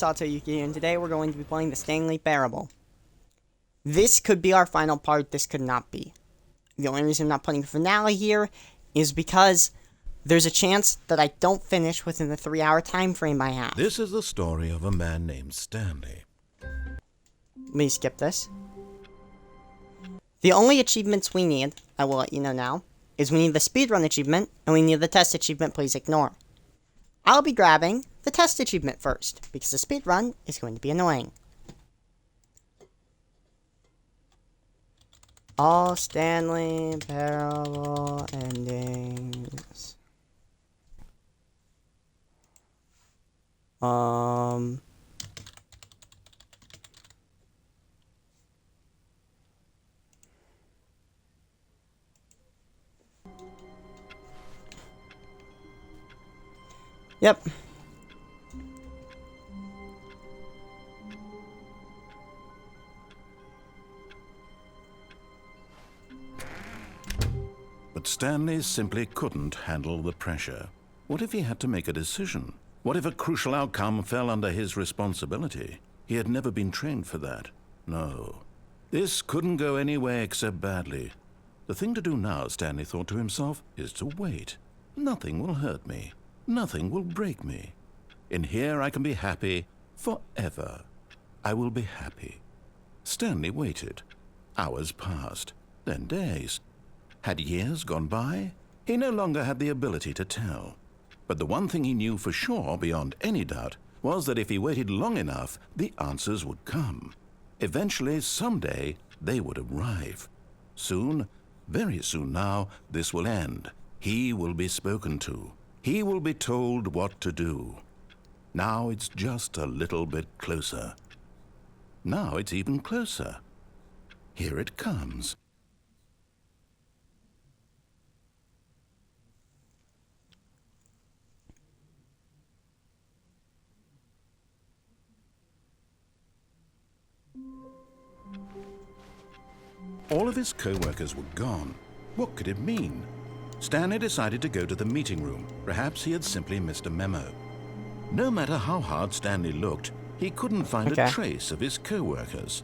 Yuki, and today we're going to be playing the Stanley Parable. This could be our final part, this could not be. The only reason I'm not putting a finale here is because there's a chance that I don't finish within the 3-hour time frame I have. This is the story of a man named Stanley. Let me skip this. The only achievements we need, I will let you know now, is we need the speedrun achievement, and we need the test achievement, please ignore. I'll be grabbing the test achievement first, because the speedrun is going to be annoying. All Stanley Parable endings. Yep. But Stanley simply couldn't handle the pressure. What if he had to make a decision? What if a crucial outcome fell under his responsibility? He had never been trained for that. No. This couldn't go anywhere except badly. The thing to do now, Stanley thought to himself, is to wait. Nothing will hurt me. Nothing will break me. In here I can be happy forever. I will be happy. Stanley waited. Hours passed, then days. Had years gone by? He no longer had the ability to tell. But the one thing he knew for sure, beyond any doubt, was that if he waited long enough, the answers would come. Eventually, someday, they would arrive. Soon, very soon now, this will end. He will be spoken to. He will be told what to do. Now it's just a little bit closer. Now it's even closer. Here it comes. All of his co-workers were gone. What could it mean? Stanley decided to go to the meeting room. Perhaps he had simply missed a memo. No matter how hard Stanley looked, he couldn't find a trace of his co-workers.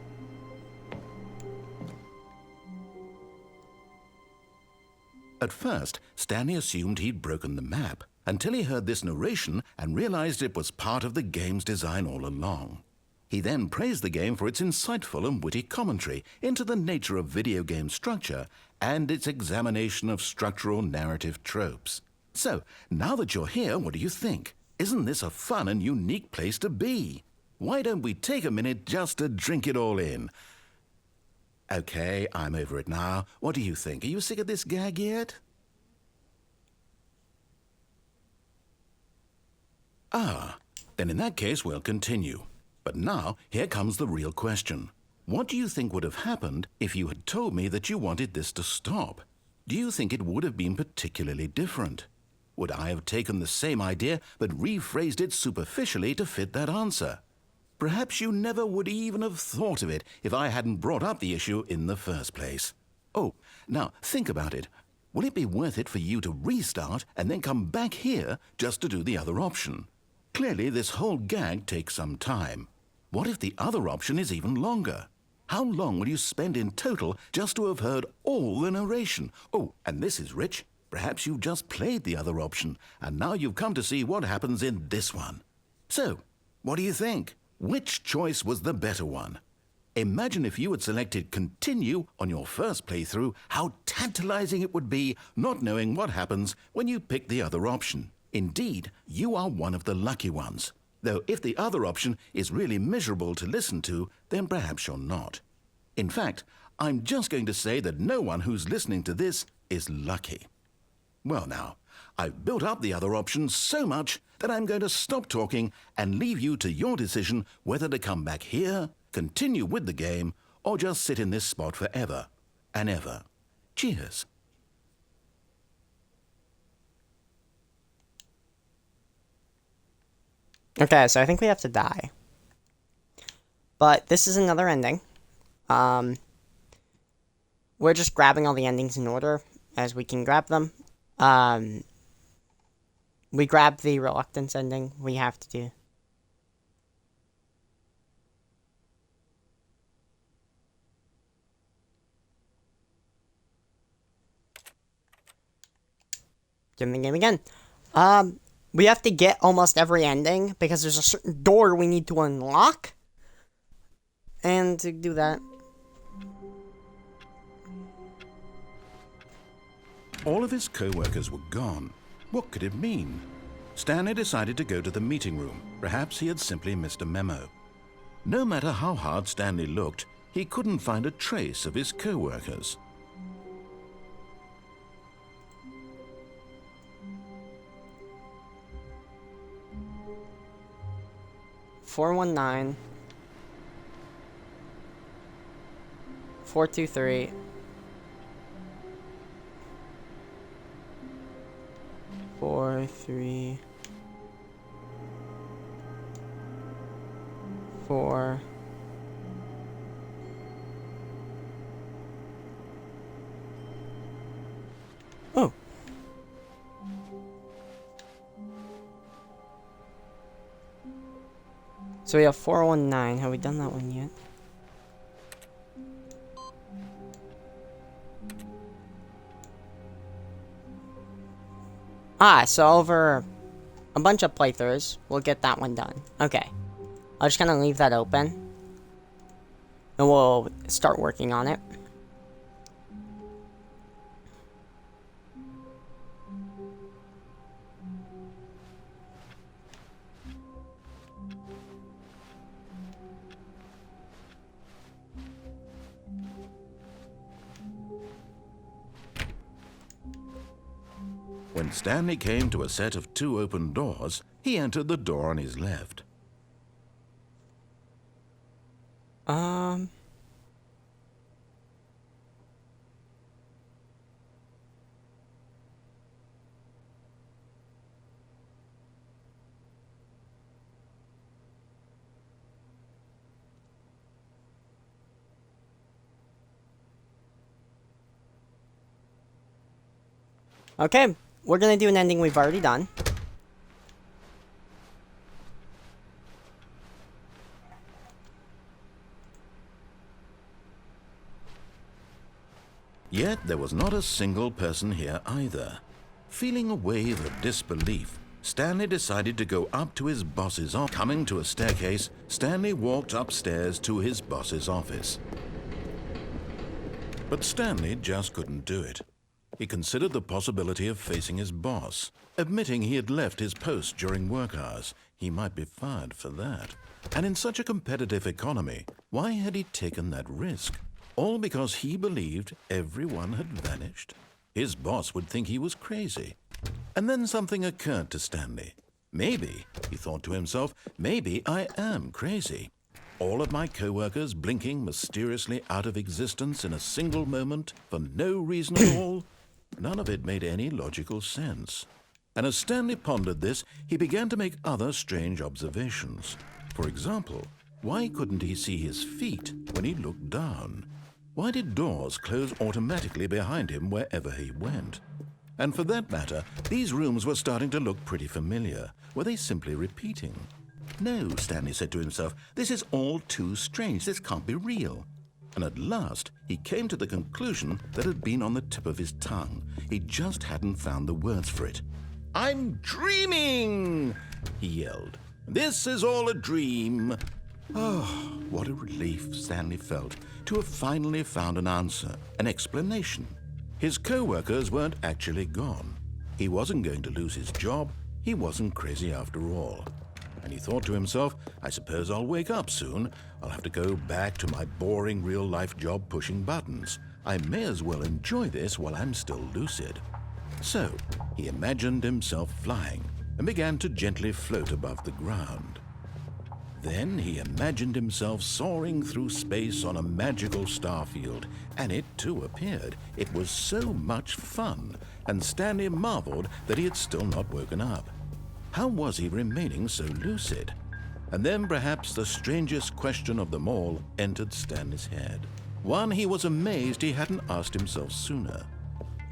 At first, Stanley assumed he'd broken the map, until he heard this narration and realized it was part of the game's design all along. He then praised the game for its insightful and witty commentary into the nature of video game structure and its examination of structural narrative tropes. So, now that you're here, what do you think? Isn't this a fun and unique place to be? Why don't we take a minute just to drink it all in? Okay, I'm over it now. What do you think? Are you sick of this gag yet? Ah, then in that case we'll continue. But now, here comes the real question. What do you think would have happened if you had told me that you wanted this to stop? Do you think it would have been particularly different? Would I have taken the same idea but rephrased it superficially to fit that answer? Perhaps you never would even have thought of it if I hadn't brought up the issue in the first place. Oh, now think about it. Will it be worth it for you to restart and then come back here just to do the other option? Clearly, this whole gag takes some time. What if the other option is even longer? How long will you spend in total just to have heard all the narration? Oh, and this is rich. Perhaps you've just played the other option, and now you've come to see what happens in this one. So, what do you think? Which choice was the better one? Imagine if you had selected Continue on your first playthrough, how tantalizing it would be not knowing what happens when you pick the other option. Indeed, you are one of the lucky ones. Though if the other option is really miserable to listen to, then perhaps you're not. In fact, I'm just going to say that no one who's listening to this is lucky. Well now, I've built up the other option so much that I'm going to stop talking and leave you to your decision whether to come back here, continue with the game, or just sit in this spot forever and ever. Cheers. Okay, so I think we have to die. But this is another ending. We're just grabbing all the endings in order as we can grab them. We grab the reluctance ending. We have to do. Game again. We have to get almost every ending because there's a certain door we need to unlock. And to do that... All of his co-workers were gone. What could it mean? Stanley decided to go to the meeting room. Perhaps he had simply missed a memo. No matter how hard Stanley looked, he couldn't find a trace of his co-workers. $419 $423 $434 Oh. So we have 419. Have we done that one yet? So over a bunch of playthroughs, we'll get that one done. Okay. I'll just kind of leave that open. And we'll start working on it. When Stanley came to a set of 2 open doors, he entered the door on his left. Okay, we're gonna do an ending we've already done. Yet there was not a single person here either. Feeling a wave of disbelief, Stanley decided to go up to his boss's office. Coming to a staircase, Stanley walked upstairs to his boss's office. But Stanley just couldn't do it. He considered the possibility of facing his boss. Admitting he had left his post during work hours, he might be fired for that. And in such a competitive economy, why had he taken that risk? All because he believed everyone had vanished? His boss would think he was crazy. And then something occurred to Stanley. Maybe, he thought to himself, maybe I am crazy. All of my co-workers blinking mysteriously out of existence in a single moment for no reason at all? None of it made any logical sense. And as Stanley pondered this, he began to make other strange observations. For example, why couldn't he see his feet when he looked down? Why did doors close automatically behind him wherever he went? And for that matter, these rooms were starting to look pretty familiar. Were they simply repeating? No, Stanley said to himself, this is all too strange. This can't be real. And at last, he came to the conclusion that had been on the tip of his tongue. He just hadn't found the words for it. I'm dreaming, he yelled. This is all a dream. Oh, what a relief Stanley felt to have finally found an answer, an explanation. His co-workers weren't actually gone. He wasn't going to lose his job. He wasn't crazy after all. And he thought to himself, I suppose I'll wake up soon. I'll have to go back to my boring real-life job pushing buttons. I may as well enjoy this while I'm still lucid. So, he imagined himself flying and began to gently float above the ground. Then he imagined himself soaring through space on a magical starfield, and it too appeared. It was so much fun, and Stanley marveled that he had still not woken up. How was he remaining so lucid? And then perhaps the strangest question of them all entered Stanley's head. One he was amazed he hadn't asked himself sooner.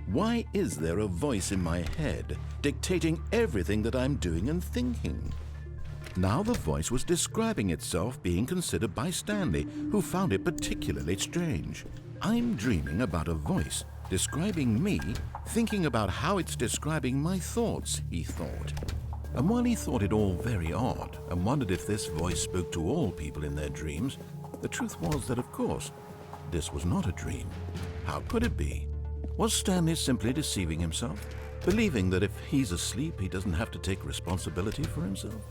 Why is there a voice in my head dictating everything that I'm doing and thinking? Now the voice was describing itself being considered by Stanley, who found it particularly strange. I'm dreaming about a voice describing me thinking about how it's describing my thoughts, he thought. And while he thought it all very odd and wondered if this voice spoke to all people in their dreams, the truth was that, of course, this was not a dream. How could it be? Was Stanley simply deceiving himself, believing that if he's asleep, he doesn't have to take responsibility for himself?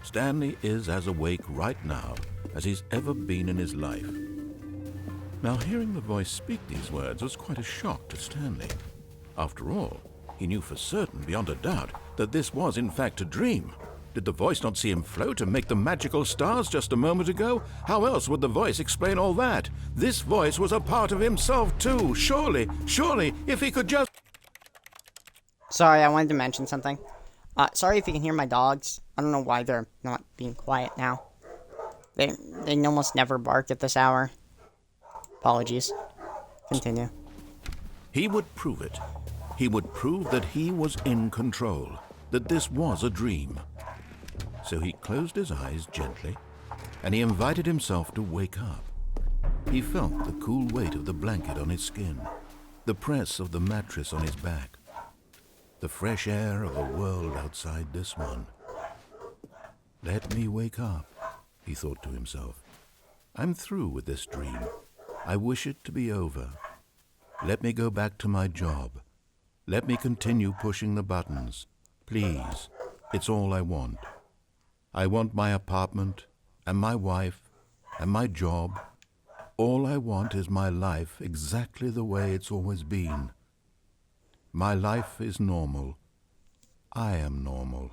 Stanley is as awake right now as he's ever been in his life. Now, hearing the voice speak these words was quite a shock to Stanley. After all, he knew for certain, beyond a doubt, that this was in fact a dream. Did the voice not see him float and make the magical stars just a moment ago? How else would the voice explain all that? This voice was a part of himself too. Surely, if he could just... Sorry, I wanted to mention something. Sorry if you can hear my dogs. I don't know why they're not being quiet now. They almost never bark at this hour. Apologies. Continue. He would prove it. He would prove that he was in control, that this was a dream. So he closed his eyes gently, and he invited himself to wake up. He felt the cool weight of the blanket on his skin, the press of the mattress on his back, the fresh air of a world outside this one. Let me wake up, he thought to himself. I'm through with this dream. I wish it to be over. Let me go back to my job. Let me continue pushing the buttons. Please, it's all I want. I want my apartment, and my wife, and my job. All I want is my life exactly the way it's always been. My life is normal. I am normal.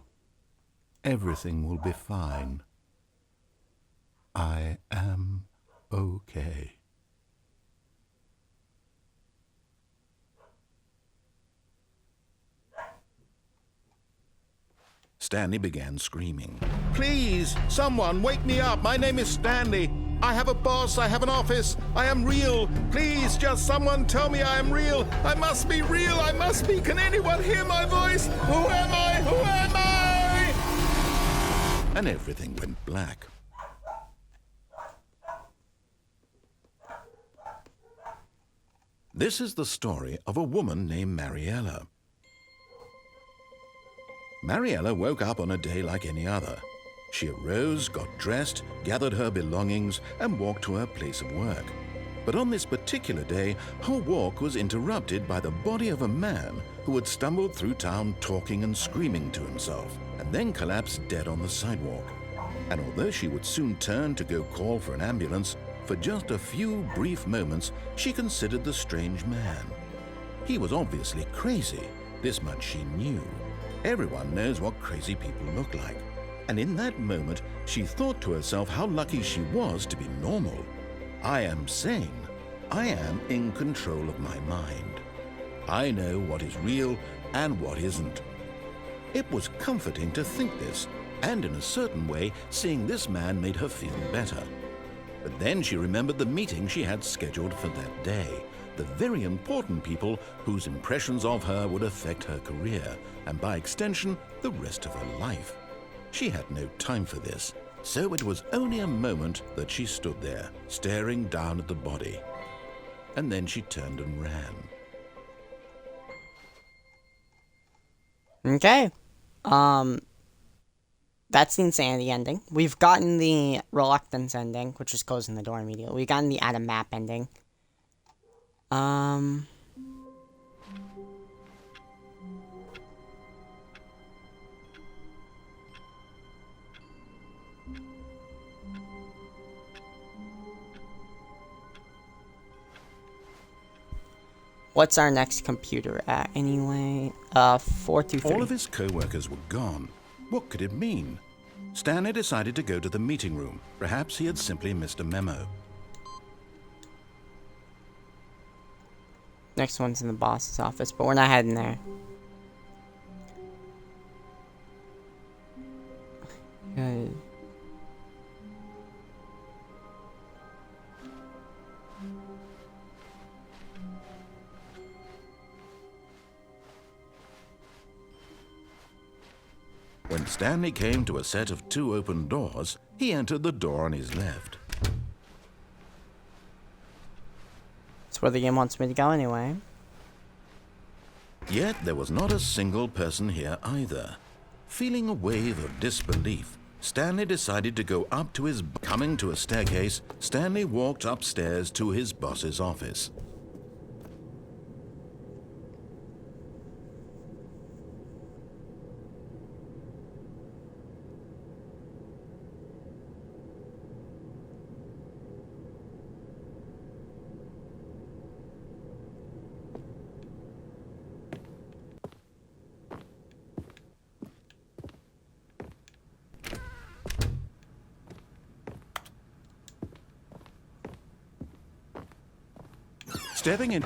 Everything will be fine. I am okay. Stanley began screaming. Please, someone, wake me up. My name is Stanley. I have a boss. I have an office. I am real. Please, just someone tell me I am real. I must be real. I must be. Can anyone hear my voice? Who am I? Who am I? And everything went black. This is the story of a woman named Mariella. Mariella woke up on a day like any other. She arose, got dressed, gathered her belongings, and walked to her place of work. But on this particular day, her walk was interrupted by the body of a man who had stumbled through town talking and screaming to himself, and then collapsed dead on the sidewalk. And although she would soon turn to go call for an ambulance, for just a few brief moments, she considered the strange man. He was obviously crazy. This much she knew. Everyone knows what crazy people look like. And in that moment, she thought to herself how lucky she was to be normal. I am sane. I am in control of my mind. I know what is real and what isn't. It was comforting to think this, and in a certain way, seeing this man made her feel better. But then she remembered the meeting she had scheduled for that day. The very important people whose impressions of her would affect her career, and by extension, the rest of her life. She had no time for this, so it was only a moment that she stood there, staring down at the body. And then she turned and ran. Okay. That's the insanity ending. We've gotten the reluctance ending, which is closing the door immediately. We've gotten the Adam map ending. What's our next computer at, anyway? 423. All of his co-workers were gone. What could it mean? Stanley decided to go to the meeting room. Perhaps he had simply missed a memo. Next one's in the boss's office, but we're not heading there. Good. When Stanley came to a set of 2 open doors, he entered the door on his left. That's where the game wants me to go anyway. Yet there was not a single person here either. Feeling a wave of disbelief, Stanley decided to go up to his... Coming to a staircase, Stanley walked upstairs to his boss's office. Stepping in...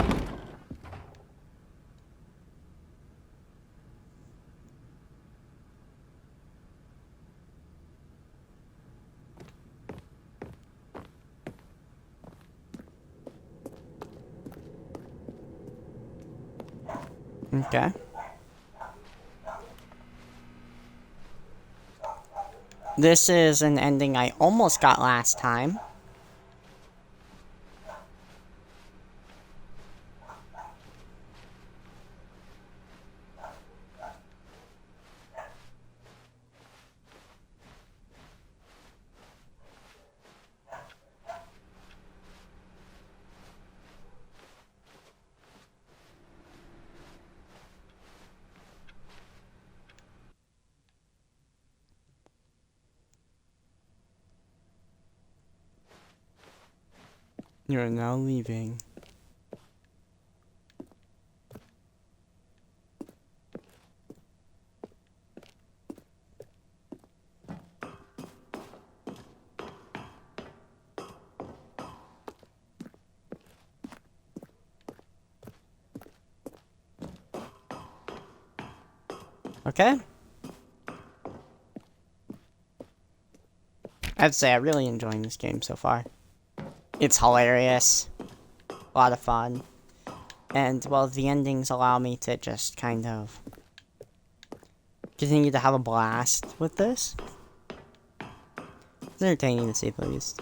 Okay. This is an ending I almost got last time. You're now leaving. Okay. I'd say I'm really enjoying this game so far. It's hilarious. A lot of fun. And, well, the endings allow me to just kind of continue to have a blast with this. It's entertaining to say the least.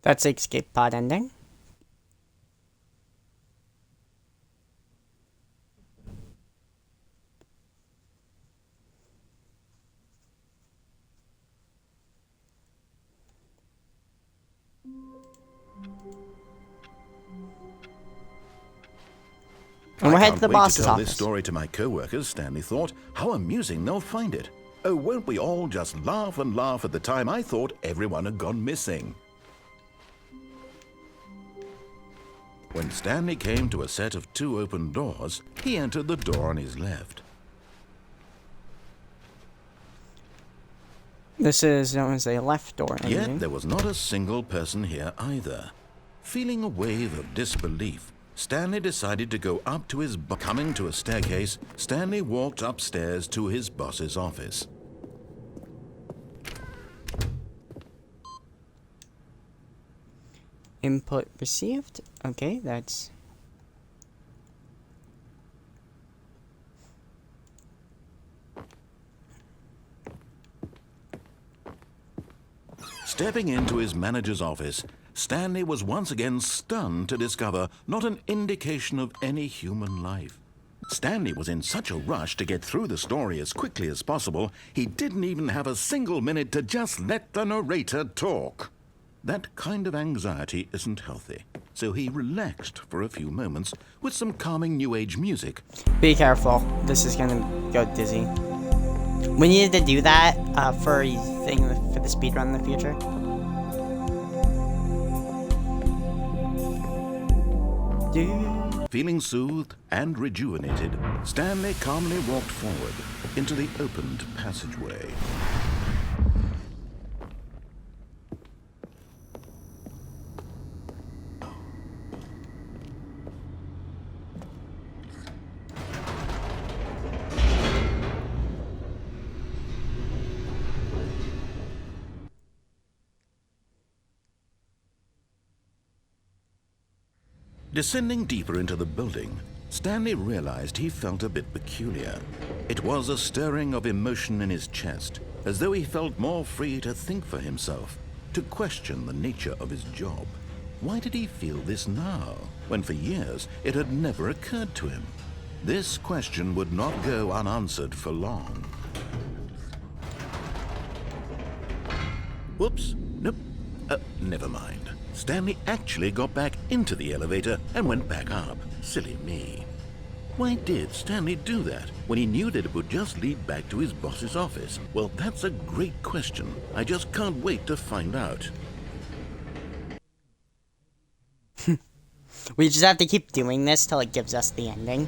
That's the escape pod ending. And we're headed to the boss's tell office. This story to my co-workers, Stanley thought. How amusing they'll find it. Oh, won't we all just laugh and laugh at the time I thought everyone had gone missing. When Stanley came to a set of 2 open doors, he entered the door on his left. This is known as a left door ending. Yet there was not a single person here either. Feeling a wave of disbelief, Stanley decided to go up to his... Coming to a staircase, Stanley walked upstairs to his boss's office. Input received. Okay, that's... Stepping into his manager's office, Stanley was once again stunned to discover not an indication of any human life. Stanley was in such a rush to get through the story as quickly as possible, he didn't even have a single minute to just let the narrator talk. That kind of anxiety isn't healthy, so he relaxed for a few moments with some calming New Age music. Be careful. This is gonna go dizzy. We needed to do that for a thing for the speedrun in the future. Feeling soothed and rejuvenated, Stanley calmly walked forward into the opened passageway. Descending deeper into the building, Stanley realized he felt a bit peculiar. It was a stirring of emotion in his chest, as though he felt more free to think for himself, to question the nature of his job. Why did he feel this now, when for years it had never occurred to him? This question would not go unanswered for long. Whoops, nope, never mind. Stanley actually got back into the elevator and went back up. Silly me. Why did Stanley do that when he knew that it would just lead back to his boss's office? Well, that's a great question. I just can't wait to find out. We just have to keep doing this till it gives us the ending.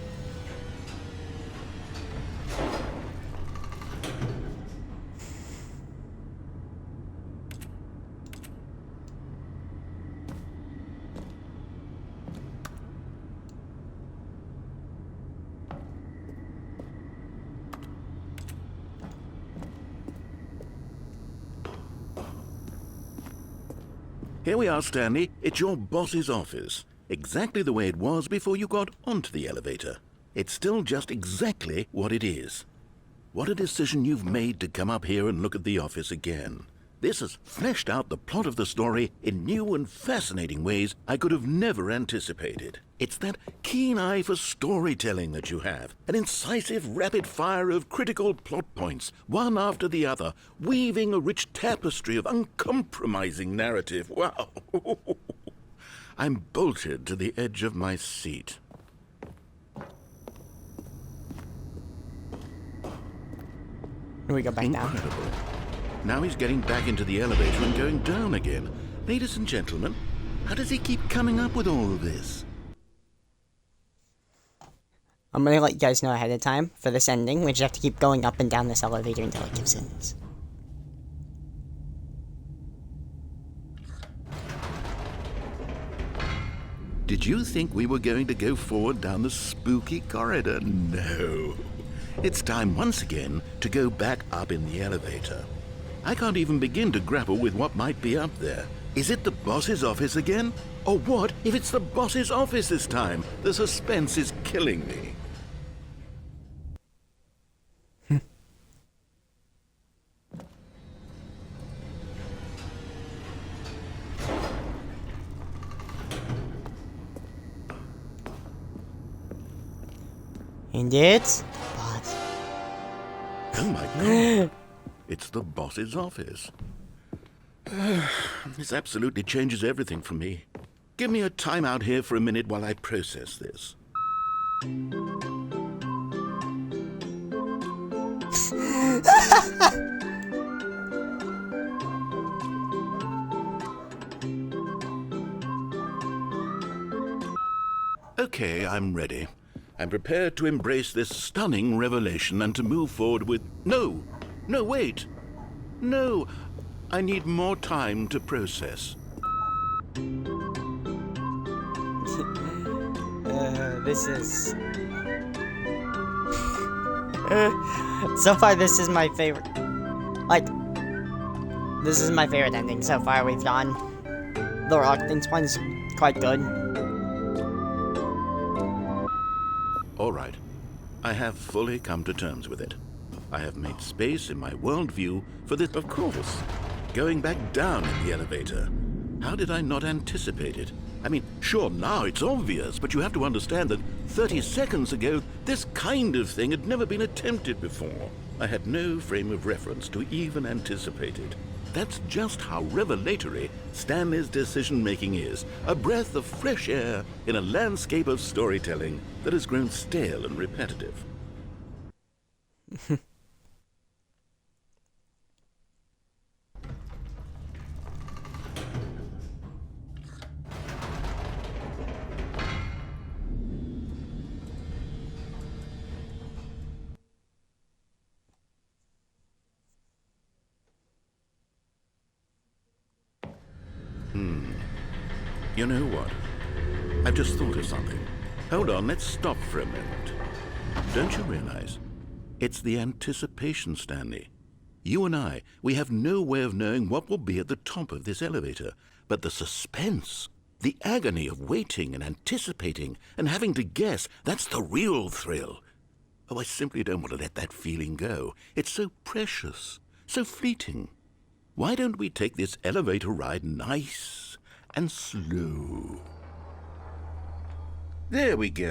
Here we are, Stanley. It's your boss's office. Exactly the way it was before you got onto the elevator. It's still just exactly what it is. What a decision you've made to come up here and look at the office again. This has fleshed out the plot of the story in new and fascinating ways I could have never anticipated. It's that keen eye for storytelling that you have, an incisive rapid fire of critical plot points, one after the other, weaving a rich tapestry of uncompromising narrative. Wow! I'm bolted to the edge of my seat. Here we go back down. Incredible. Now he's getting back into the elevator and going down again. Ladies and gentlemen, how does he keep coming up with all of this? I'm gonna let you guys know ahead of time for this ending. We just have to keep going up and down this elevator until it gives in. Did you think we were going to go forward down the spooky corridor? No. It's time once again to go back up in the elevator. I can't even begin to grapple with what might be up there. Is it the boss's office again? Or what if it's the boss's office this time? The suspense is killing me. And it's... boss. Oh my God. It's the boss's office. This absolutely changes everything for me. Give me a time out here for a minute while I process this. Okay, I'm ready. I'm prepared to embrace this stunning revelation and to move forward with... No, wait. No, I need more time to process. This is... so far, this is my favorite... Like, this is my favorite ending so far we've done. The Rockton's one's quite good. All right. I have fully come to terms with it. I have made space in my worldview for this, of course. Going back down in the elevator. How did I not anticipate it? I mean, sure, now it's obvious, but you have to understand that 30 seconds ago, this kind of thing had never been attempted before. I had no frame of reference to even anticipate it. That's just how revelatory Stanley's decision-making is. A breath of fresh air in a landscape of storytelling that has grown stale and repetitive. You know what? I've just thought of something. Hold on, let's stop for a moment. Don't you realize? It's the anticipation, Stanley. You and I, we have no way of knowing what will be at the top of this elevator. But the suspense, The agony of waiting and anticipating and having to guess, that's the real thrill. Oh, I simply don't want to let that feeling go. It's so precious, so fleeting. Why don't we take this elevator ride nice and slow? There we go.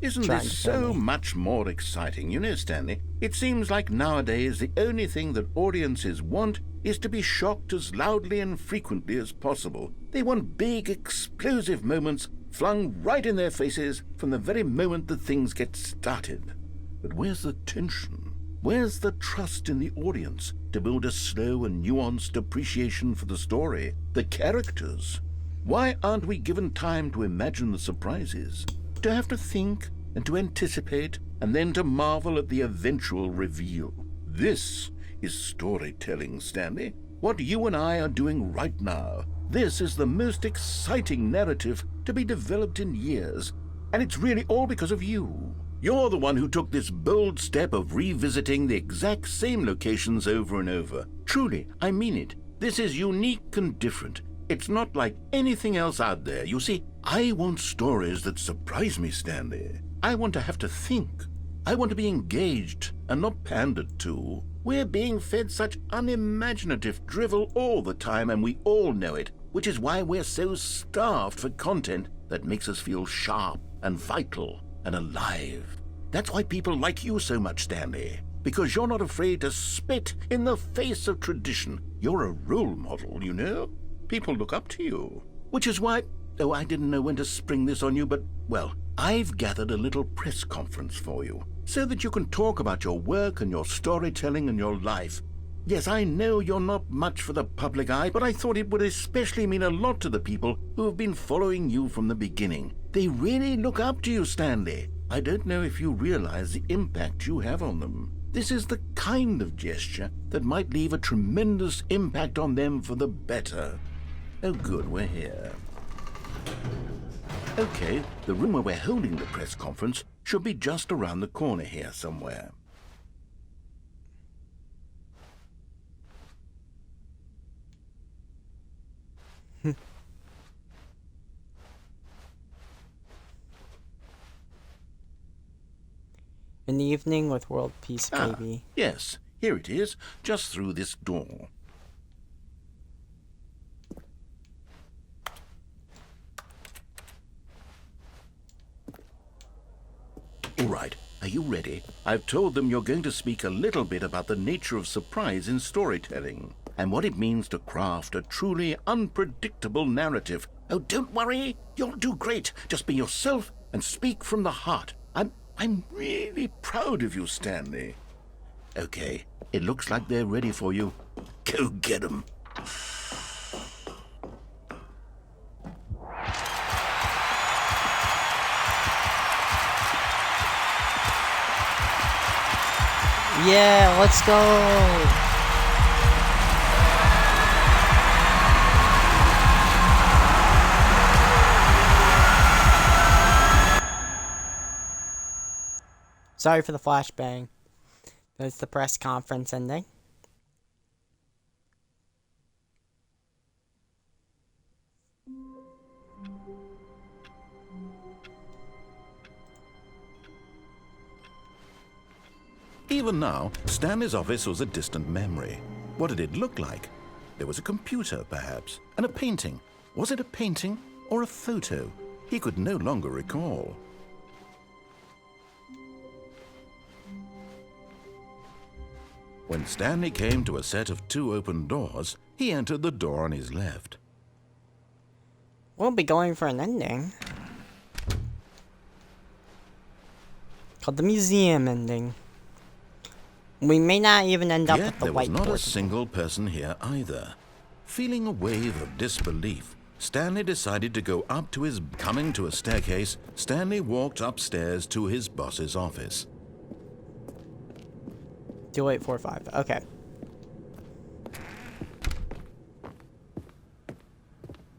Isn't this so much more exciting? You know, Stanley, it seems like nowadays the only thing that audiences want is to be shocked as loudly and frequently as possible. They want big, explosive moments flung right in their faces from the very moment that things get started. But where's the tension? Where's the trust in the audience to build a slow and nuanced appreciation for the story, the characters? Why aren't we given time to imagine the surprises, to have to think and to anticipate, and then to marvel at the eventual reveal? This is storytelling, Stanley. What you and I are doing right now. This is the most exciting narrative to be developed in years, and it's really all because of you. You're the one who took this bold step of revisiting the exact same locations over and over. Truly, I mean it. This is unique and different. It's not like anything else out there. You see, I want stories that surprise me, Stanley. I want to have to think. I want to be engaged and not pandered to. We're being fed such unimaginative drivel all the time, and we all know it, which is why we're so starved for content that makes us feel sharp and vital and alive. That's why people like you so much, Stanley, because you're not afraid to spit in the face of tradition. You're a role model, you know? People look up to you. Which is why, oh, I didn't know when to spring this on you, but, well, I've gathered a little press conference for you, so that you can talk about your work and your storytelling and your life. Yes, I know you're not much for the public eye, but I thought it would especially mean a lot to the people who have been following you from the beginning. They really look up to you, Stanley. I don't know if you realize the impact you have on them. This is the kind of gesture that might leave a tremendous impact on them for the better. Oh, good, we're here. Okay, the room where we're holding the press conference should be just around the corner here somewhere. An evening with world peace, baby. Yes, here it is, just through this door. All right, are you ready? I've told them you're going to speak a little bit about the nature of surprise in storytelling and what it means to craft a truly unpredictable narrative. Oh, don't worry, you'll do great. Just be yourself and speak from the heart. I'm really proud of you, Stanley. Okay, it looks like they're ready for you. Go get them. Yeah, let's go! Sorry for the flashbang. That's the press conference ending. Even now, Stanley's office was a distant memory. What did it look like? There was a computer, perhaps, and a painting. Was it a painting or a photo? He could no longer recall. When Stanley came to a set of 2 open doors, he entered the door on his left. We'll be going for an ending called the museum ending. We may not even end up with the whiteboard. Yet there was not a single person here either. Feeling a wave of disbelief, Stanley decided to go up to his... Coming to a staircase, Stanley walked upstairs to his boss's office. 2845. Okay.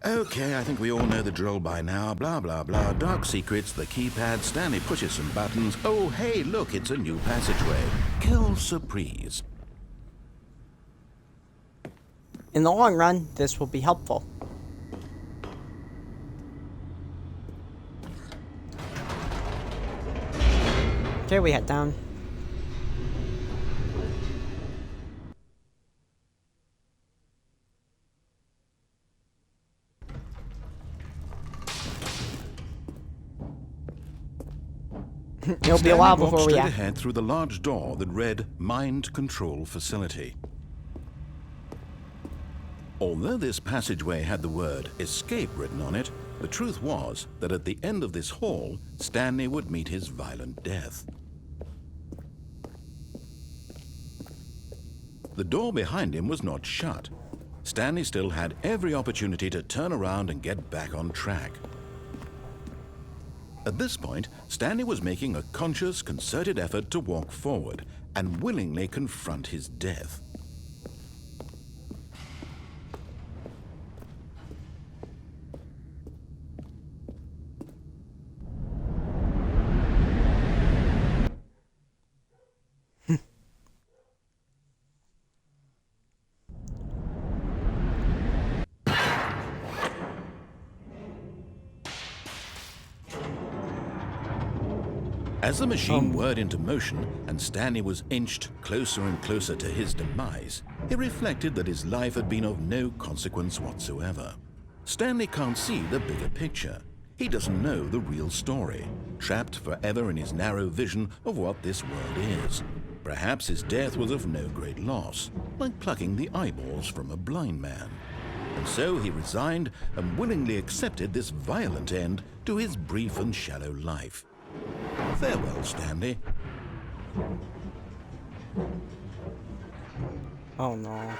Okay, I think we all know the drill by now. Blah, blah, blah. Dark secrets, the keypad. Stanley pushes some buttons. Oh, hey, look, it's a new passageway. Quelle surprise. In the long run, this will be helpful. Okay, we head down. It'll be a while Stanley walked before we straight act. ahead through the large door that read Mind Control Facility. Although this passageway had the word Escape written on it, the truth was that at the end of this hall, Stanley would meet his violent death. The door behind him was not shut. Stanley still had every opportunity to turn around and get back on track. At this point, Stanley was making a conscious, concerted effort to walk forward and willingly confront his death. As the machine whirred into motion and Stanley was inched closer and closer to his demise, he reflected that his life had been of no consequence whatsoever. Stanley can't see the bigger picture. He doesn't know the real story, trapped forever in his narrow vision of what this world is. Perhaps his death was of no great loss, like plucking the eyeballs from a blind man. And so he resigned and willingly accepted this violent end to his brief and shallow life. Farewell, Stanley. Oh no.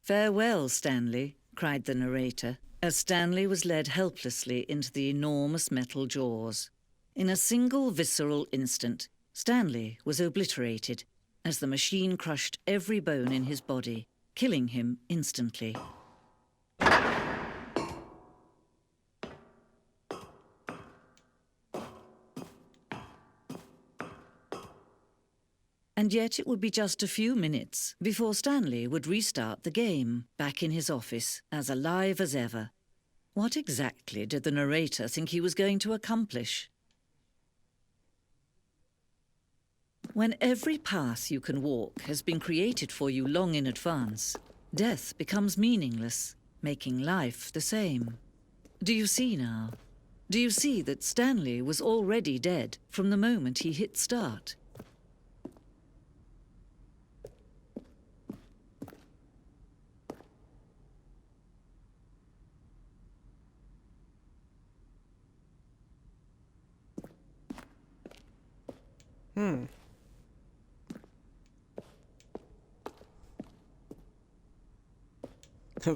"Farewell, Stanley," cried the narrator, as Stanley was led helplessly into the enormous metal jaws. In a single visceral instant, Stanley was obliterated as the machine crushed every bone in his body, killing him instantly. And yet it would be just a few minutes before Stanley would restart the game, back in his office, as alive as ever. What exactly did the narrator think he was going to accomplish? When every path you can walk has been created for you long in advance, death becomes meaningless, making life the same. Do you see now? Do you see that Stanley was already dead from the moment he hit start?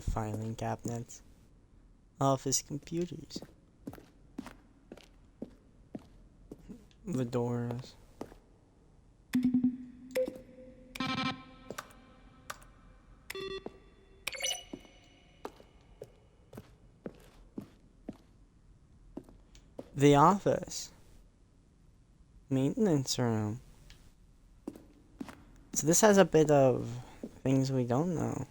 Filing cabinets. Office computers. The doors. The office. Maintenance room. So this has a bit of things we don't know.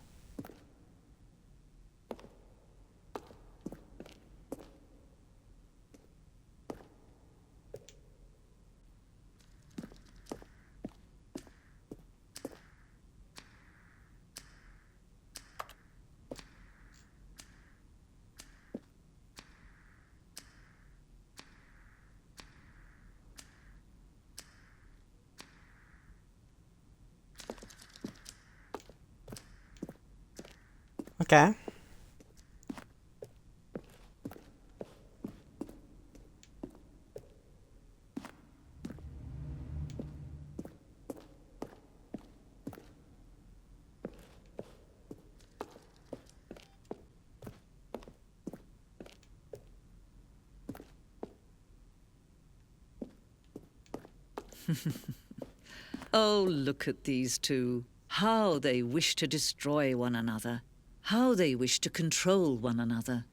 Okay. Oh, look at these two. How they wish to destroy one another. How they wish to control one another.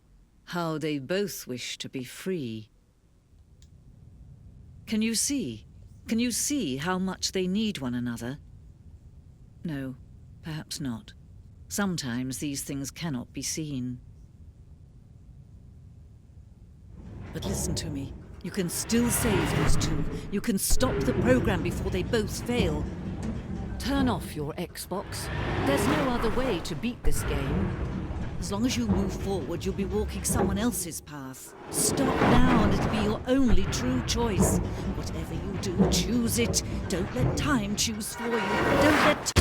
How they both wish to be free. Can you see? Can you see how much they need one another? No, perhaps not. Sometimes these things cannot be seen. But listen to me. You can still save those two. You can stop the program before they both fail. Turn off your Xbox. There's no other way to beat this game. As long as you move forward, you'll be walking someone else's path. Stop now and it'll be your only true choice. Whatever you do, choose it. Don't let time choose for you. Don't let...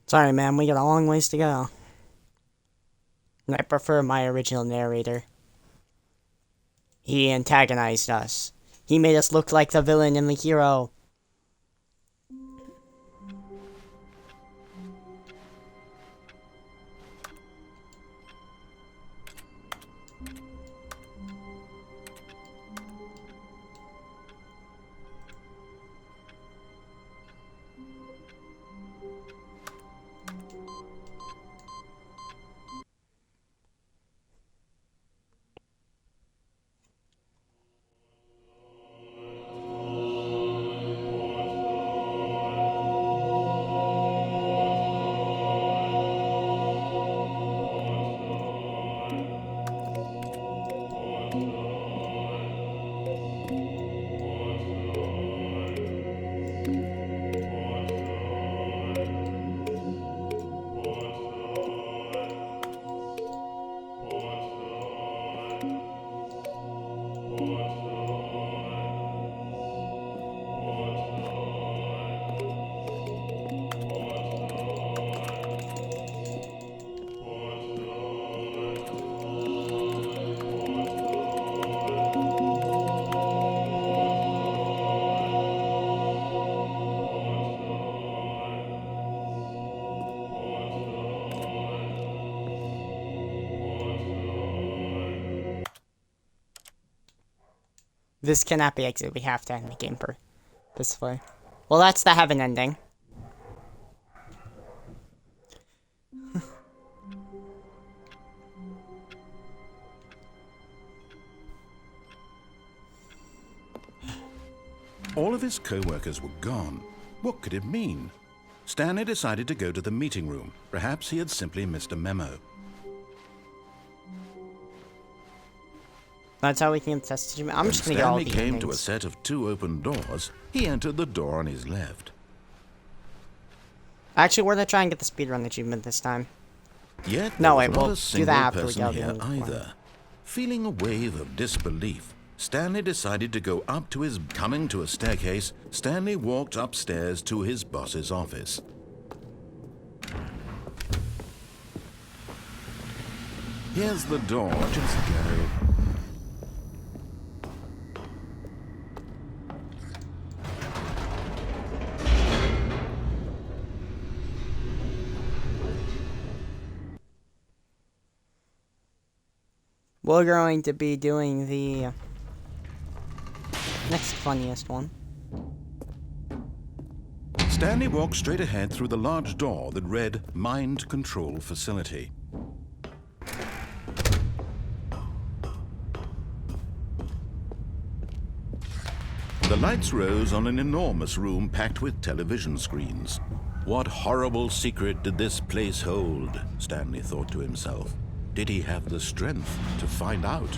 Sorry, man, we got a long ways to go. And I prefer my original narrator. He antagonized us. He made us look like the villain and the hero. This cannot be exit. We have to end the game this way. Well, that's the heaven ending. All of his co-workers were gone. What could it mean? Stanley decided to go to the meeting room. Perhaps he had simply missed a memo. That's how we can test it. I'm just gonna get all the Stanley came to a endings. set of 2 open doors. He entered the door on his left. Actually, we're gonna try and get the speedrun achievement this time. Yet No, there wait, was not we'll a do single that after we person go to here the end. either. Feeling a wave of disbelief, Stanley decided to go up to his... Coming to a staircase, Stanley walked upstairs to his boss's office. Here's the door. Just go. We're going to be doing the next funniest one. Stanley walked straight ahead through the large door that read Mind Control Facility. The lights rose on an enormous room packed with television screens. What horrible secret did this place hold? Stanley thought to himself. Did he have the strength to find out?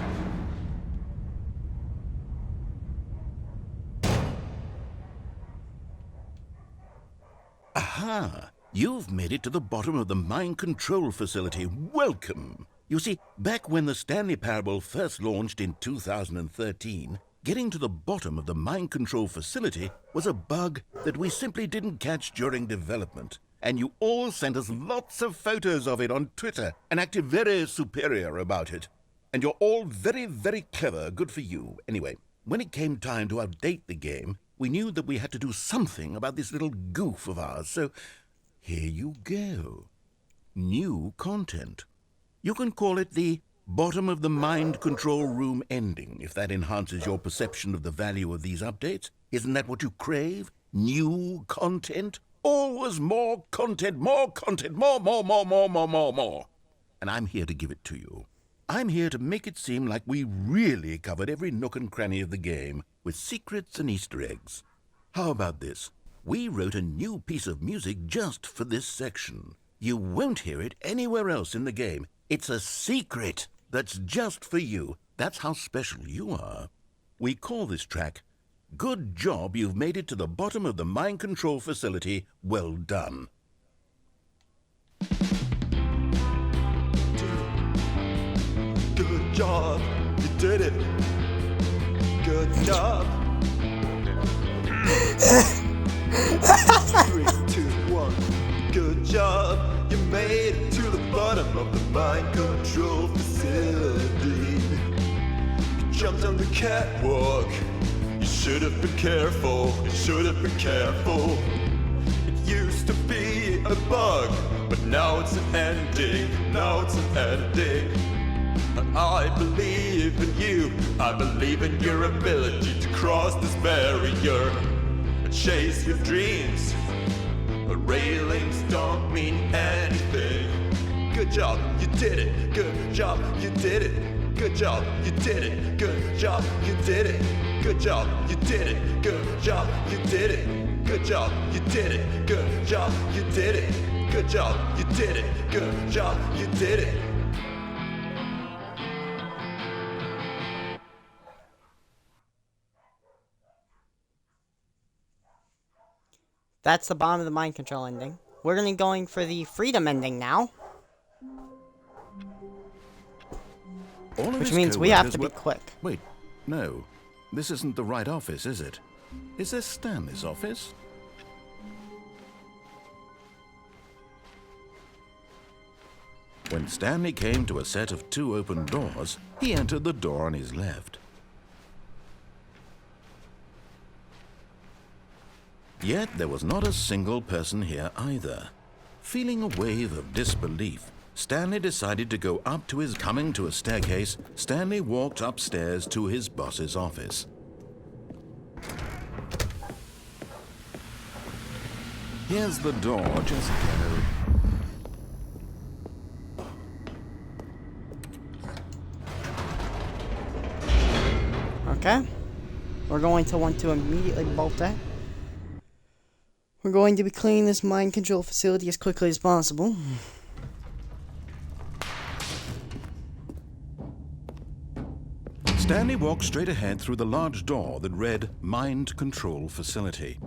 Aha! You've made it to the bottom of the mind control facility. Welcome! You see, back when the Stanley Parable first launched in 2013, getting to the bottom of the mind control facility was a bug that we simply didn't catch during development. And you all sent us lots of photos of it on Twitter and acted very superior about it. And you're all very, very clever. Good for you. Anyway, when it came time to update the game, we knew that we had to do something about this little goof of ours. So here you go. New content. You can call it the bottom of the mind control room ending, if that enhances your perception of the value of these updates. Isn't that what you crave? New content? Always more content, more, more. And I'm here to give it to you. I'm here to make it seem like we really covered every nook and cranny of the game with secrets and Easter eggs. How about this? We wrote a new piece of music just for this section. You won't hear it anywhere else in the game. It's a secret that's just for you. That's how special you are. We call this track, Good Job You've Made It to the Bottom of the Mind Control Facility. Well done. Good job, you did it. Good job. 3, 2, 1. Good job, you made it to the bottom of the mind control facility. You jumped on the catwalk. You should have been careful. You should have been careful. It used to be a bug, but now it's an ending. Now it's an ending. I believe in you. I believe in your ability to cross this barrier and chase your dreams. The railings don't mean anything. Good job, you did it. Good job, you did it. Good job, you did it. Good job, you did it. Good job, you did it. Good job, you did it. Good job, you did it. Good job, you did it. Good job, you did it. Good job, you did it. That's the bottom of the mind control ending. We're gonna be going for the freedom ending now. Which means we have to be quick. Wait, no. This isn't the right office, is it? Is this Stanley's office? When Stanley came to a set of 2 open doors, he entered the door on his left. Yet there was not a single person here either. Feeling a wave of disbelief, Stanley decided to go up to his coming to a staircase. Stanley walked upstairs to his boss's office. Here's the door, just go. Okay. We're going to want to immediately bolt that. We're going to be cleaning this mind control facility as quickly as possible. Stanley walked straight ahead through the large door that read Mind Control Facility.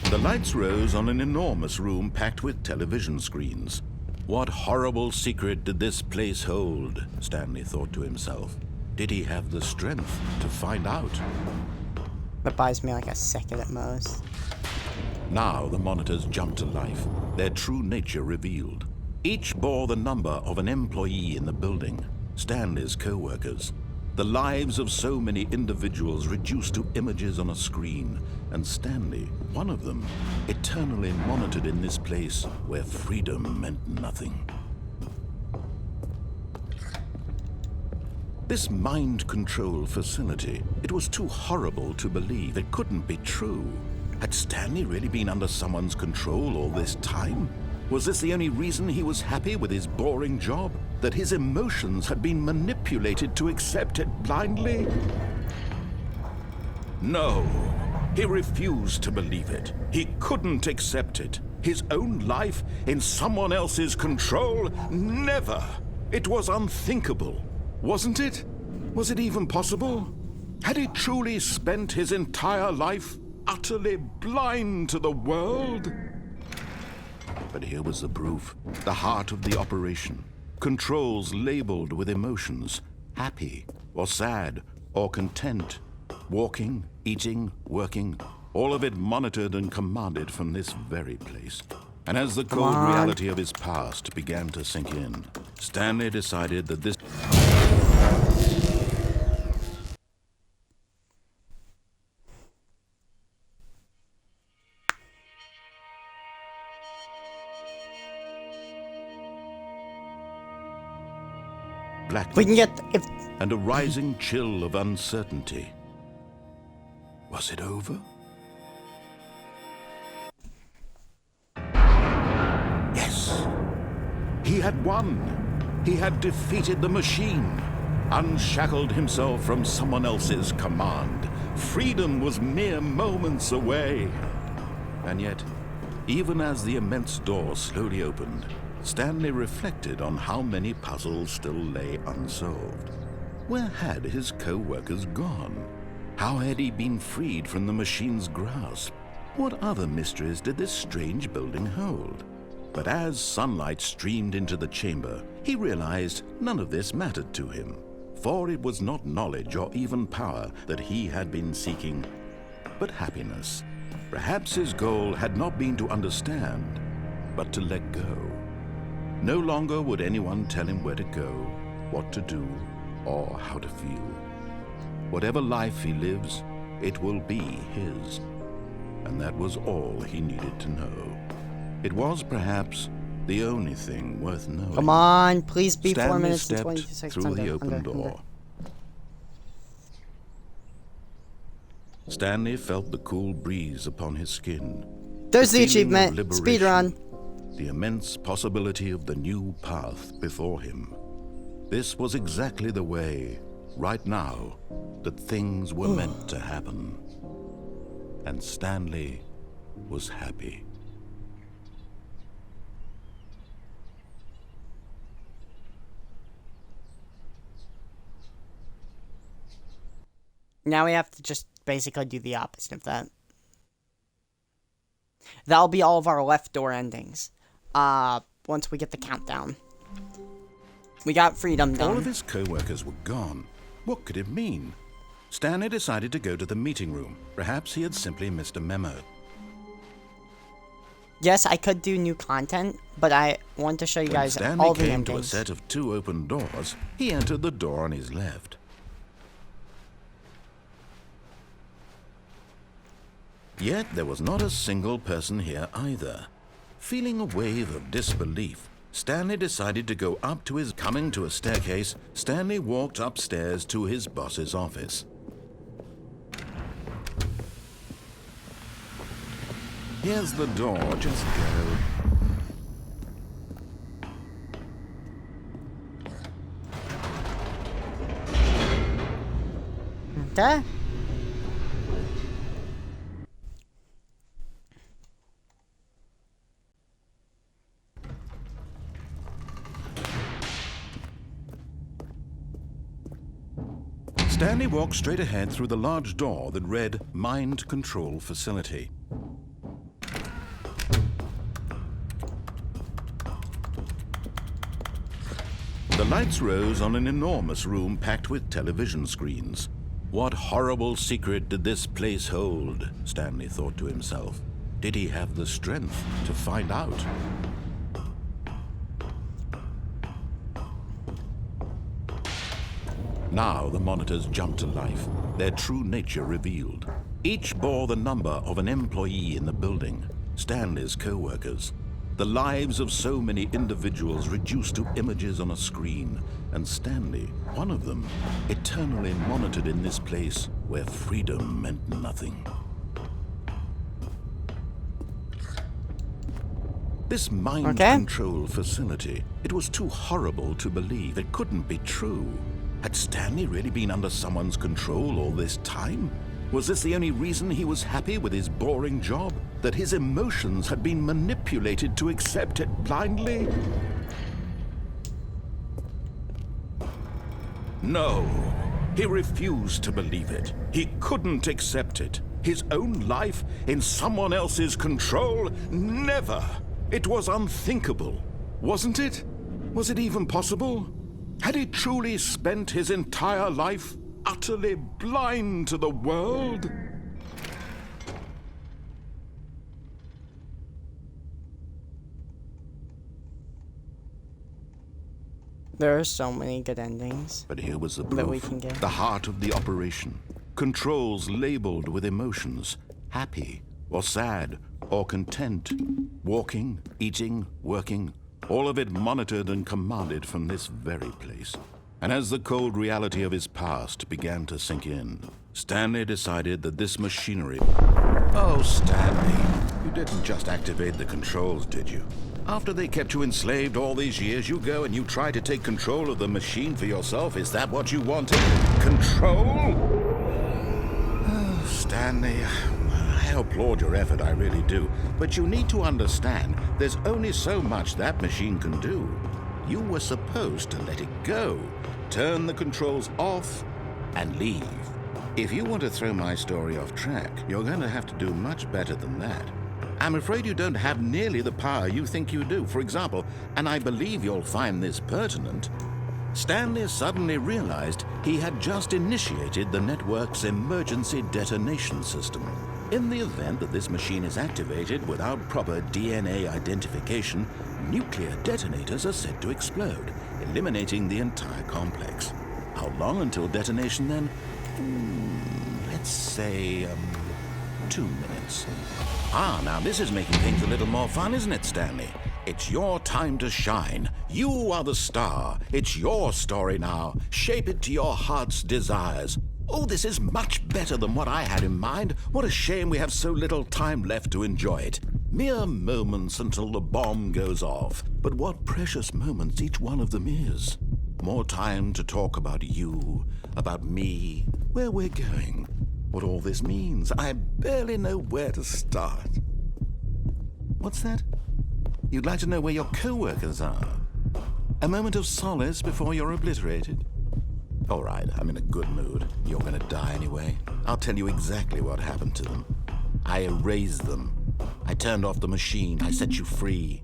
The lights rose on an enormous room packed with television screens. What horrible secret did this place hold? Stanley thought to himself. Did he have the strength to find out? That buys me like a second at most. Now the monitors jumped to life, their true nature revealed. Each bore the number of an employee in the building, Stanley's co-workers. The lives of so many individuals reduced to images on a screen, and Stanley, one of them, eternally monitored in this place where freedom meant nothing. This mind control facility, it was too horrible to believe. It couldn't be true. Had Stanley really been under someone's control all this time? Was this the only reason he was happy with his boring job? That his emotions had been manipulated to accept it blindly? No, he refused to believe it. He couldn't accept it. His own life in someone else's control? Never! It was unthinkable. Wasn't it? Was it even possible? Had he truly spent his entire life utterly blind to the world? But here was the proof, the heart of the operation. Controls labeled with emotions, happy or sad or content. Walking, eating, working, all of it monitored and commanded from this very place. And as the cold reality of his past began to sink in, Stanley decided that this... blackness, We can get and a rising chill of uncertainty. Was it over? Yes. He had won. He had defeated the machine, unshackled himself from someone else's command, Freedom was mere moments away. And yet, even as the immense door slowly opened, Stanley reflected on how many puzzles still lay unsolved. Where had his co-workers gone? How had he been freed from the machine's grasp? What other mysteries did this strange building hold? But as sunlight streamed into the chamber, he realized none of this mattered to him, for it was not knowledge or even power that he had been seeking, but happiness. Perhaps his goal had not been to understand, but to let go. No longer would anyone tell him where to go, what to do, or how to feel. Whatever life he lives, it will be his. And that was all he needed to know. It was perhaps the only thing worth knowing. Come on, please be 4 Stanley minutes and stepped 26 through the open door. Stanley felt the cool breeze upon his skin. There's the feeling of achievement. liberation, Speedrun. The immense possibility of the new path before him. This was exactly the way, right now, that things were meant to happen. And Stanley was happy. Now we have to just basically do the opposite of that. That'll be all of our left door endings. Once we get the countdown. We got freedom done. All of his co-workers were gone. What could it mean? Stanley decided to go to the meeting room. Perhaps he had simply missed a memo. Yes, I could do new content, but I want to show you guys When all Stanley the came to a endings. set of 2 open doors, he entered the door on his left. Yet there was not a single person here either. Feeling a wave of disbelief, Stanley decided to go up to his... Coming to a staircase, Stanley walked upstairs to his boss's office. Here's the door, just go. Okay. Stanley walked straight ahead through the large door that read Mind Control Facility. The lights rose on an enormous room packed with television screens. What horrible secret did this place hold? Stanley thought to himself. Did he have the strength to find out? Now the monitors jumped to life, their true nature revealed. Each bore the number of an employee in the building, Stanley's co-workers. The lives of so many individuals reduced to images on a screen, and Stanley, one of them, eternally monitored in this place where freedom meant nothing. This mind control facility, it was too horrible to believe. It couldn't be true. Had Stanley really been under someone's control all this time? Was this the only reason he was happy with his boring job? That his emotions had been manipulated to accept it blindly? No, he refused to believe it. He couldn't accept it. His own life in someone else's control? Never! It was unthinkable, wasn't it? Was it even possible? Had he truly spent his entire life utterly blind to the world? There are so many good endings. But here was the that we proof, can get. the heart of the operation. Controls labeled with emotions, happy or sad or content. Walking, eating, working, all of it monitored and commanded from this very place. And as the cold reality of his past began to sink in, Stanley decided that this machinery... Oh, Stanley, you didn't just activate the controls, did you? After they kept you enslaved all these years, you go and you try to take control of the machine for yourself. Is that what you wanted? Control? Stanley, I applaud your effort, I really do. But you need to understand, there's only so much that machine can do. You were supposed to let it go, turn the controls off, and leave. If you want to throw my story off track, you're going to have to do much better than that. I'm afraid you don't have nearly the power you think you do. For example, and I believe you'll find this pertinent, Stanley suddenly realized he had just initiated the network's emergency detonation system. In the event that this machine is activated without proper DNA identification, nuclear detonators are said to explode, eliminating the entire complex. How long until detonation then? Let's say, 2 minutes. Now this is making things a little more fun, isn't it, Stanley? It's your time to shine. You are the star. It's your story now. Shape it to your heart's desires. Oh, this is much better than what I had in mind. What a shame we have so little time left to enjoy it. Mere moments until the bomb goes off. But what precious moments each one of them is. More time to talk about you, about me, where we're going, what all this means. I barely know where to start. What's that? You'd like to know where your co-workers are? A moment of solace before you're obliterated? All right, I'm in a good mood. You're gonna die anyway. I'll tell you exactly what happened to them. I erased them. I turned off the machine. I set you free.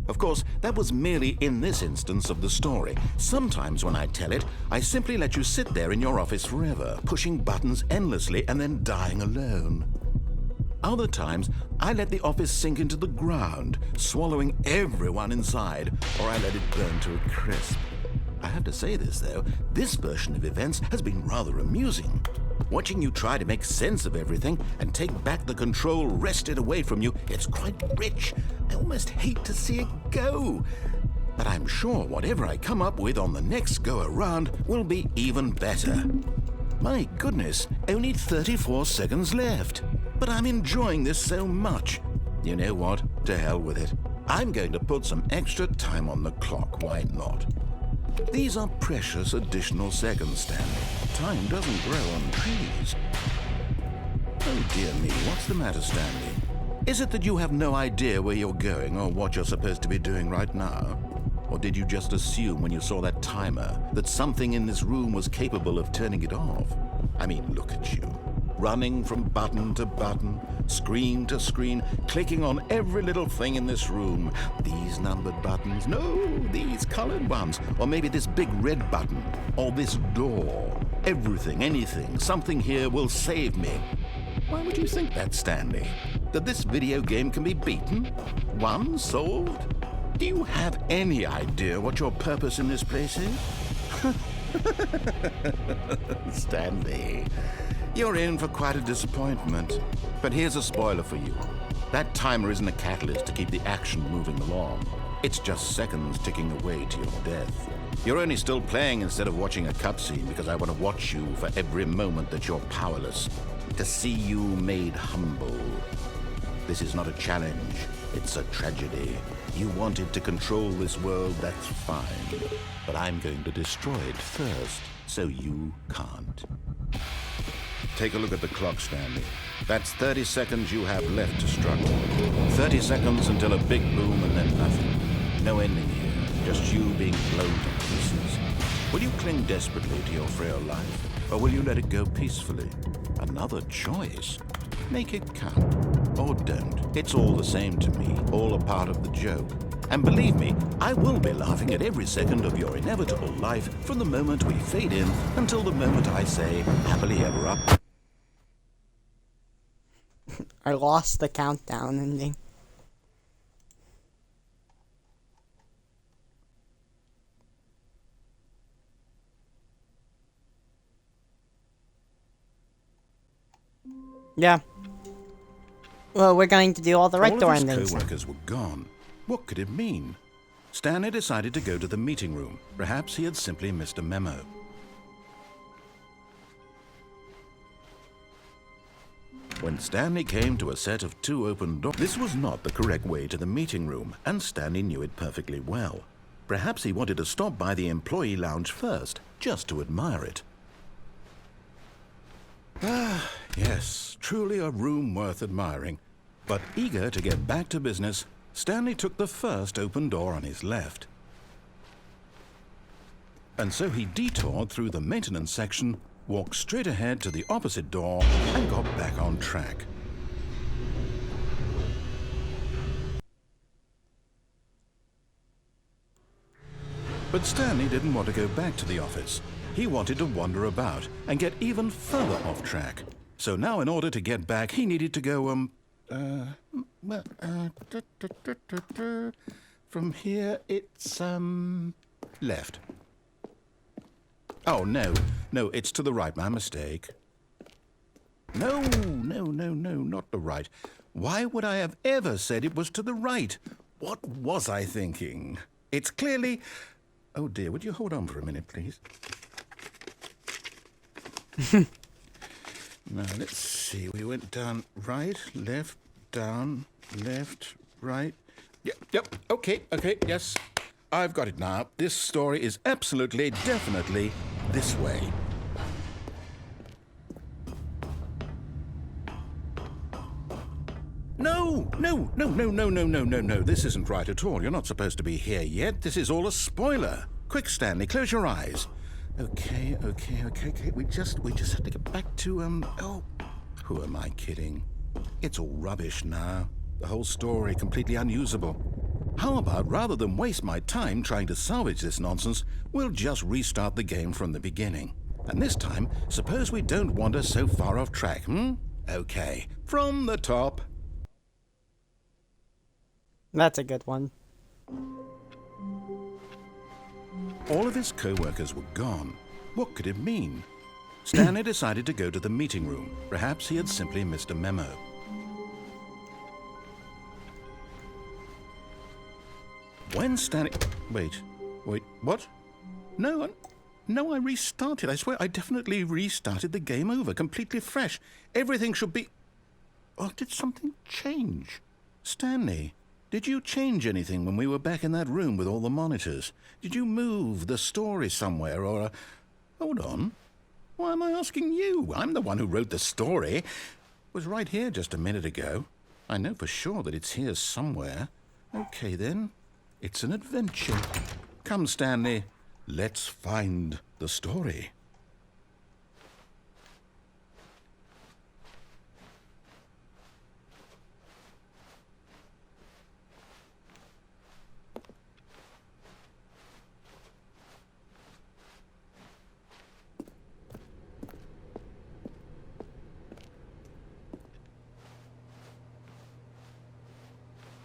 Of course, that was merely in this instance of the story. Sometimes when I tell it, I simply let you sit there in your office forever, pushing buttons endlessly and then dying alone. Other times, I let the office sink into the ground, swallowing everyone inside, or I let it burn to a crisp. I have to say this, though, this version of events has been rather amusing. Watching you try to make sense of everything and take back the control wrested away from you, it's quite rich. I almost hate to see it go. But I'm sure whatever I come up with on the next go-around will be even better. My goodness, only 34 seconds left. But I'm enjoying this so much. You know what? To hell with it. I'm going to put some extra time on the clock, why not? These are precious additional seconds, Stanley. Time doesn't grow on trees. Oh dear me, what's the matter, Stanley? Is it that you have no idea where you're going or what you're supposed to be doing right now? Or did you just assume when you saw that timer that something in this room was capable of turning it off? I mean, look at you. Running from button to button, screen to screen, clicking on every little thing in this room. These numbered buttons, no, these colored ones, or maybe this big red button, or this door. Everything, anything, something here will save me. Why would you think that, Stanley? That this video game can be beaten? Won? Solved? Do you have any idea what your purpose in this place is? Stanley, you're in for quite a disappointment. But here's a spoiler for you. That timer isn't a catalyst to keep the action moving along. It's just seconds ticking away to your death. You're only still playing instead of watching a cutscene because I want to watch you for every moment that you're powerless. To see you made humble. This is not a challenge. It's a tragedy. You wanted to control this world, that's fine. But I'm going to destroy it first, so you can't. Take a look at the clock, Stanley. That's 30 seconds you have left to struggle. 30 seconds until a big boom and then nothing. No ending here, just you being blown to pieces. Will you cling desperately to your frail life, or will you let it go peacefully? Another choice. Make it count. Or don't. It's all the same to me, all a part of the joke. And believe me, I will be laughing at every second of your inevitable life from the moment we fade in until the moment I say, happily ever up. I lost the countdown ending. Yeah. Well, we're going to do all the right door All of endings. his co-workers were gone. What could it mean? Stanley decided to go to the meeting room. Perhaps he had simply missed a memo. When Stanley came to a set of 2 open doors, this was not the correct way to the meeting room, and Stanley knew it perfectly well. Perhaps he wanted to stop by the employee lounge first, just to admire it. Yes, truly a room worth admiring. But eager to get back to business, Stanley took the first open door on his left. And so he detoured through the maintenance section, walked straight ahead to the opposite door, and got back on track. But Stanley didn't want to go back to the office. He wanted to wander about and get even further off track. So now in order to get back, he needed to go, from here it's, left. Oh, no, it's to the right, my mistake. No, not the right. Why would I have ever said it was to the right? What was I thinking? It's clearly... Oh dear, would you hold on for a minute, please? Now, let's see. We went down right, left, down, left, right. Yep, okay, yes. I've got it now. This story is absolutely, definitely this way. No. This isn't right at all. You're not supposed to be here yet. This is all a spoiler. Quick, Stanley, close your eyes. Okay. We just have to get back to, oh, who am I kidding? It's all rubbish now. The whole story completely unusable. How about, rather than waste my time trying to salvage this nonsense, we'll just restart the game from the beginning. And this time, suppose we don't wander so far off track, Okay, from the top. That's a good one. All of his co-workers were gone. What could it mean? Stanley decided to go to the meeting room. Perhaps he had simply missed a memo. When Stanley... Wait, what? No, I restarted. I swear, I definitely restarted the game over, completely fresh. Everything should be... Oh, did something change? Stanley, did you change anything when we were back in that room with all the monitors? Did you move the story somewhere, or... Hold on. Why am I asking you? I'm the one who wrote the story. It was right here just a minute ago. I know for sure that it's here somewhere. Okay, then. It's an adventure. Come, Stanley. Let's find the story.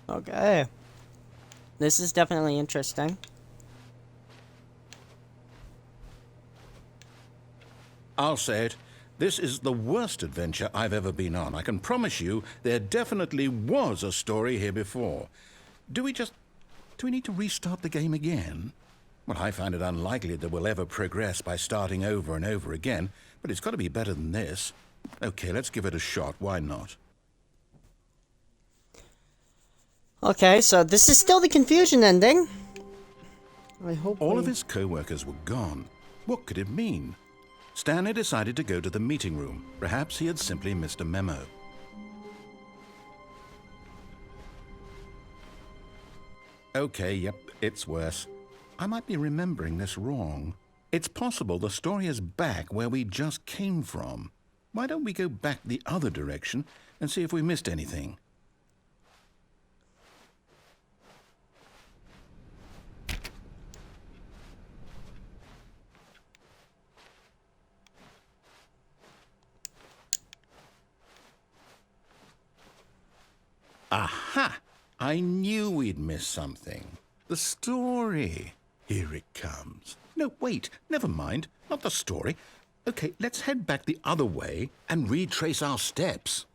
Okay. This is definitely interesting. I'll say it. This is the worst adventure I've ever been on. I can promise you there definitely was a story here before. Do we need to restart the game again? Well, I find it unlikely that we'll ever progress by starting over and over again, but it's got to be better than this. Okay, let's give it a shot. Why not? Okay, so this is still the confusion ending. I hope all of his co-workers were gone. What could it mean? Stanley decided to go to the meeting room. Perhaps he had simply missed a memo. Okay, yep, it's worse. I might be remembering this wrong. It's possible the story is back where we just came from. Why don't we go back the other direction and see if we missed anything? Aha! I knew we'd miss something. The story. Here it comes. No, wait, never mind. Not the story. Okay, let's head back the other way and retrace our steps.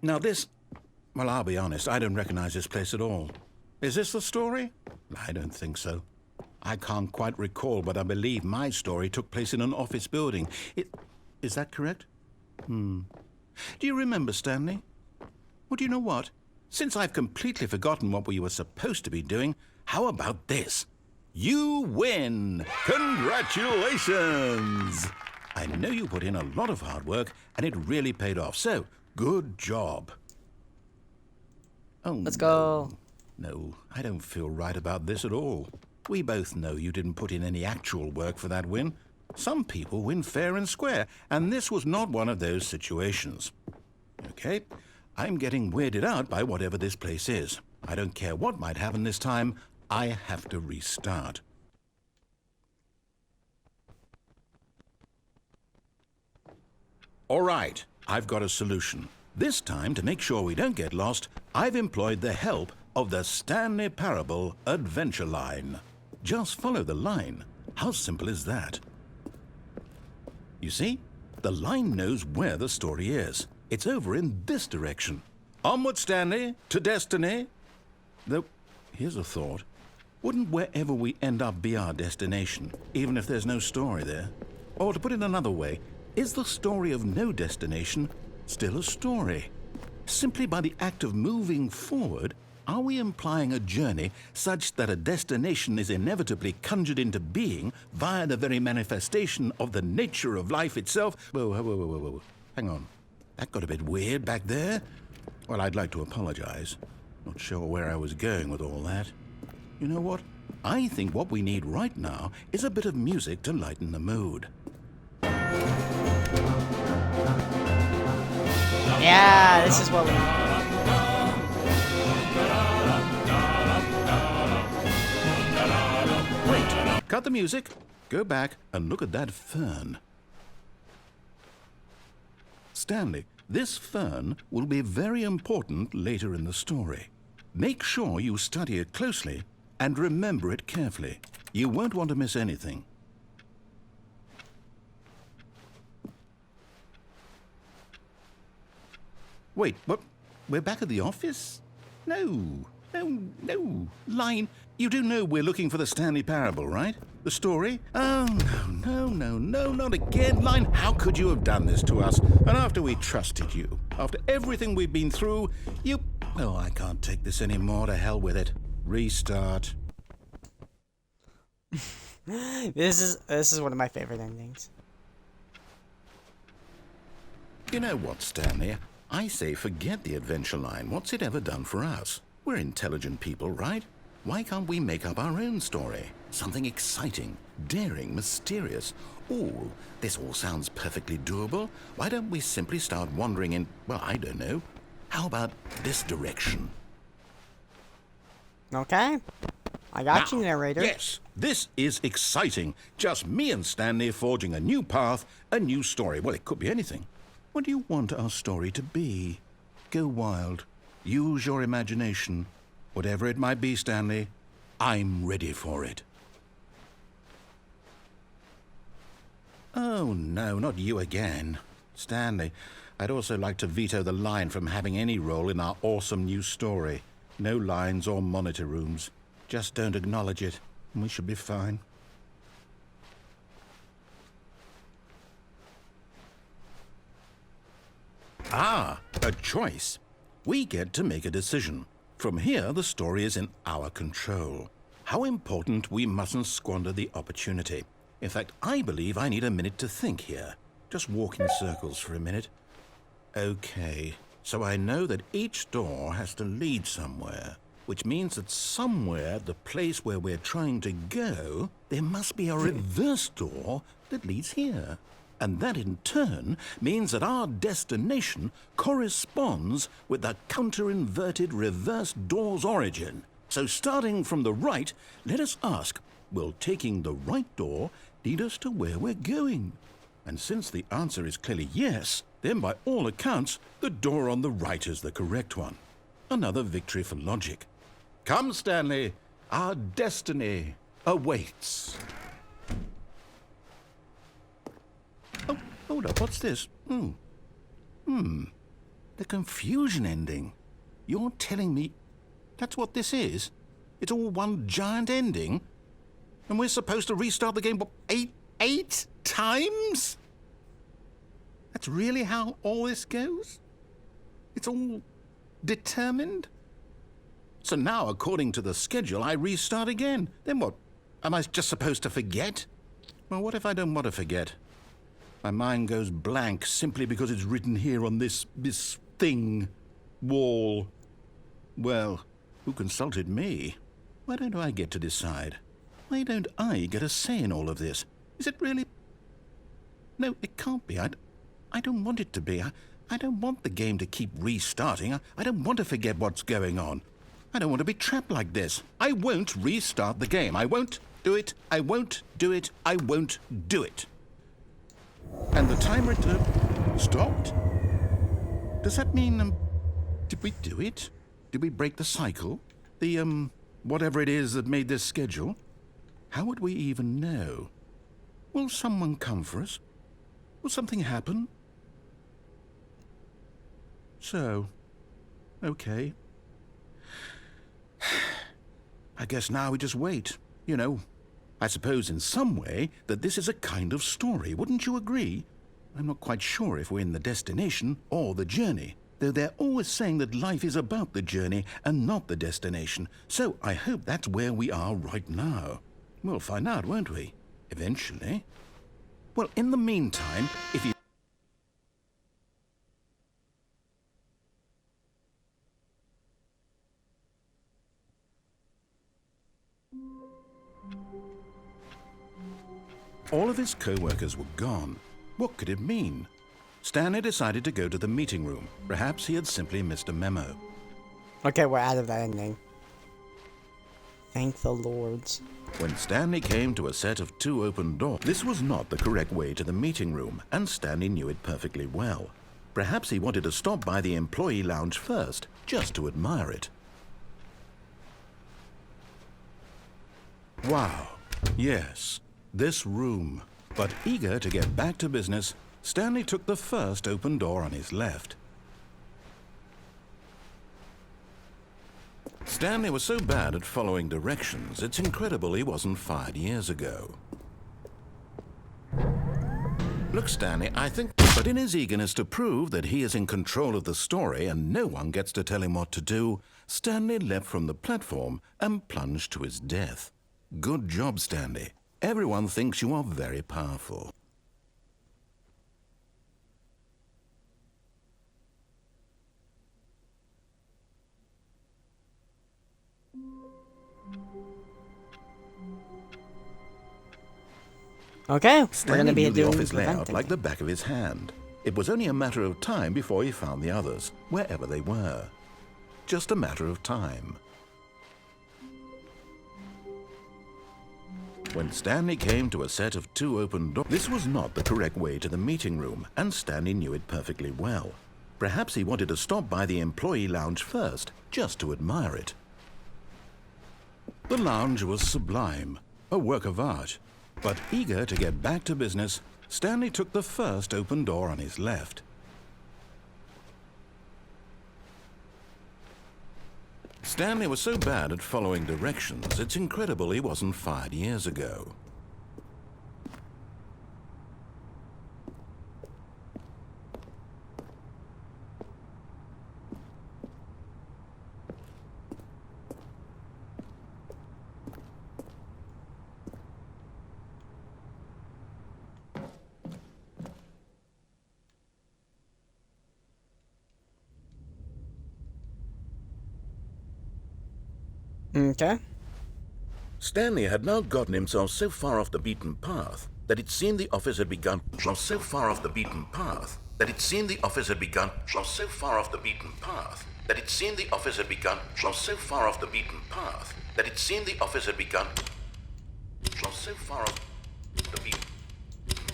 Now this... Well, I'll be honest, I don't recognize this place at all. Is this the story? I don't think so. I can't quite recall, but I believe my story took place in an office building. Is that correct? Do you remember, Stanley? Well, do you know what? Since I've completely forgotten what we were supposed to be doing, how about this? You win! Congratulations! I know you put in a lot of hard work, and it really paid off, so good job. Oh, Let's go. No, I don't feel right about this at all. We both know you didn't put in any actual work for that win. Some people win fair and square, and this was not one of those situations. Okay, I'm getting weirded out by whatever this place is. I don't care what might happen this time. I have to restart. All right, I've got a solution. This time, to make sure we don't get lost, I've employed the help of the Stanley Parable Adventure Line. Just follow the line. How simple is that? You see, the line knows where the story is. It's over in this direction. Onward, Stanley, to destiny. Though, here's a thought. Wouldn't wherever we end up be our destination, even if there's no story there? Or to put it another way, is the story of no destination still a story? Simply by the act of moving forward, are we implying a journey such that a destination is inevitably conjured into being via the very manifestation of the nature of life itself? Whoa. Hang on. That got a bit weird back there. Well, I'd like to apologize. Not sure where I was going with all that. You know what? I think what we need right now is a bit of music to lighten the mood. Yeah, this is what we need. Wait, cut the music. Go back and look at that fern. Stanley, this fern will be very important later in the story. Make sure you study it closely and remember it carefully. You won't want to miss anything. Wait, what? We're back at the office? No. Line, you do know we're looking for the Stanley Parable, right? The story? Oh, no, not again. Line, how could you have done this to us? And after we trusted you, after everything we've been through, you... Oh, I can't take this anymore. To hell with it. Restart. This is one of my favorite endings. You know what, Stanley? I say forget the adventure line. What's it ever done for us? We're intelligent people, right? Why can't we make up our own story? Something exciting, daring, mysterious. Oh, this all sounds perfectly doable. Why don't we simply start wandering in, well, I don't know. How about this direction? Okay. I got Now, you, narrator. Yes, this is exciting. Just me and Stanley forging a new path, a new story. Well, it could be anything. What do you want our story to be? Go wild. Use your imagination. Whatever it might be, Stanley, I'm ready for it. Oh, no, not you again. Stanley, I'd also like to veto the line from having any role in our awesome new story. No lines or monitor rooms. Just don't acknowledge it, and we should be fine. Ah, a choice. We get to make a decision. From here, the story is in our control. How important we mustn't squander the opportunity. In fact, I believe I need a minute to think here. Just walk in circles for a minute. Okay, so I know that each door has to lead somewhere, which means that somewhere, the place where we're trying to go, there must be a reverse door that leads here. And that in turn means that our destination corresponds with the counter-inverted reverse door's origin. So starting from the right, let us ask, will taking the right door lead us to where we're going? And since the answer is clearly yes, then by all accounts, the door on the right is the correct one. Another victory for logic. Come, Stanley, our destiny awaits. Oh, hold up, what's this? The confusion ending. You're telling me that's what this is? It's all one giant ending? And we're supposed to restart the game, what, eight times? That's really how all this goes? It's all determined? So now, according to the schedule, I restart again. Then what? Am I just supposed to forget? Well, what if I don't want to forget? My mind goes blank simply because it's written here on this thing, wall. Well, who consulted me? Why don't I get to decide? Why don't I get a say in all of this? Is it really? No, it can't be. I don't want it to be. I don't want the game to keep restarting. I don't want to forget what's going on. I don't want to be trapped like this. I won't restart the game. I won't do it. I won't do it. I won't do it. And the timer stopped? Does that mean, did we do it? Did we break the cycle? The, whatever it is that made this schedule? How would we even know? Will someone come for us? Will something happen? So, okay. I guess now we just wait. You know, I suppose in some way that this is a kind of story, wouldn't you agree? I'm not quite sure if we're in the destination or the journey, though they're always saying that life is about the journey and not the destination, so I hope that's where we are right now. We'll find out, won't we? Eventually. Well, in the meantime, if you... All of his co-workers were gone. What could it mean? Stanley decided to go to the meeting room. Perhaps he had simply missed a memo. Okay, we're out of that ending. Thank the lords. When Stanley came to a set of 2 open doors, this was not the correct way to the meeting room, and Stanley knew it perfectly well. Perhaps he wanted to stop by the employee lounge first, just to admire it. Wow, yes, this room. But eager to get back to business, Stanley took the first open door on his left. Stanley was so bad at following directions, it's incredible he wasn't fired years ago. Look, Stanley, I think... But in his eagerness to prove that he is in control of the story and no one gets to tell him what to do, Stanley leapt from the platform and plunged to his death. Good job, Stanley. Everyone thinks you are very powerful. Okay, we're Stanley gonna be knew the doing office layout preventing. like the back of his hand. It was only a matter of time before he found the others, wherever they were. Just a matter of time. When Stanley came to a set of 2 open doors, this was not the correct way to the meeting room, and Stanley knew it perfectly well. Perhaps he wanted to stop by the employee lounge first, just to admire it. The lounge was sublime, a work of art. But eager to get back to business, Stanley took the first open door on his left. Stanley was so bad at following directions, it's incredible he wasn't fired years ago. Okay. Stanley had now gotten himself so far off the beaten path that it seemed the office had begun. So far off the beaten path that it seemed the office had begun. So far off the beaten path that it seemed the office had begun. So far off the beaten path that it seemed the office had begun. So far off the beaten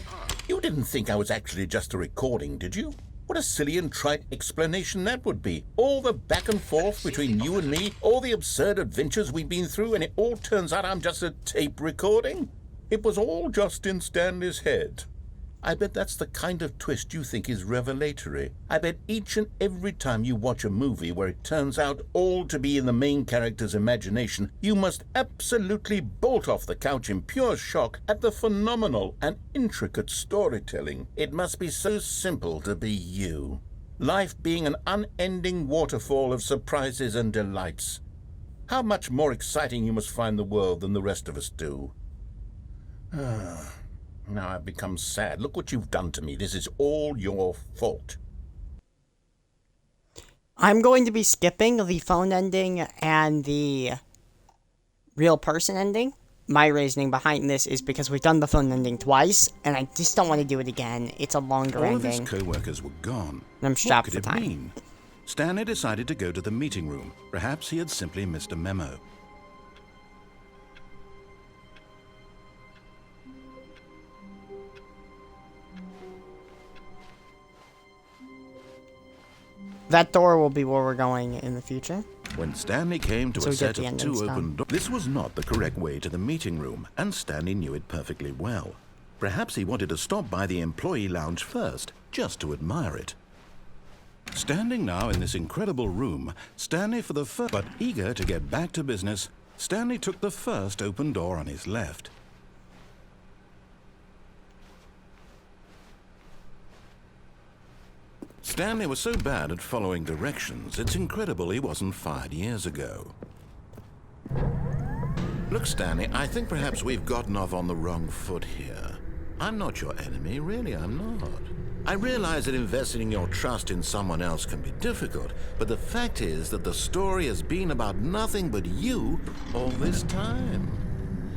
path. You didn't think I was actually just a recording, did you? What a silly and trite explanation that would be. All the back and forth between you and me, all the absurd adventures we've been through, and it all turns out I'm just a tape recording? It was all just in Stanley's head. I bet that's the kind of twist you think is revelatory. I bet each and every time you watch a movie where it turns out all to be in the main character's imagination, you must absolutely bolt off the couch in pure shock at the phenomenal and intricate storytelling. It must be so simple to be you. Life being an unending waterfall of surprises and delights. How much more exciting you must find the world than the rest of us do. Now I've become sad. Look what you've done to me. This is all your fault. I'm going to be skipping the phone ending and the real person ending. My reasoning behind this is because we've done the phone ending twice, and I just don't want to do it again. It's a longer All of his ending. co-workers were gone. I'm What strapped could for it time. mean? Stanley decided to go to the meeting room. Perhaps he had simply missed a memo. That door will be where we're going in the future. When Stanley came to So a we get set the of endings two done. open doors, this was not the correct way to the meeting room, and Stanley knew it perfectly well. Perhaps he wanted to stop by the employee lounge first, just to admire it. Standing now in this incredible room, Stanley for the first, but eager to get back to business, Stanley took the first open door on his left. Stanley was so bad at following directions, it's incredible he wasn't fired years ago. Look, Stanley, I think perhaps we've gotten off on the wrong foot here. I'm not your enemy, really, I'm not. I realize that investing your trust in someone else can be difficult, but the fact is that the story has been about nothing but you all this time.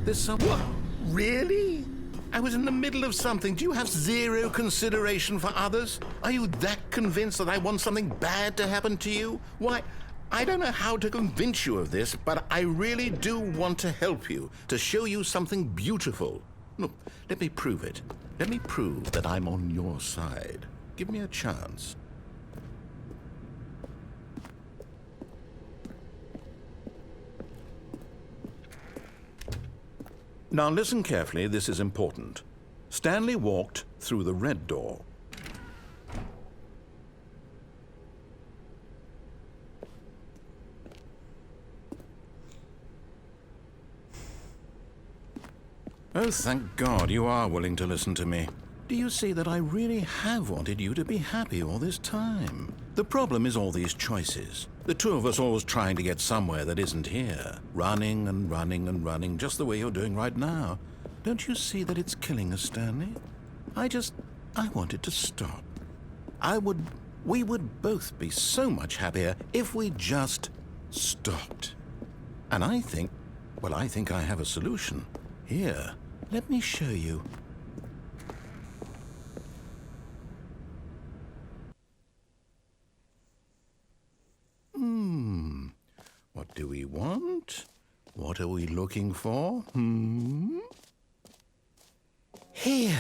There's some... What? Really? I was in the middle of something. Do you have zero consideration for others? Are you that convinced that I want something bad to happen to you? Why, I don't know how to convince you of this, but I really do want to help you, to show you something beautiful. Look, let me prove it. Let me prove that I'm on your side. Give me a chance. Now listen carefully, this is important. Stanley walked through the red door. Oh, thank God you are willing to listen to me. Do you see that I really have wanted you to be happy all this time? The problem is all these choices. The two of us always trying to get somewhere that isn't here. Running and running and running, just the way you're doing right now. Don't you see that it's killing us, Stanley? I wanted to stop. We would both be so much happier if we just stopped. And I think I have a solution. Here, let me show you. What do we want? What are we looking for? Here.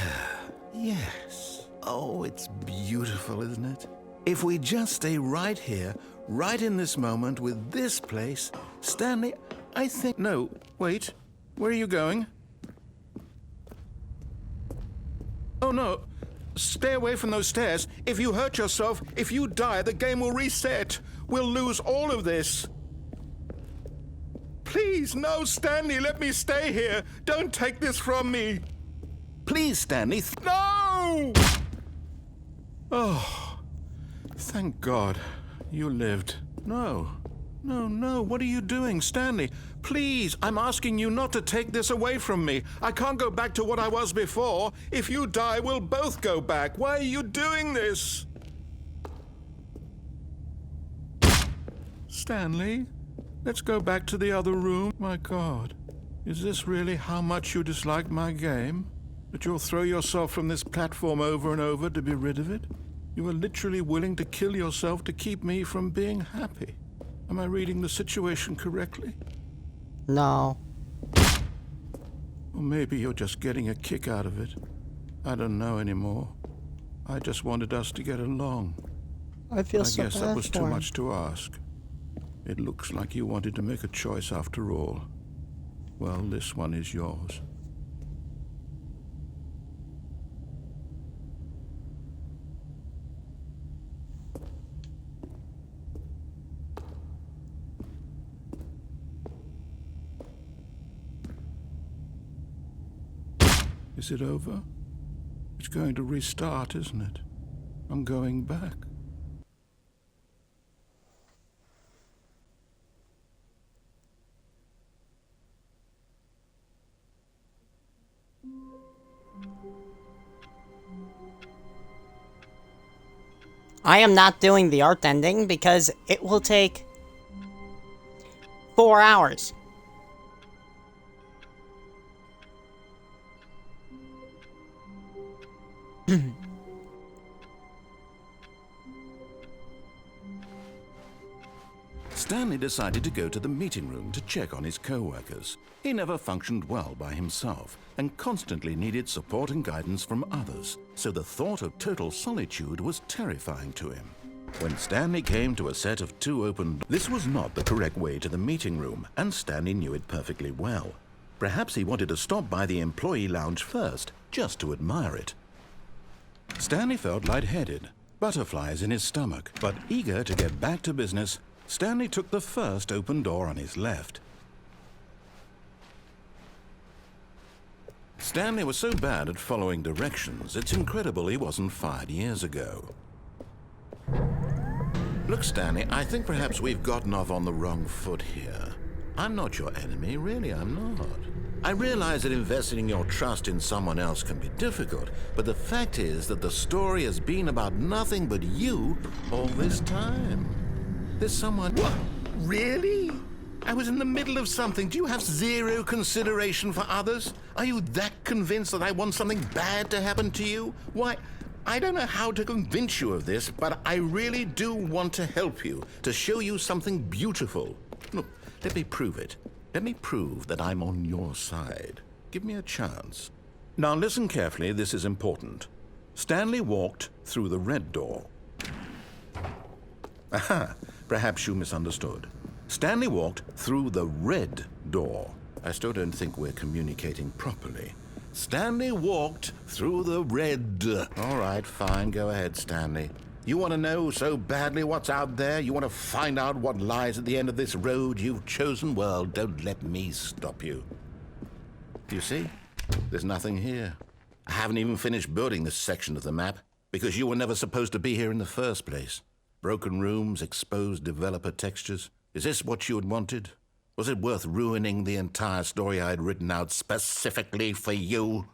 Yes. Oh, it's beautiful, isn't it? If we just stay right here, right in this moment with this place, Stanley, I think... No, wait. Where are you going? Oh, no. Stay away from those stairs. If you hurt yourself, if you die, the game will reset. We'll lose all of this. Please, no, Stanley, let me stay here. Don't take this from me. Please, Stanley. No! Oh, thank God you lived. No. What are you doing, Stanley? Please, I'm asking you not to take this away from me. I can't go back to what I was before. If you die, we'll both go back. Why are you doing this? Stanley, let's go back to the other room. My God, is this really how much you dislike my game? That you'll throw yourself from this platform over and over to be rid of it? You are literally willing to kill yourself to keep me from being happy. Am I reading the situation correctly? No. Or maybe you're just getting a kick out of it. I don't know anymore. I just wanted us to get along. I feel I so guess bad that was for too him. much to ask. It looks like you wanted to make a choice after all. Well, this one is yours. Is it over? It's going to restart, isn't it? I'm going back. I am not doing the art ending because it will take 4 hours. Stanley decided to go to the meeting room to check on his co-workers. He never functioned well by himself and constantly needed support and guidance from others, so the thought of total solitude was terrifying to him. When Stanley came to a set of 2 open doors, this was not the correct way to the meeting room, and Stanley knew it perfectly well. Perhaps he wanted to stop by the employee lounge first, just to admire it. Stanley felt lightheaded, butterflies in his stomach, but eager to get back to business, Stanley took the first open door on his left. Stanley was so bad at following directions, it's incredible he wasn't fired years ago. Look, Stanley, I think perhaps we've gotten off on the wrong foot here. I'm not your enemy, really, I'm not. I realize that investing your trust in someone else can be difficult, but the fact is that the story has been about nothing but you all this time. There's someone... What? Really? I was in the middle of something. Do you have zero consideration for others? Are you that convinced that I want something bad to happen to you? Why, I don't know how to convince you of this, but I really do want to help you, to show you something beautiful. Look, let me prove it. Let me prove that I'm on your side. Give me a chance. Now listen carefully, this is important. Stanley walked through the red door. Aha, perhaps you misunderstood. Stanley walked through the red door. I still don't think we're communicating properly. Stanley walked through the red... All right, fine, go ahead, Stanley. You want to know so badly what's out there? You want to find out what lies at the end of this road you've chosen? Well, don't let me stop you. You see? There's nothing here. I haven't even finished building this section of the map, because you were never supposed to be here in the first place. Broken rooms, exposed developer textures. Is this what you had wanted? Was it worth ruining the entire story I had written out specifically for you?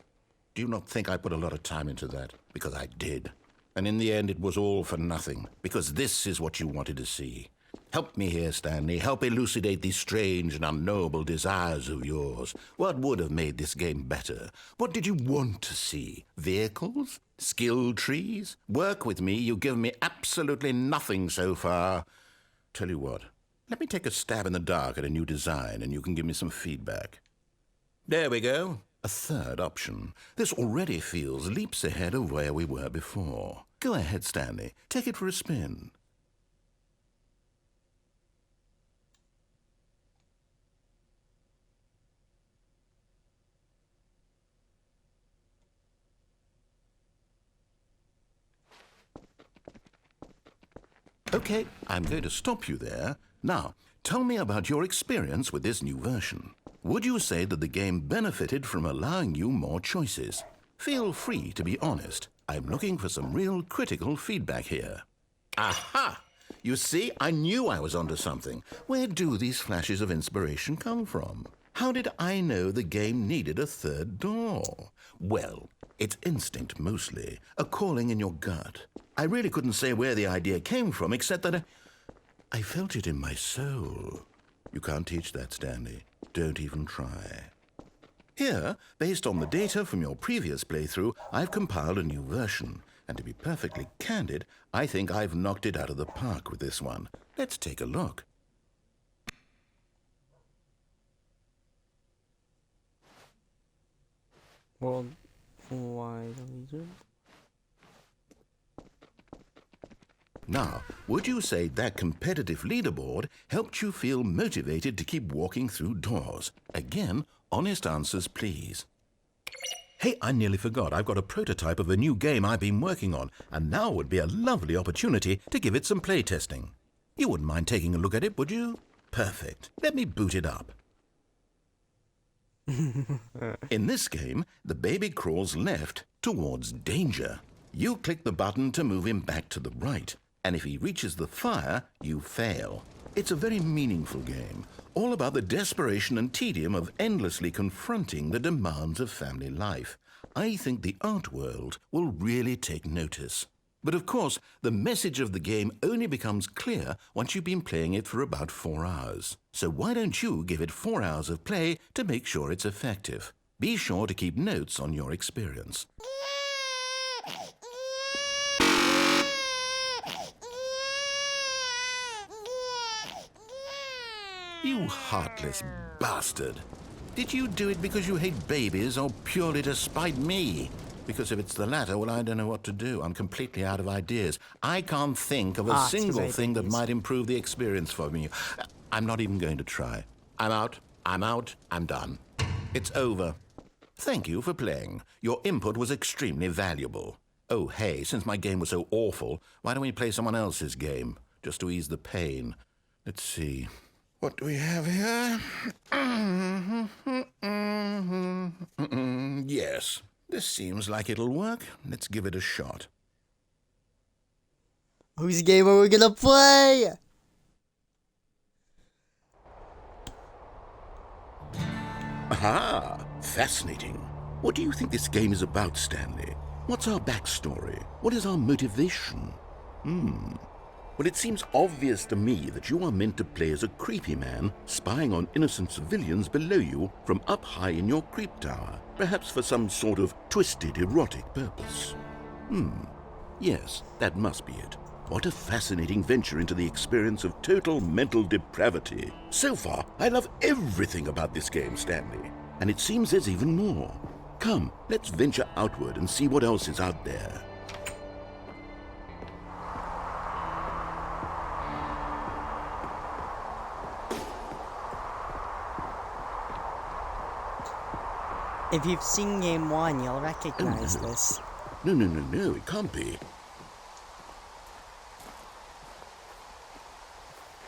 Do you not think I put a lot of time into that? Because I did. And in the end, it was all for nothing, because this is what you wanted to see. Help me here, Stanley. Help elucidate these strange and unknowable desires of yours. What would have made this game better? What did you want to see? Vehicles? Skill trees? Work with me. You've given me absolutely nothing so far. Tell you what, let me take a stab in the dark at a new design, and you can give me some feedback. There we go. A third option. This already feels leaps ahead of where we were before. Go ahead, Stanley. Take it for a spin. Okay, I'm going to stop you there. Now, tell me about your experience with this new version. Would you say that the game benefited from allowing you more choices? Feel free to be honest. I'm looking for some real critical feedback here. Aha! You see, I knew I was onto something. Where do these flashes of inspiration come from? How did I know the game needed a third door? Well, it's instinct mostly, a calling in your gut. I really couldn't say where the idea came from, except that I felt it in my soul. You can't teach that, Stanley. Don't even try. Here, based on the data from your previous playthrough, I've compiled a new version. And to be perfectly candid, I think I've knocked it out of the park with this one. Let's take a look. Well, why don't we do it? Now, would you say that competitive leaderboard helped you feel motivated to keep walking through doors? Again, honest answers, please. Hey, I nearly forgot. I've got a prototype of a new game I've been working on, and now would be a lovely opportunity to give it some playtesting. You wouldn't mind taking a look at it, would you? Perfect. Let me boot it up. In this game, the baby crawls left towards danger. You click the button to move him back to the right. And if he reaches the fire, you fail. It's a very meaningful game, all about the desperation and tedium of endlessly confronting the demands of family life. I think the art world will really take notice. But of course, the message of the game only becomes clear once you've been playing it for about 4 hours. So why don't you give it 4 hours of play to make sure it's effective? Be sure to keep notes on your experience. You heartless bastard. Did you do it because you hate babies or purely to spite me? Because if it's the latter, well, I don't know what to do. I'm completely out of ideas. I can't think of a single thing that might improve the experience for me. I'm not even going to try. I'm out. I'm done. It's over. Thank you for playing. Your input was extremely valuable. Oh, hey, since my game was so awful, why don't we play someone else's game? Just to ease the pain. Let's see. What do we have here? Yes, this seems like it'll work. Let's give it a shot. Whose game are we gonna play? Aha! Fascinating. What do you think this game is about, Stanley? What's our backstory? What is our motivation? Well, it seems obvious to me that you are meant to play as a creepy man spying on innocent civilians below you from up high in your creep tower, perhaps for some sort of twisted erotic purpose. Yes, that must be it. What a fascinating venture into the experience of total mental depravity. So far, I love everything about this game, Stanley. And it seems there's even more. Come, let's venture outward and see what else is out there. If you've seen game 1, you'll recognize this. No, it can't be.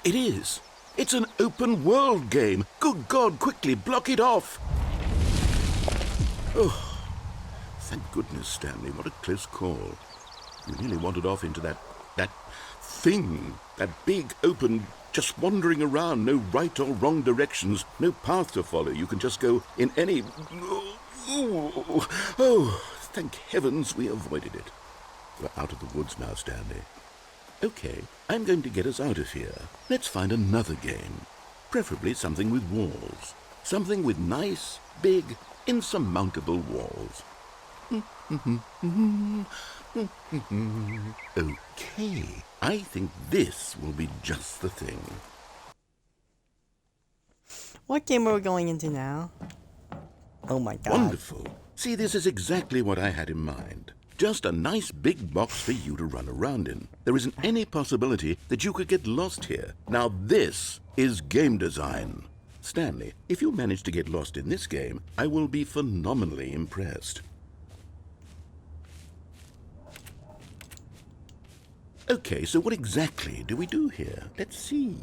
It is. It's an open world game. Good God, quickly block it off. Oh, thank goodness, Stanley. What a close call. You nearly wandered off into that thing. That big, open, just wandering around. No right or wrong directions. No path to follow. You can just go in any... Oh, thank heavens we avoided it. We're out of the woods now, Stanley. Okay, I'm going to get us out of here. Let's find another game. Preferably something with walls. Something with nice, big, insurmountable walls. Okay, I think this will be just the thing. What game are we going into now? Oh my god. Wonderful. See, this is exactly what I had in mind. Just a nice big box for you to run around in. There isn't any possibility that you could get lost here. Now this is game design. Stanley, if you manage to get lost in this game, I will be phenomenally impressed. Okay, so what exactly do we do here? Let's see.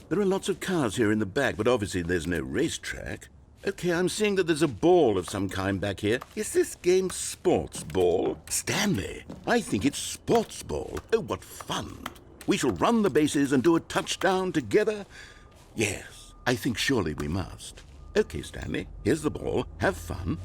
There are lots of cars here in the back, but obviously there's no racetrack. Okay, I'm seeing that there's a ball of some kind back here. Is this game sports ball? Stanley, I think it's sports ball. Oh, what fun. We shall run the bases and do a touchdown together? Yes, I think surely we must. Okay, Stanley, here's the ball. Have fun.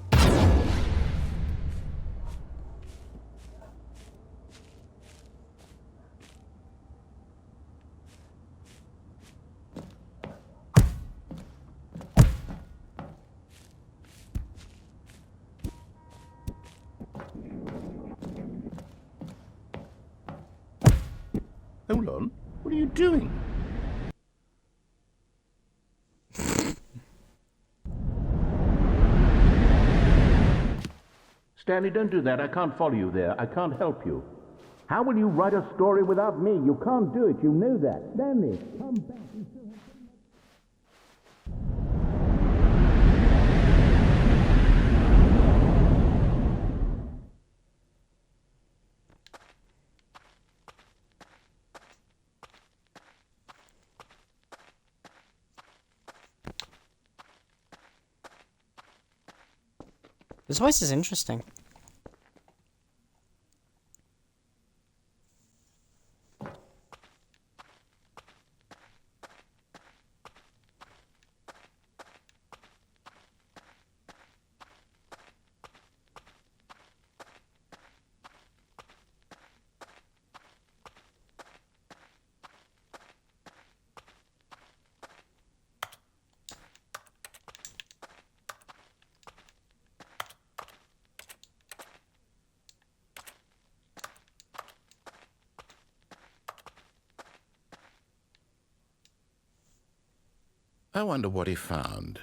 Hold on. What are you doing? Stanley, don't do that. I can't follow you there. I can't help you. How will you write a story without me? You can't do it. You know that. Stanley, come back. This voice is interesting. I wonder what he found.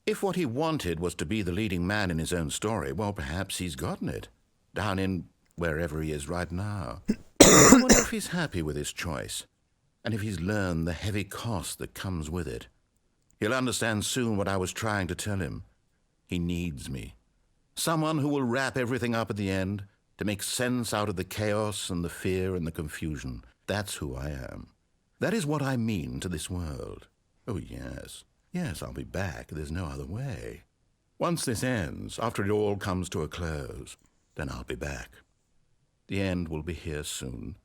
If what he wanted was to be the leading man in his own story, well, perhaps he's gotten it. Down in wherever he is right now. I wonder if he's happy with his choice, and if he's learned the heavy cost that comes with it. He'll understand soon what I was trying to tell him. He needs me. Someone who will wrap everything up at the end, to make sense out of the chaos and the fear and the confusion. That's who I am. That is what I mean to this world. Oh, yes. Yes, I'll be back. There's no other way. Once this ends, after it all comes to a close, then I'll be back. The end will be here soon.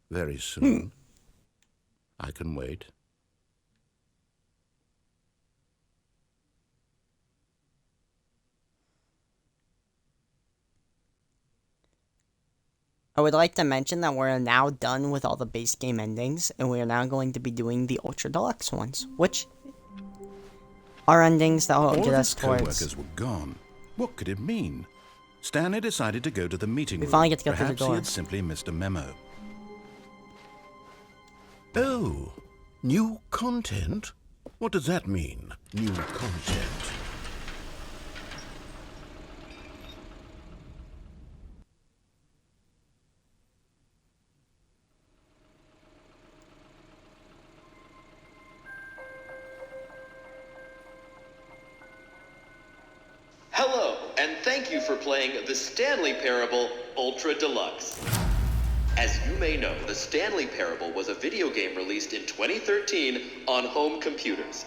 Very soon. I can wait. I would like to mention that we're now done with all the base game endings, and we are now going to be doing the Ultra Deluxe ones, which are endings that will All get of us his co-workers towards... were gone. What could it mean? Stanley decided to go to the meeting We room. finally get to go through the Perhaps he door. had simply missed a memo. Oh, new content? What does that mean, new content? Hello, and thank you for playing the Stanley Parable Ultra Deluxe. As you may know, the Stanley Parable was a video game released in 2013 on home computers.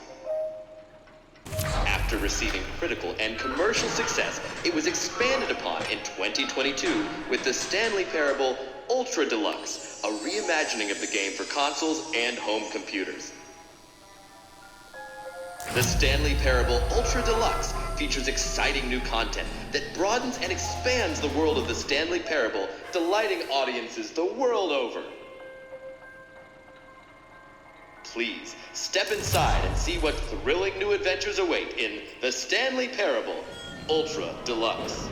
After receiving critical and commercial success, it was expanded upon in 2022 with the Stanley Parable Ultra Deluxe, a reimagining of the game for consoles and home computers. The Stanley Parable Ultra Deluxe features exciting new content that broadens and expands the world of the Stanley Parable, delighting audiences the world over. Please, step inside and see what thrilling new adventures await in the Stanley Parable Ultra Deluxe.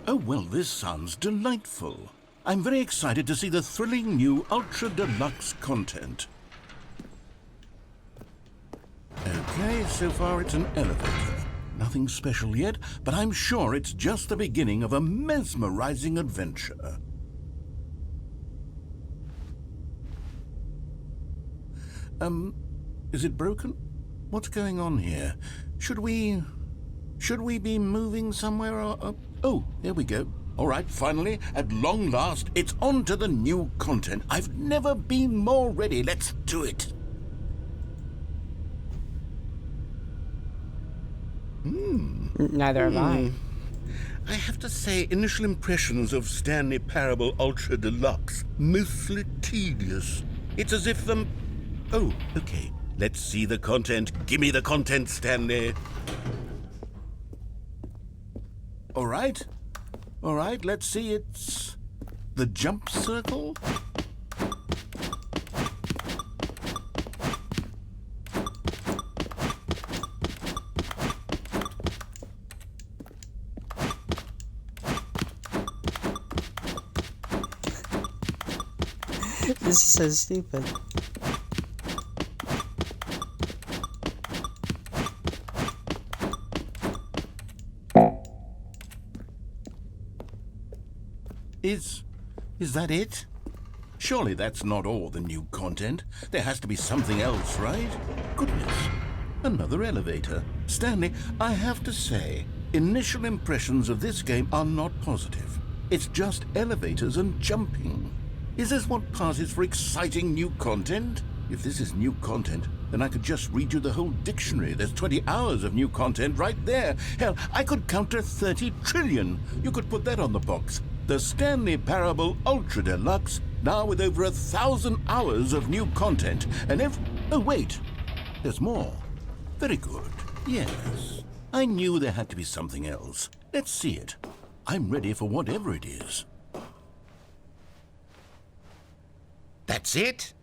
Oh, well, this sounds delightful. I'm very excited to see the thrilling new Ultra Deluxe content. Okay, so far it's an elevator. Nothing special yet, but I'm sure it's just the beginning of a mesmerizing adventure. Is it broken? What's going on here? Should we be moving somewhere or... Oh, there we go. All right, finally, at long last, it's on to the new content. I've never been more ready. Let's do it. Neither have I. I have to say, initial impressions of Stanley Parable Ultra Deluxe, mostly tedious. It's as if them... Oh, okay. Let's see the content. Give me the content, Stanley. All right, let's see. It's the jump circle. This is so stupid. Is that it? Surely that's not all the new content. There has to be something else, right? Goodness. Another elevator. Stanley, I have to say, initial impressions of this game are not positive. It's just elevators and jumping. Is this what passes for exciting new content? If this is new content, then I could just read you the whole dictionary. There's 20 hours of new content right there. Hell, I could count to 30 trillion. You could put that on the box. The Stanley Parable Ultra Deluxe, now with over 1,000 hours of new content. And oh, wait. There's more. Very good. Yes. I knew there had to be something else. Let's see it. I'm ready for whatever it is. That's it?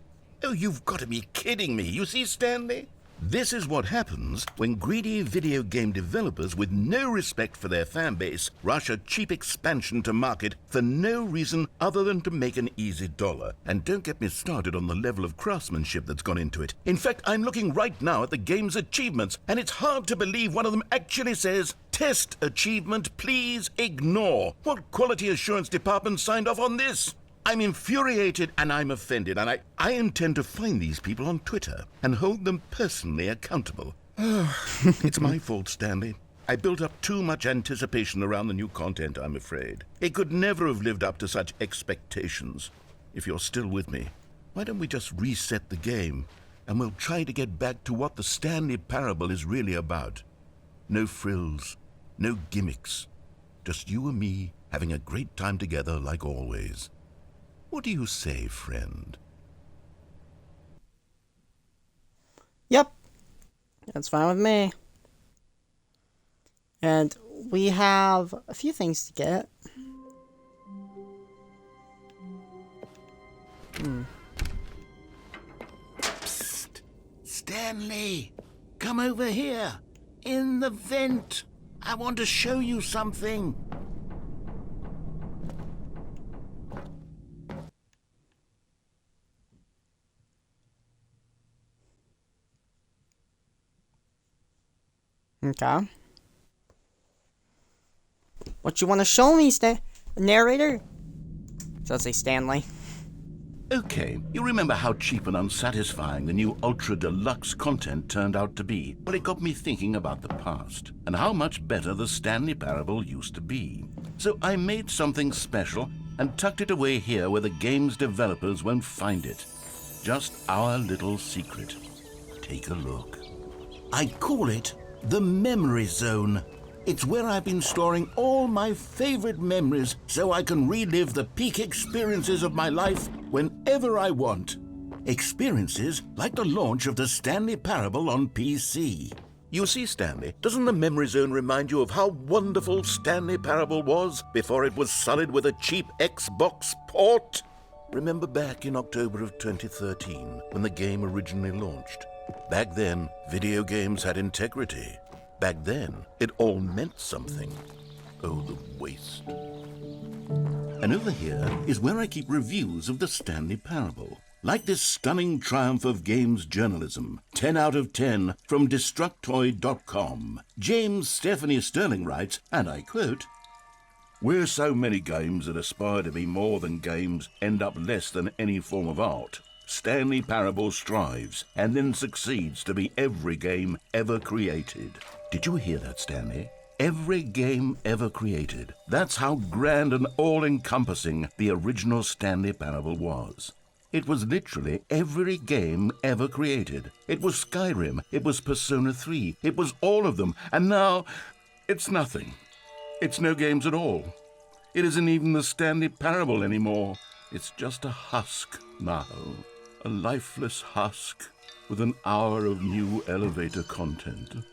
Oh, you've got to be kidding me. You see, Stanley? This is what happens when greedy video game developers with no respect for their fan base rush a cheap expansion to market for no reason other than to make an easy dollar. And don't get me started on the level of craftsmanship that's gone into it. In fact, I'm looking right now at the game's achievements, and it's hard to believe one of them actually says, "Test achievement, please ignore." What quality assurance department signed off on this? I'm infuriated and I'm offended, and I intend to find these people on Twitter and hold them personally accountable. It's my fault, Stanley. I built up too much anticipation around the new content, I'm afraid. It could never have lived up to such expectations. If you're still with me, why don't we just reset the game, and we'll try to get back to what the Stanley Parable is really about. No frills, no gimmicks. Just you and me having a great time together like always. What do you say, friend? Yep. That's fine with me. And we have a few things to get. Psst! Stanley! Come over here! In the vent! I want to show you something! Okay. What you want to show me, narrator? So I'll say Stanley. Okay, you remember how cheap and unsatisfying the new Ultra Deluxe content turned out to be? Well, it got me thinking about the past, and how much better the Stanley Parable used to be. So I made something special and tucked it away here where the game's developers won't find it. Just our little secret. Take a look. I call it the Memory Zone. It's where I've been storing all my favorite memories so I can relive the peak experiences of my life whenever I want. Experiences like the launch of the Stanley Parable on PC. You see, Stanley, doesn't the Memory Zone remind you of how wonderful Stanley Parable was before it was sullied with a cheap Xbox port? Remember back in October of 2013 when the game originally launched? Back then, video games had integrity. Back then, it all meant something. Oh, the waste. And over here is where I keep reviews of the Stanley Parable. Like this stunning triumph of games journalism, 10 out of 10 from Destructoid.com. James Stephanie Sterling writes, and I quote, "Where so many games that aspire to be more than games end up less than any form of art, Stanley Parable strives and then succeeds to be every game ever created." Did you hear that, Stanley? Every game ever created. That's how grand and all-encompassing the original Stanley Parable was. It was literally every game ever created. It was Skyrim, it was Persona 3, it was all of them, and now it's nothing. It's no games at all. It isn't even the Stanley Parable anymore. It's just a husk now. A lifeless husk with an hour of new elevator content.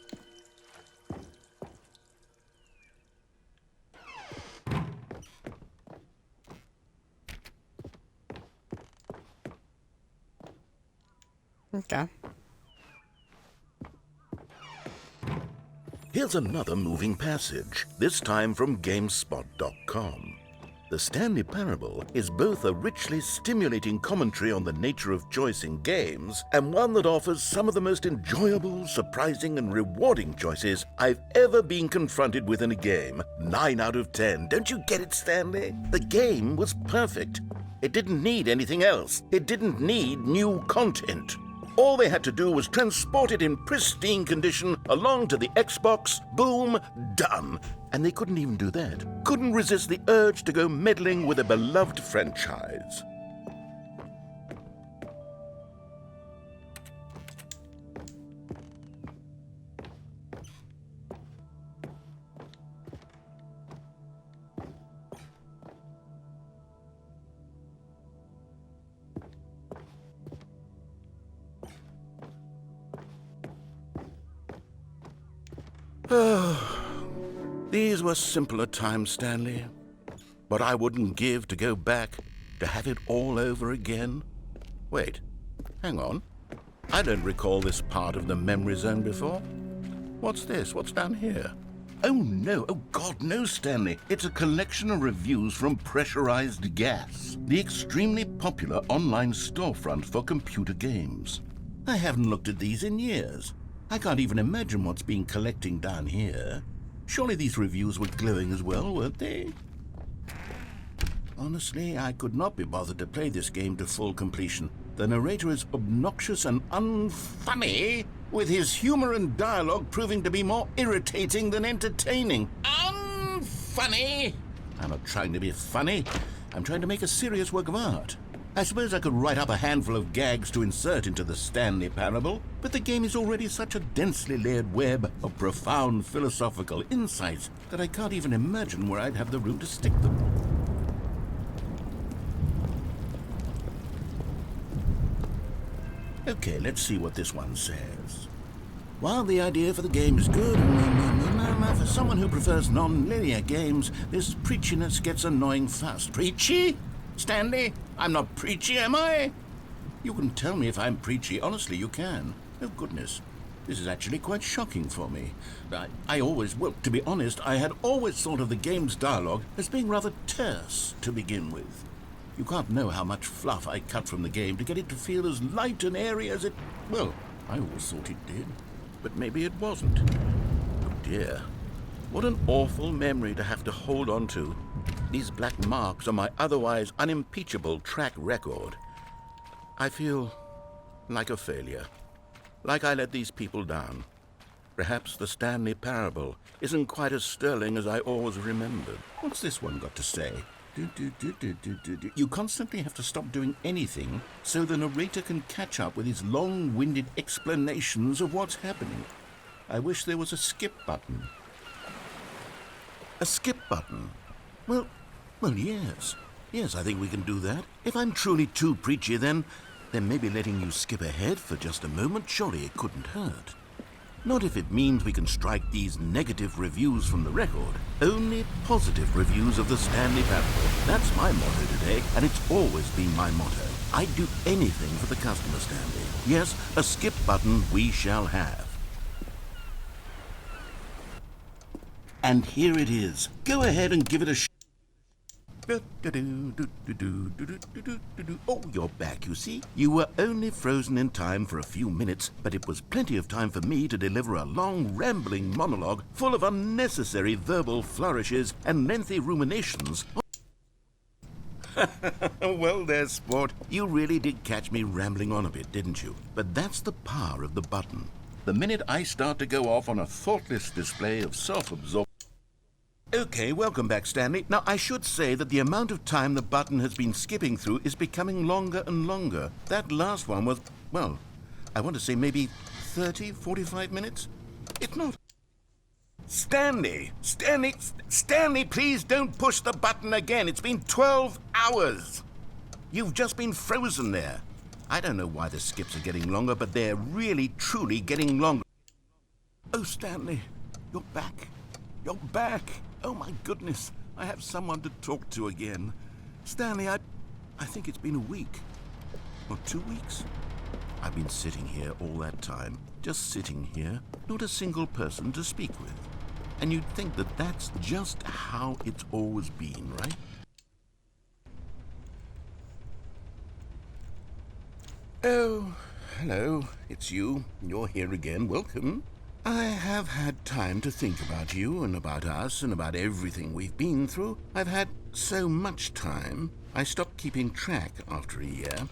Okay. Here's another moving passage, this time from GameSpot.com. The Stanley Parable is both a richly stimulating commentary on the nature of choice in games and one that offers some of the most enjoyable, surprising, and rewarding choices I've ever been confronted with in a game. 9 out of 10. Don't you get it, Stanley? The game was perfect. It didn't need anything else. It didn't need new content. All they had to do was transport it in pristine condition along to the Xbox. Boom, done. And they couldn't even do that. Couldn't resist the urge to go meddling with a beloved franchise. These were simpler times, Stanley. But I wouldn't give to go back to have it all over again. Wait, hang on. I don't recall this part of the memory zone before. What's this? What's down here? Oh no, oh God, no, Stanley. It's a collection of reviews from Pressurized Gas, the extremely popular online storefront for computer games. I haven't looked at these in years. I can't even imagine what's been collecting down here. Surely these reviews were glowing as well, weren't they? Honestly, I could not be bothered to play this game to full completion. The narrator is obnoxious and unfunny, with his humor and dialogue proving to be more irritating than entertaining. Unfunny! I'm not trying to be funny. I'm trying to make a serious work of art. I suppose I could write up a handful of gags to insert into the Stanley Parable, but the game is already such a densely layered web of profound philosophical insights that I can't even imagine where I'd have the room to stick them. Okay, let's see what this one says. While the idea for the game is good, for someone who prefers non-linear games, this preachiness gets annoying fast. Preachy? Stanley? I'm not preachy, am I? You can tell me if I'm preachy. Honestly, you can. Oh, goodness. This is actually quite shocking for me. To be honest, I had always thought of the game's dialogue as being rather terse to begin with. You can't know how much fluff I cut from the game to get it to feel as light and airy as it... Well, I always thought it did. But maybe it wasn't. Oh dear. What an awful memory to have to hold on to. These black marks are my otherwise unimpeachable track record. I feel like a failure. Like I let these people down. Perhaps the Stanley Parable isn't quite as sterling as I always remembered. What's this one got to say? You constantly have to stop doing anything so the narrator can catch up with his long-winded explanations of what's happening. I wish there was a skip button. A skip button? Well, yes. Yes, I think we can do that. If I'm truly too preachy, then maybe letting you skip ahead for just a moment, surely it couldn't hurt. Not if it means we can strike these negative reviews from the record. Only positive reviews of the Stanley Parable. That's my motto today, and it's always been my motto. I'd do anything for the customer, Stanley. Yes, a skip button we shall have. And here it is. Go ahead and give it a Oh, you're back, you see. You were only frozen in time for a few minutes, but it was plenty of time for me to deliver a long, rambling monologue full of unnecessary verbal flourishes and lengthy ruminations. Well there, sport. You really did catch me rambling on a bit, didn't you? But that's the power of the button. The minute I start to go off on a thoughtless display of self-absorption... Okay, welcome back, Stanley. Now, I should say that the amount of time the button has been skipping through is becoming longer and longer. That last one was, well, I want to say maybe 30, 45 minutes? It's not. Stanley, please don't push the button again. It's been 12 hours. You've just been frozen there. I don't know why the skips are getting longer, but they're really, truly getting longer. Oh, Stanley, you're back. You're back. Oh, my goodness. I have someone to talk to again. Stanley, I think it's been a week. Or 2 weeks. I've been sitting here all that time. Just sitting here. Not a single person to speak with. And you'd think that that's just how it's always been, right? Oh, hello. It's you. You're here again. Welcome. I have had time to think about you and about us and about everything we've been through. I've had so much time, I stopped keeping track after a year.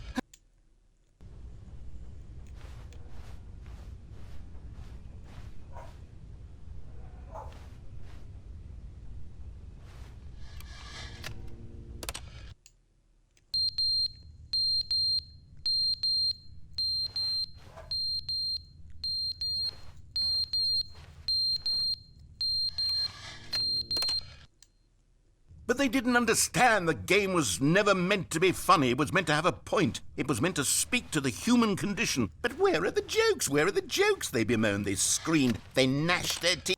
But they didn't understand the game was never meant to be funny. It was meant to have a point. It was meant to speak to the human condition. But where are the jokes? Where are the jokes? They bemoaned, they screamed, they gnashed their teeth.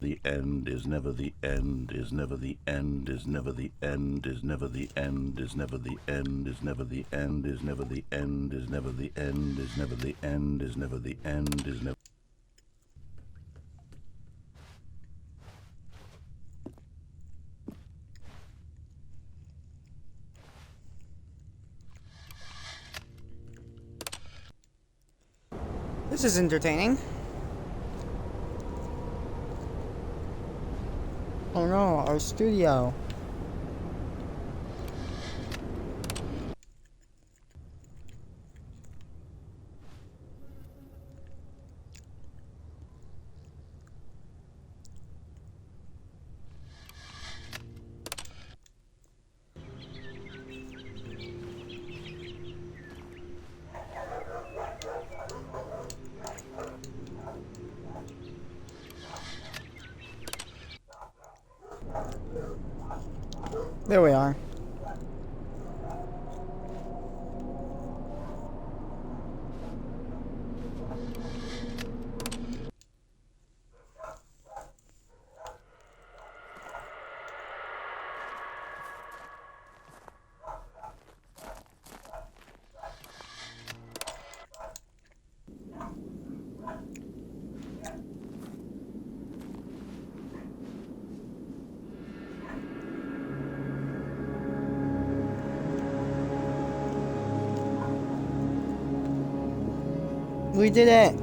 The end is never the end, is never the end, is never the end, is never the end, is never the end, is never the end, is never the end, is never the end, is never the end, is never the end, is never. This is entertaining. Oh no, our studio. There we are. We did it!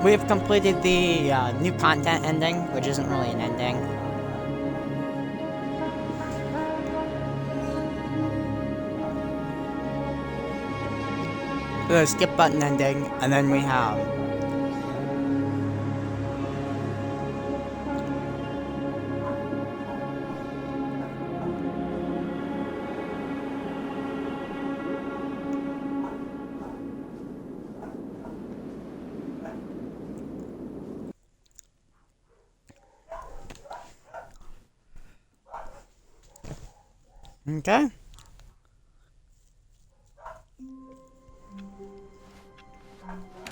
We have completed the new content ending, which isn't really an ending. The skip button ending, and then we have okay.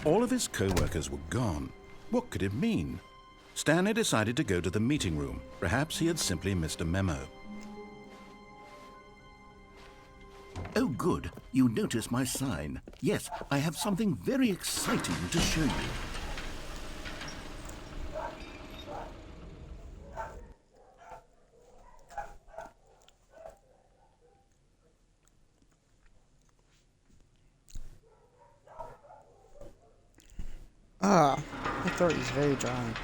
All of his co-workers were gone. What could it mean? Stanley decided to go to the meeting room. Perhaps he had simply missed a memo. Oh, good. You notice my sign. Yes, I have something very exciting to show you. My throat is very dry.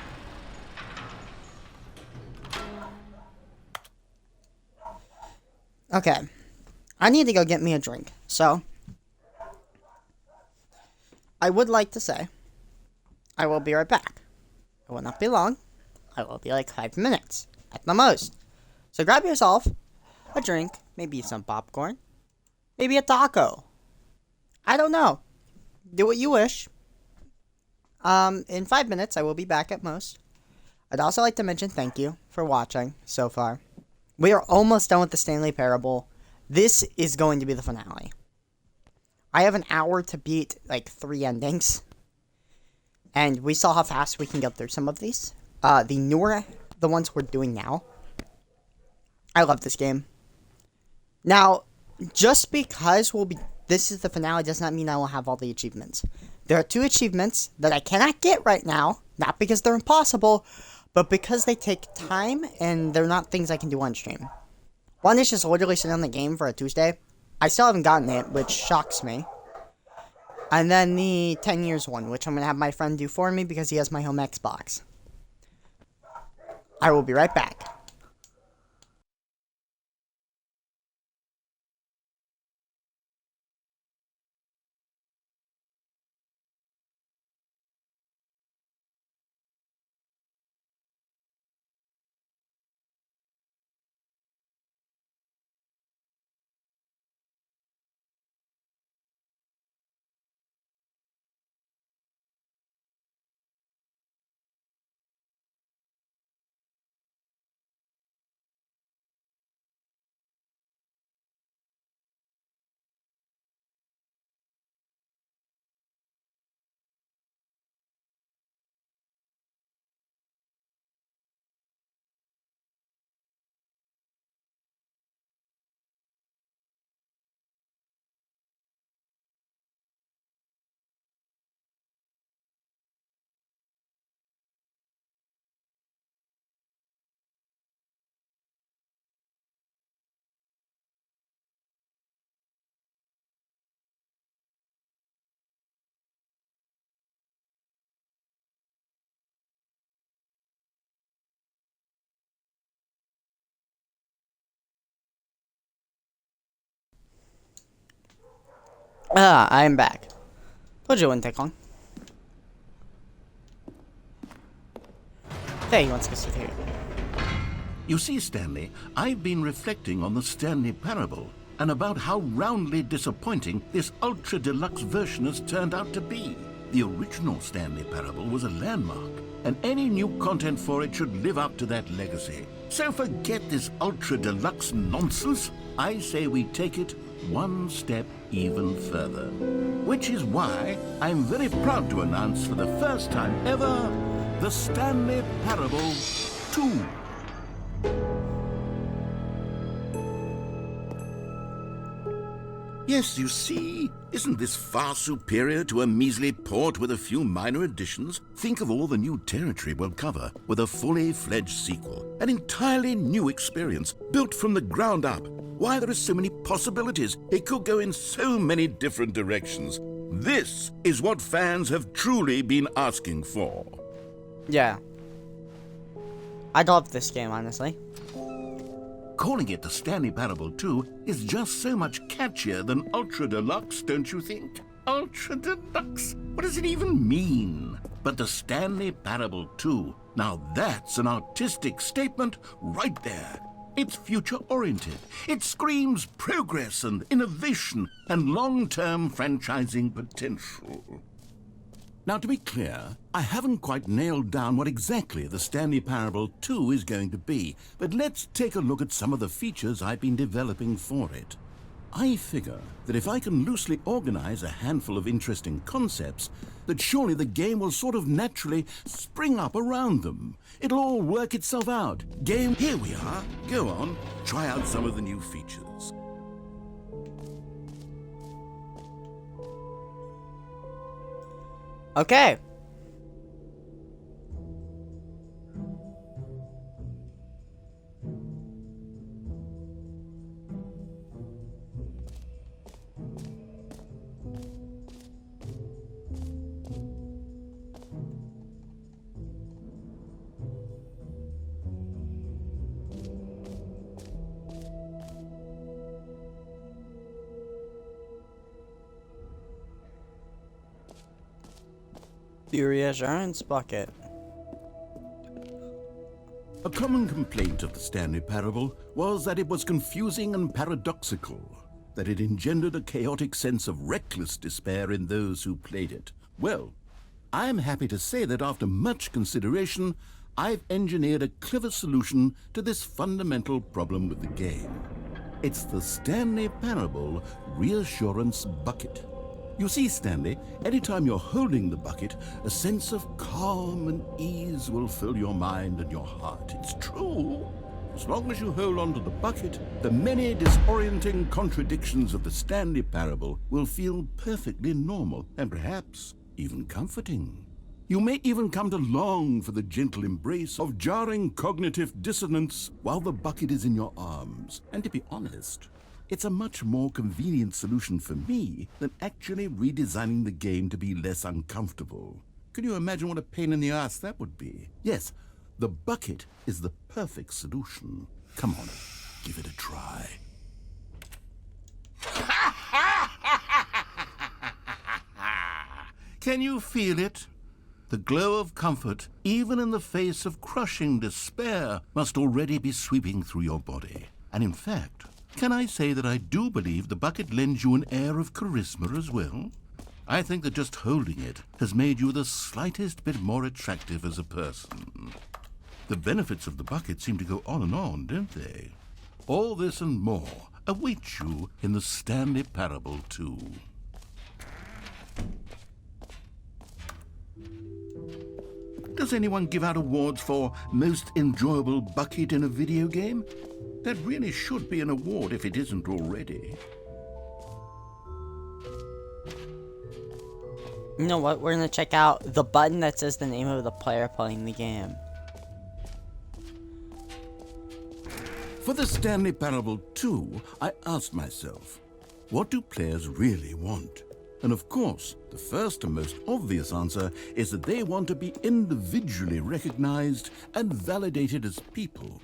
Okay. I need to go get me a drink, so I would like to say I will be right back. It will not be long. I will be like 5 minutes at the most. So grab yourself a drink, maybe some popcorn, maybe a taco. I don't know. Do what you wish. In 5 minutes, I will be back at most. I'd also like to mention thank you for watching so far. We are almost done with the Stanley Parable. This is going to be the finale. I have an hour to beat, like, 3 endings. And we saw how fast we can get through some of these. The ones we're doing now. I love this game. Now, just because this is the finale does not mean I will have all the achievements. There are 2 achievements that I cannot get right now, not because they're impossible, but because they take time and they're not things I can do on stream. One is just literally sitting on the game for a Tuesday. I still haven't gotten it, which shocks me. And then the 10 years one, which I'm going to have my friend do for me because he has my home Xbox. I will be right back. Ah, I'm back. Told you it wouldn't take long. There, he wants to sit here. You see, Stanley, I've been reflecting on the Stanley Parable and about how roundly disappointing this ultra deluxe version has turned out to be. The original Stanley Parable was a landmark, and any new content for it should live up to that legacy. So forget this ultra deluxe nonsense. I say we take it one step even further. Which is why I'm very proud to announce for the first time ever, the Stanley Parable 2. Yes, you see, isn't this far superior to a measly port with a few minor additions? Think of all the new territory we'll cover with a fully fledged sequel. An entirely new experience, built from the ground up. Why, there are so many possibilities. It could go in so many different directions. This is what fans have truly been asking for. Yeah. I love this game, honestly. Calling it the Stanley Parable 2 is just so much catchier than Ultra Deluxe, don't you think? Ultra Deluxe? What does it even mean? But the Stanley Parable 2, now that's an artistic statement right there. It's future-oriented. It screams progress and innovation and long-term franchising potential. Now, to be clear, I haven't quite nailed down what exactly the Stanley Parable 2 is going to be, but let's take a look at some of the features I've been developing for it. I figure that if I can loosely organize a handful of interesting concepts, that surely the game will sort of naturally spring up around them. It'll all work itself out. Game, here we are. Go on, try out some of the new features. Okay. The reassurance bucket. A common complaint of the Stanley Parable was that it was confusing and paradoxical, that it engendered a chaotic sense of reckless despair in those who played it. Well, I'm happy to say that after much consideration, I've engineered a clever solution to this fundamental problem with the game. It's the Stanley Parable Reassurance Bucket. You see, Stanley, anytime you're holding the bucket, a sense of calm and ease will fill your mind and your heart. It's true. As long as you hold on to the bucket, the many disorienting contradictions of the Stanley Parable will feel perfectly normal and perhaps even comforting. You may even come to long for the gentle embrace of jarring cognitive dissonance while the bucket is in your arms. And to be honest, it's a much more convenient solution for me than actually redesigning the game to be less uncomfortable. Can you imagine what a pain in the ass that would be? Yes, the bucket is the perfect solution. Come on, give it a try. Can you feel it? The glow of comfort, even in the face of crushing despair, must already be sweeping through your body. And in fact, can I say that I do believe the bucket lends you an air of charisma as well? I think that just holding it has made you the slightest bit more attractive as a person. The benefits of the bucket seem to go on, don't they? All this and more await you in the Stanley Parable 2. Does anyone give out awards for most enjoyable bucket in a video game? That really should be an award if it isn't already. You know what? We're gonna check out the button that says the name of the player playing the game. For the Stanley Parable 2, I asked myself, what do players really want? And of course, the first and most obvious answer is that they want to be individually recognized and validated as people.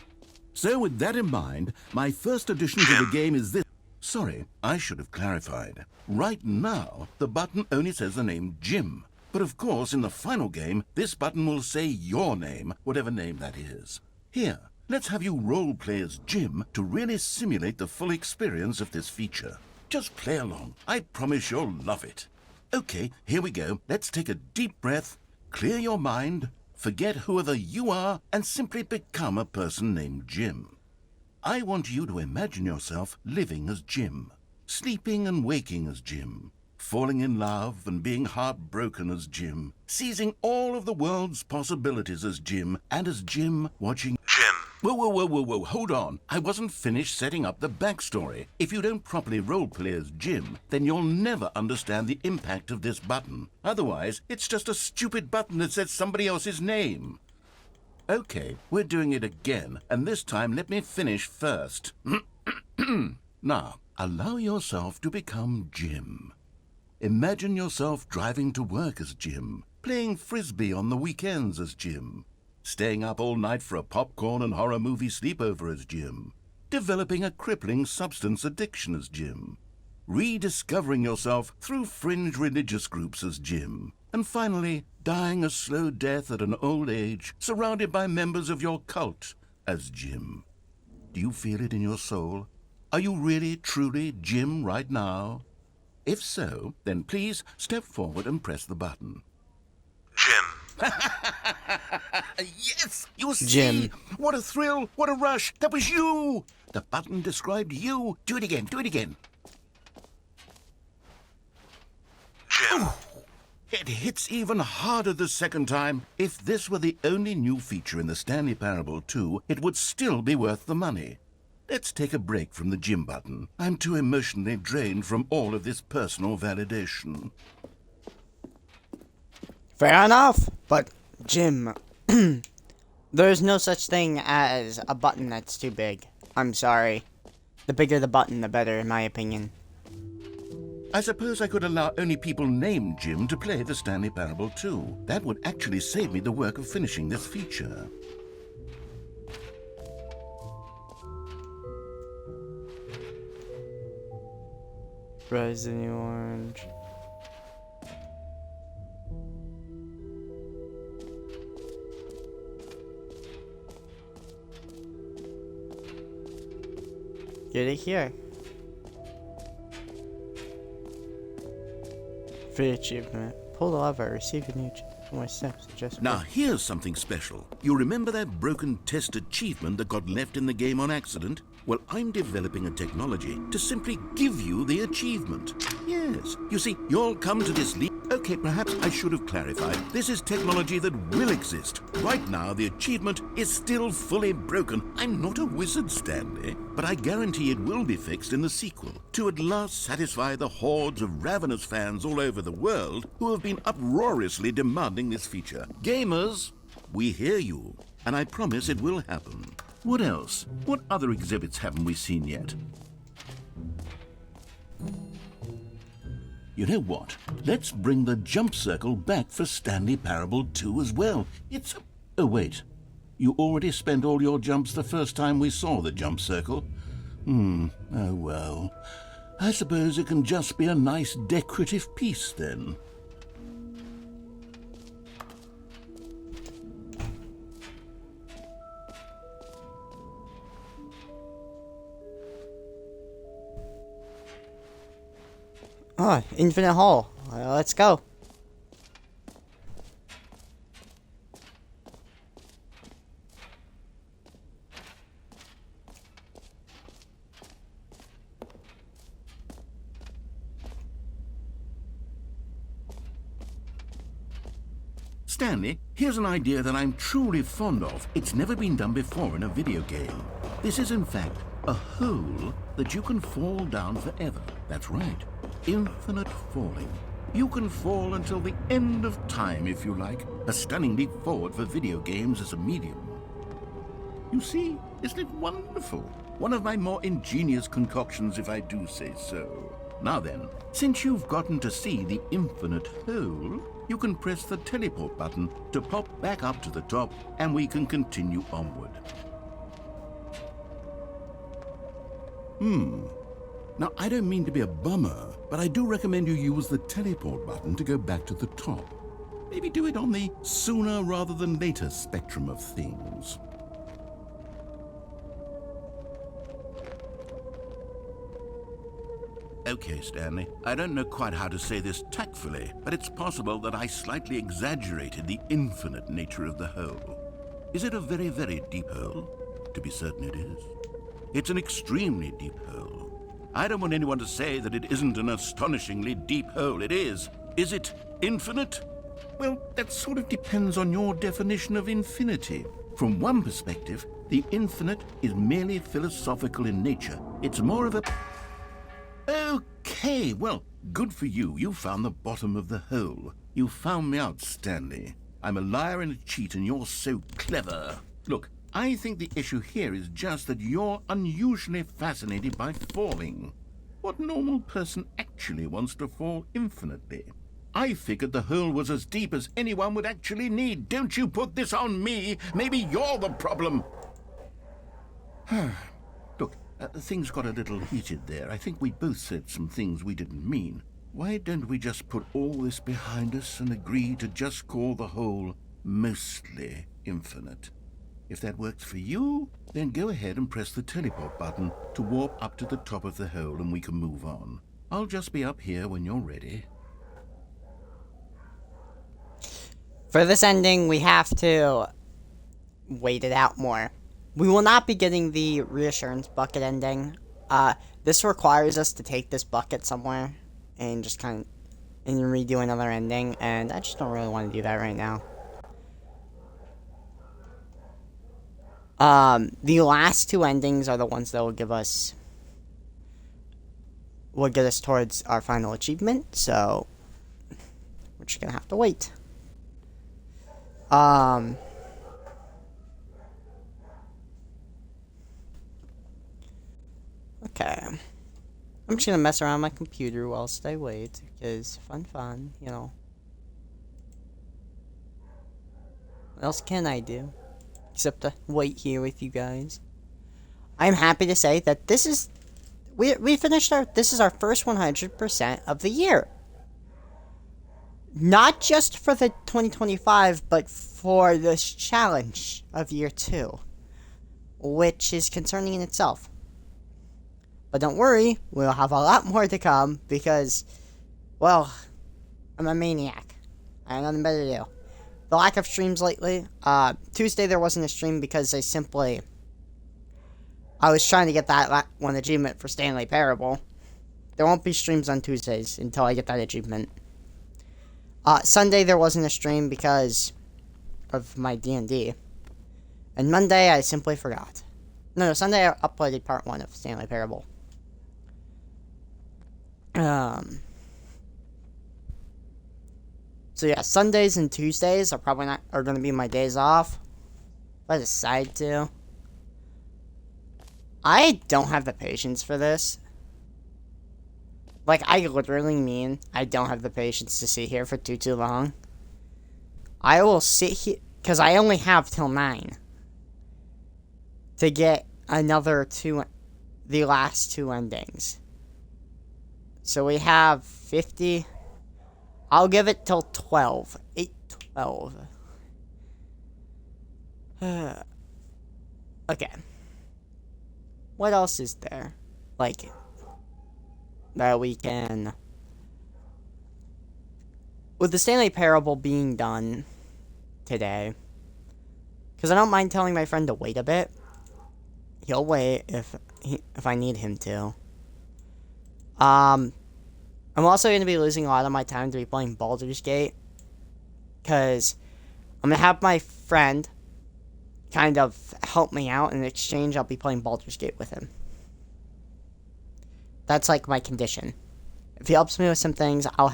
So with that in mind, my first addition to the game is this. Sorry, I should have clarified. Right now, the button only says the name Jim. But of course, in the final game, this button will say your name, whatever name that is. Here, let's have you role-play as Jim to really simulate the full experience of this feature. Just play along. I promise you'll love it. Okay, here we go. Let's take a deep breath, clear your mind, forget whoever you are, and simply become a person named Jim. I want you to imagine yourself living as Jim, sleeping and waking as Jim, falling in love and being heartbroken as Jim, seizing all of the world's possibilities as Jim, and as Jim watching Jim. Whoa, hold on. I wasn't finished setting up the backstory. If you don't properly roleplay as Jim, then you'll never understand the impact of this button. Otherwise, it's just a stupid button that says somebody else's name. Okay, we're doing it again, and this time let me finish first. Now, allow yourself to become Jim. Imagine yourself driving to work as Jim, playing frisbee on the weekends as Jim, staying up all night for a popcorn and horror movie sleepover as Jim, developing a crippling substance addiction as Jim, rediscovering yourself through fringe religious groups as Jim, and finally dying a slow death at an old age, surrounded by members of your cult as Jim. Do you feel it in your soul? Are you really, truly Jim right now? If so, then please step forward and press the button. Jim. Yes! You see? Jim. What a thrill! What a rush! That was you! The button described you. Do it again. Do it again. Jim. It hits even harder the second time. If this were the only new feature in the Stanley Parable 2, it would still be worth the money. Let's take a break from the Jim button. I'm too emotionally drained from all of this personal validation. Fair enough, but Jim, there's no such thing as a button that's too big. I'm sorry. The bigger the button, the better, in my opinion. I suppose I could allow only people named Jim to play the Stanley Parable 2. That would actually save me the work of finishing this feature. Rise in the orange. Get it here. Free achievement. Pull the lever. Receive a new more steps. Just Now here's something special. You remember that broken test achievement that got left in the game on accident? Well, I'm developing a technology to simply give you the achievement. Yes. You see, you'll come to this leap. Okay, perhaps I should have clarified. This is technology that will exist. Right now, the achievement is still fully broken. I'm not a wizard, Stanley, but I guarantee it will be fixed in the sequel to at last satisfy the hordes of ravenous fans all over the world who have been uproariously demanding this feature. Gamers, we hear you, and I promise it will happen. What else? What other exhibits haven't we seen yet? You know what? Let's bring the jump circle back for Stanley Parable 2 as well. It's... Oh, wait. You already spent all your jumps the first time we saw the jump circle? Oh, well. I suppose it can just be a nice decorative piece, then. Oh, infinite hole. Let's go. Stanley, here's an idea that I'm truly fond of. It's never been done before in a video game. This is, in fact, a hole that you can fall down forever. That's right. Infinite falling. You can fall until the end of time, if you like. A stunning leap forward for video games as a medium. You see, isn't it wonderful? One of my more ingenious concoctions, if I do say so. Now then, since you've gotten to see the infinite hole, you can press the teleport button to pop back up to the top, and we can continue onward. Now, I don't mean to be a bummer, but I do recommend you use the teleport button to go back to the top. Maybe do it on the sooner rather than later spectrum of things. Okay, Stanley, I don't know quite how to say this tactfully, but it's possible that I slightly exaggerated the infinite nature of the hole. Is it a very, very deep hole? To be certain it is. It's an extremely deep hole. I don't want anyone to say that it isn't an astonishingly deep hole. It is. Is it infinite? Well, that sort of depends on your definition of infinity. From one perspective, the infinite is merely philosophical in nature. It's more of a... Okay, well, good for you. You found the bottom of the hole. You found me out, Stanley. I'm a liar and a cheat, and you're so clever. Look, I think the issue here is just that you're unusually fascinated by falling. What normal person actually wants to fall infinitely? I figured the hole was as deep as anyone would actually need. Don't you put this on me. Maybe you're the problem. Look, things got a little heated there. I think we both said some things we didn't mean. Why don't we just put all this behind us and agree to just call the hole mostly infinite? If that works for you, then go ahead and press the teleport button to warp up to the top of the hole and we can move on. I'll just be up here when you're ready. For this ending, we have to wait it out more. We will not be getting the reassurance bucket ending. This requires us to take this bucket somewhere and just kind of and redo another ending, and I just don't really want to do that right now. The last two endings are the ones that will get us towards our final achievement, so we're just gonna have to wait. Okay. I'm just gonna mess around my computer whilst I wait, because fun, you know. What else can I do? Except to wait here with you guys. I'm happy to say that this is... We finished this is our first 100% of the year. Not just for the 2025, but for this challenge of year 2. Which is concerning in itself. But don't worry, we'll have a lot more to come because, well, I'm a maniac. I have nothing better to do. The lack of streams lately, Tuesday there wasn't a stream because I was trying to get that one achievement for Stanley Parable. There won't be streams on Tuesdays until I get that achievement. Sunday there wasn't a stream because of my D&D. And Monday I simply forgot. No, Sunday I uploaded part 1 of Stanley Parable. So yeah, Sundays and Tuesdays are going to be my days off. If I decide to. I don't have the patience for this. Like, I literally mean I don't have the patience to sit here for too long. I will sit here, because I only have till 9. To get the last 2 endings. So we have 50. I'll give it till 12. 8, 12. Okay. What else is there? Like, that we can... With the Stanley Parable being done today, because I don't mind telling my friend to wait a bit. He'll wait if I need him to. I'm also going to be losing a lot of my time to be playing Baldur's Gate, because I'm going to have my friend kind of help me out. In exchange, I'll be playing Baldur's Gate with him. That's like my condition. If he helps me with some things, I'll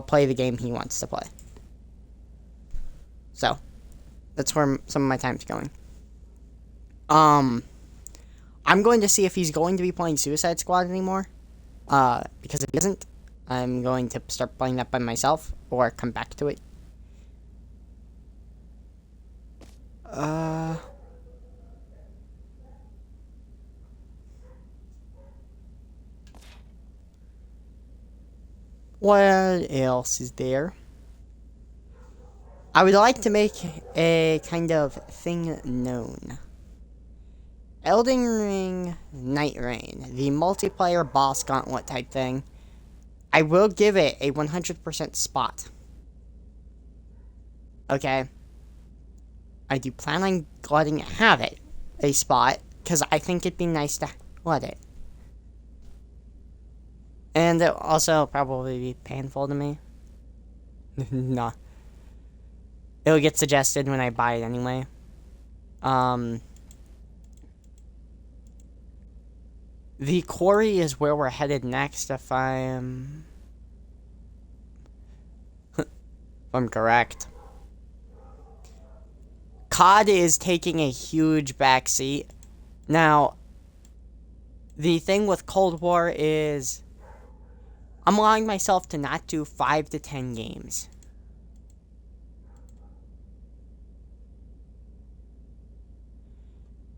play the game he wants to play. So, that's where some of my time's going. I'm going to see if he's going to be playing Suicide Squad anymore. Because if he isn't, I'm going to start playing that by myself, or come back to it. What else is there? I would like to make a kind of thing known. Elden Ring Night Rain, the multiplayer boss gauntlet type thing. I will give it a 100% spot. Okay? I do plan on letting it have it, a spot, because I think it'd be nice to let it. And it'll also probably be painful to me. Nah. It'll get suggested when I buy it anyway. The quarry is where we're headed next, if I'm correct. COD is taking a huge backseat. Now, the thing with Cold War is I'm allowing myself to not do 5 to 10 games.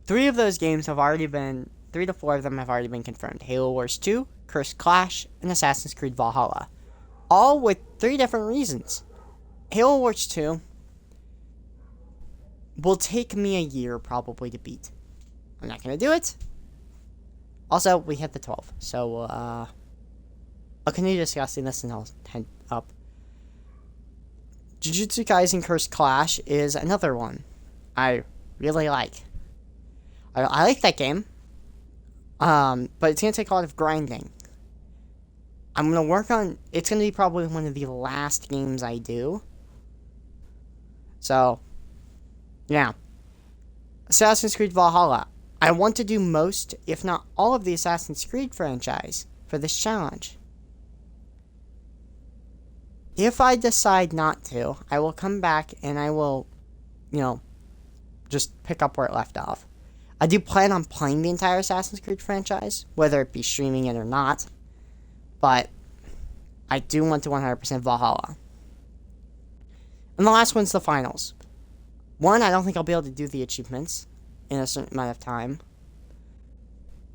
Three of those games have already been, 3 to 4 of them have already been confirmed. Halo Wars 2, Cursed Clash, and Assassin's Creed Valhalla. All with 3 different reasons. Halo Wars 2 will take me a year probably to beat. I'm not going to do it. Also, we hit the 12, so I'll continue discussing this and I'll head up. Jujutsu Kaisen Cursed Clash is another one I really like. I like that game, but it's going to take a lot of grinding. I'm going to work on, it's going to be probably one of the last games I do. So, yeah. Assassin's Creed Valhalla. I want to do most, if not all of the Assassin's Creed franchise for this challenge. If I decide not to, I will come back and I will, just pick up where it left off. I do plan on playing the entire Assassin's Creed franchise, whether it be streaming it or not. But I do want to 100% Valhalla. And the last one's the finals. One, I don't think I'll be able to do the achievements in a certain amount of time.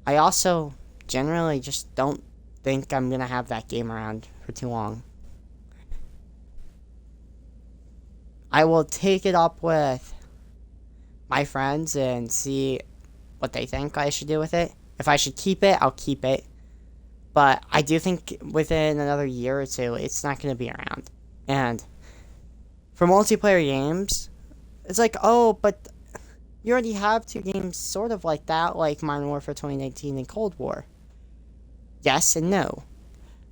I also generally just don't think I'm going to have that game around for too long. I will take it up with my friends and see what they think I should do with it. If I should keep it, I'll keep it. But I do think within another year or two, it's not going to be around. And for multiplayer games, it's like, oh, but you already have 2 games sort of like that, like Modern Warfare 2019 and Cold War. Yes and no.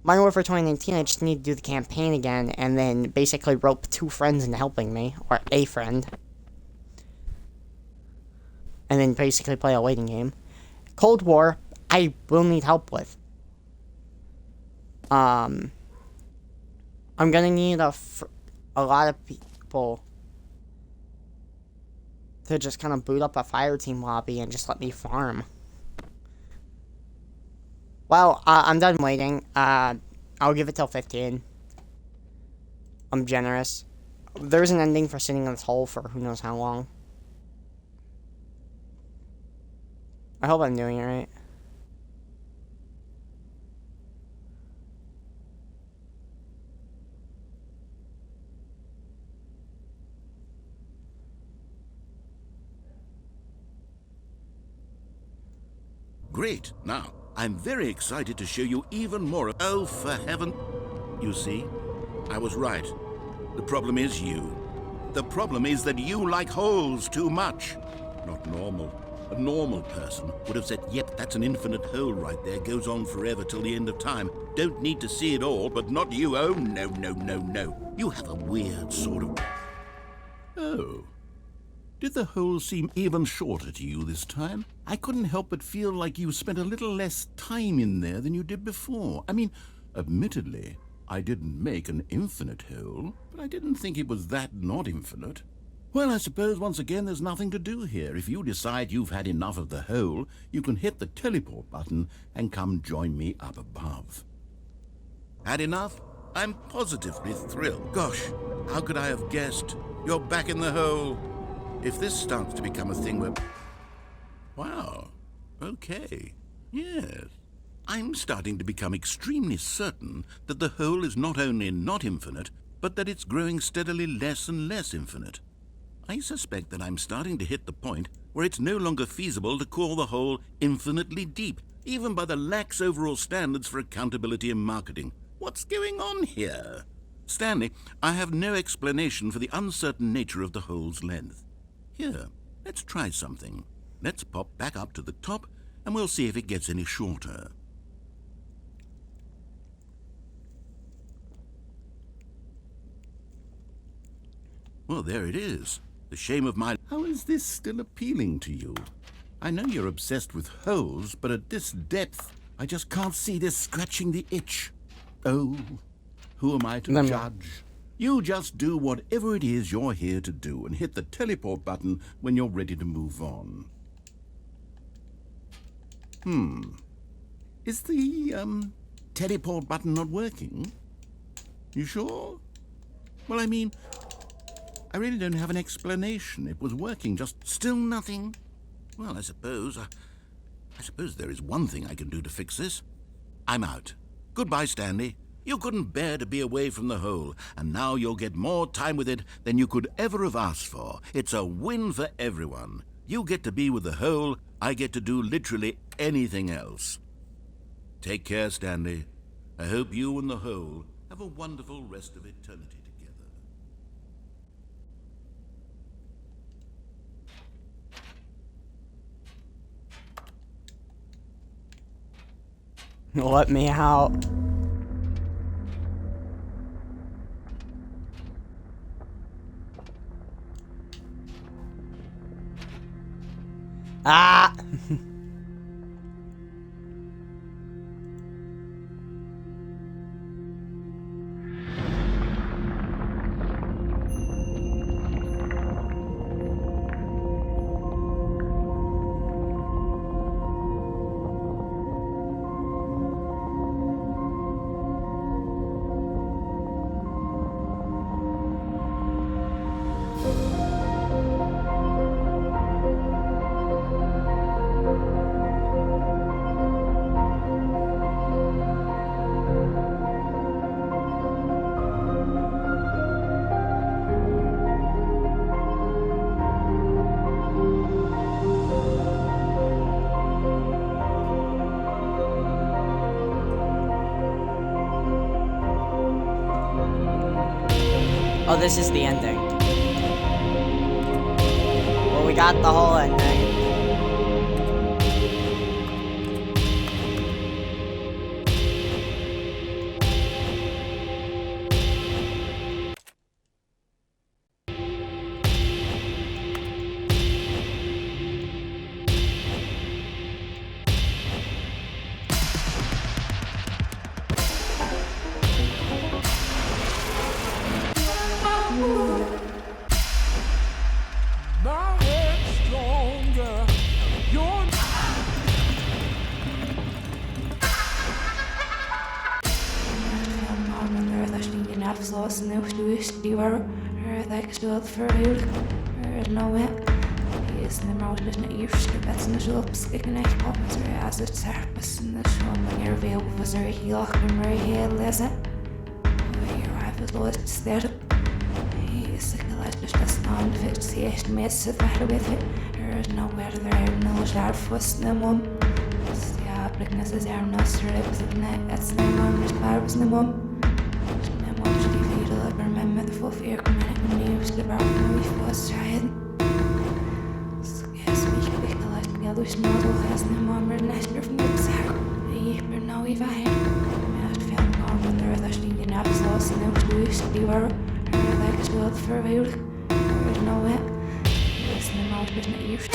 Modern Warfare 2019, I just need to do the campaign again and then basically rope 2 friends into helping me, or a friend. And then basically play a waiting game. Cold War, I will need help with. I'm gonna need a lot of people to just kind of boot up a fire team lobby and just let me farm. Well, I'm done waiting. I'll give it till 15. I'm generous. There's an ending for sitting in this hole for who knows how long. I hope I'm doing it right. Great. Now, I'm very excited to show you even more. Oh, for heaven. You see, I was right. The problem is you. The problem is that you like holes too much. Not normal. A normal person would have said, yep, that's an infinite hole right there. Goes on forever till the end of time. Don't need to see it all, but not you. Oh, no, no, no, no. You have a weird sort of... Oh. Did the hole seem even shorter to you this time? I couldn't help but feel like you spent a little less time in there than you did before. I mean, admittedly, I didn't make an infinite hole, but I didn't think it was that not infinite. Well, I suppose once again there's nothing to do here. If you decide you've had enough of the hole, you can hit the teleport button and come join me up above. Had enough? I'm positively thrilled. Gosh, how could I have guessed? You're back in the hole. If this starts to become a thing where... Wow. Okay. Yes. I'm starting to become extremely certain that the hole is not only not infinite, but that it's growing steadily less and less infinite. I suspect that I'm starting to hit the point where it's no longer feasible to call the hole infinitely deep, even by the lax overall standards for accountability and marketing. What's going on here? Stanley, I have no explanation for the uncertain nature of the hole's length. Here, let's try something. Let's pop back up to the top, and we'll see if it gets any shorter. Well, there it is. The shame of my... How is this still appealing to you? I know you're obsessed with holes, but at this depth, I just can't see this scratching the itch. Oh, who am I to judge? You just do whatever it is you're here to do and hit the teleport button when you're ready to move on. Is the, teleport button not working? You sure? Well, I mean, I really don't have an explanation. It was working, just still nothing. Well, I suppose there is one thing I can do to fix this. I'm out. Goodbye, Stanley. You couldn't bear to be away from the hole, and now you'll get more time with it than you could ever have asked for. It's a win for everyone. You get to be with the hole, I get to do literally anything else. Take care, Stanley. I hope you and the hole have a wonderful rest of eternity together. Let me out. Ah! Oh, this is the ending. Well, we got the whole ending. Afsluiten nu gestuurd die waren er gesteld verhuurd er nou hè is de mout dus naar eerste bed in de zulp skikken echt op met als het serpes in de zon wanneer veel was er heel maar heel lezen hier have lost sterren is de geluid dus dat staan fit zie echt met het weg with it er is nowhere there no sharp was no mom ja blik necessair no strips of net that's no mom is barbs no mom remember the full fear coming in the news about the first child. Yes, we can realize together small has no more national from the sack. But now we've had I found more when there are stinging applesauce and no juice. You were like a world for a week. I don't know it. Yes, the mouth was not used.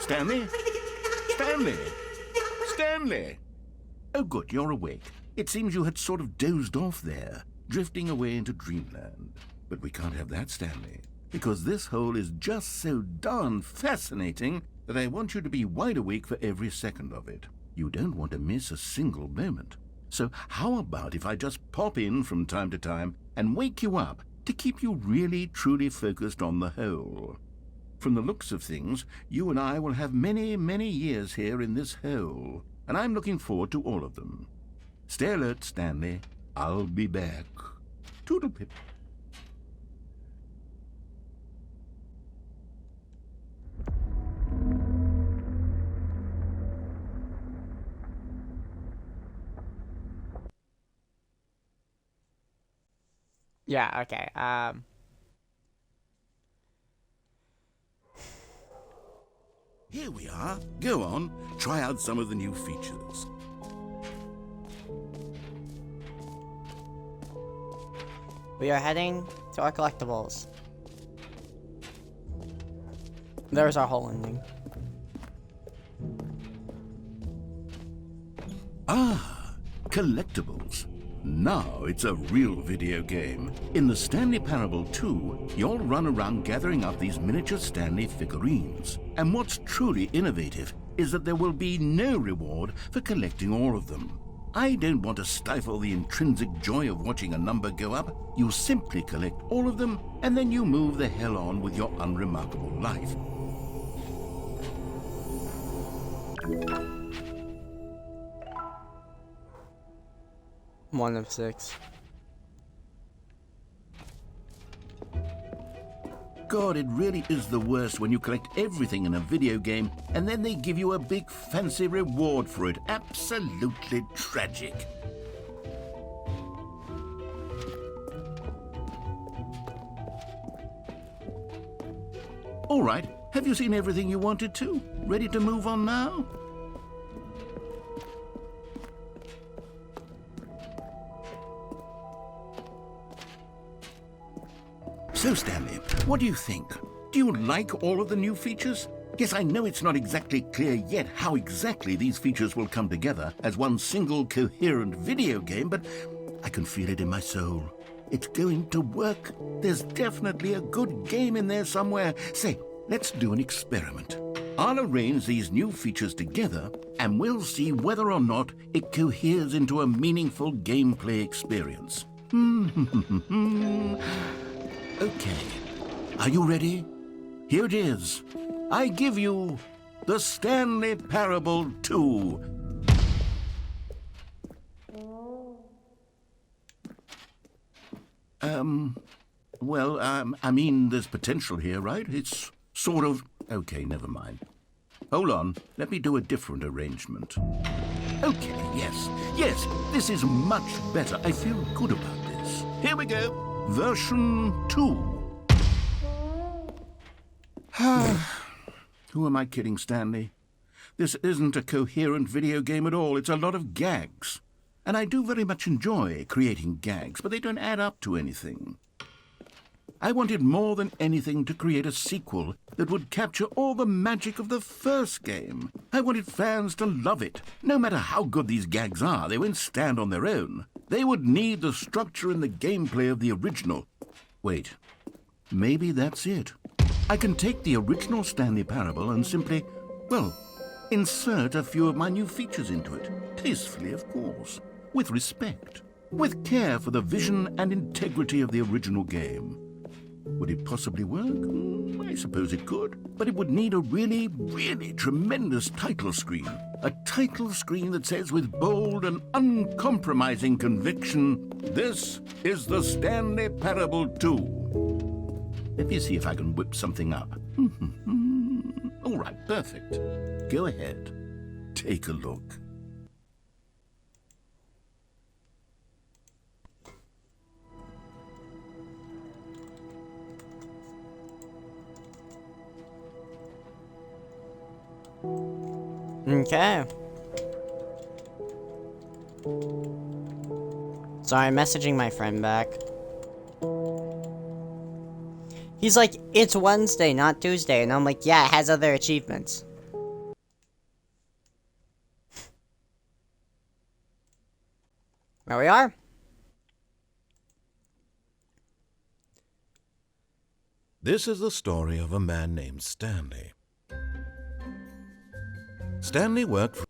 Stanley? Stanley! Stanley! Oh, good, you're awake. It seems you had sort of dozed off there, drifting away into dreamland. But we can't have that, Stanley, because this hole is just so darn fascinating that I want you to be wide awake for every second of it. You don't want to miss a single moment. So how about if I just pop in from time to time and wake you up to keep you really, truly focused on the whole. From the looks of things, you and I will have many, many years here in this hole, and I'm looking forward to all of them. Stay alert, Stanley. I'll be back. Toodle-pip. Yeah, okay, Here we are. Go on, try out some of the new features. we are heading to our collectibles. There's our whole ending. Ah, collectibles. Now it's a real video game. In the Stanley Parable 2, you'll run around gathering up these miniature Stanley figurines. And what's truly innovative is that there will be no reward for collecting all of them. I don't want to stifle the intrinsic joy of watching a number go up. You simply collect all of them, and then you move the hell on with your unremarkable life. One of 6. God, it really is the worst when you collect everything in a video game and then they give you a big fancy reward for it. Absolutely tragic. All right, have you seen everything you wanted to? Ready to move on now? So, Stanley, what do you think? Do you like all of the new features? Yes, I know it's not exactly clear yet how exactly these features will come together as one single coherent video game, but I can feel it in my soul. It's going to work. There's definitely a good game in there somewhere. Say, let's do an experiment. I'll arrange these new features together, and we'll see whether or not it coheres into a meaningful gameplay experience. Okay, are you ready? Here it is. I give you the Stanley Parable 2. I mean, there's potential here, right? It's sort of... Okay, never mind. Hold on, let me do a different arrangement. Okay, yes, this is much better. I feel good about this. Here we go. Version 2. Who am I kidding, Stanley? This isn't a coherent video game at all. It's a lot of gags. And I do very much enjoy creating gags, but they don't add up to anything. I wanted more than anything to create a sequel that would capture all the magic of the first game. I wanted fans to love it. No matter how good these gags are, they won't stand on their own. They would need the structure and the gameplay of the original. Wait, maybe that's it. I can take the original Stanley Parable and simply, well, insert a few of my new features into it. Tastefully, of course. With respect. With care for the vision and integrity of the original game. Would it possibly work? I suppose it could. But it would need a really, really tremendous title screen. A title screen that says with bold and uncompromising conviction, "This is the Stanley Parable 2." Let me see if I can whip something up. All right, perfect. Go ahead. Take a look. Okay. Sorry, I'm messaging my friend back. He's like, it's Wednesday, not Tuesday. And I'm like, yeah, it has other achievements. There we are. This is the story of a man named Stanley. Stanley worked for...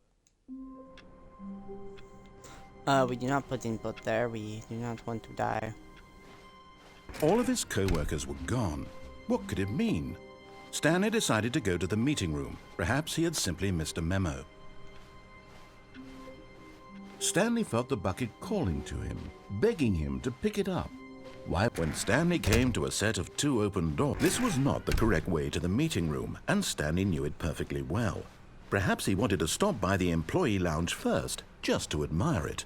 We do not put input there. We do not want to die. All of his co-workers were gone. What could it mean? Stanley decided to go to the meeting room. Perhaps he had simply missed a memo. Stanley felt the bucket calling to him, begging him to pick it up. Why? When Stanley came to a set of 2 open doors, this was not the correct way to the meeting room, and Stanley knew it perfectly well. Perhaps he wanted to stop by the employee lounge first, just to admire it.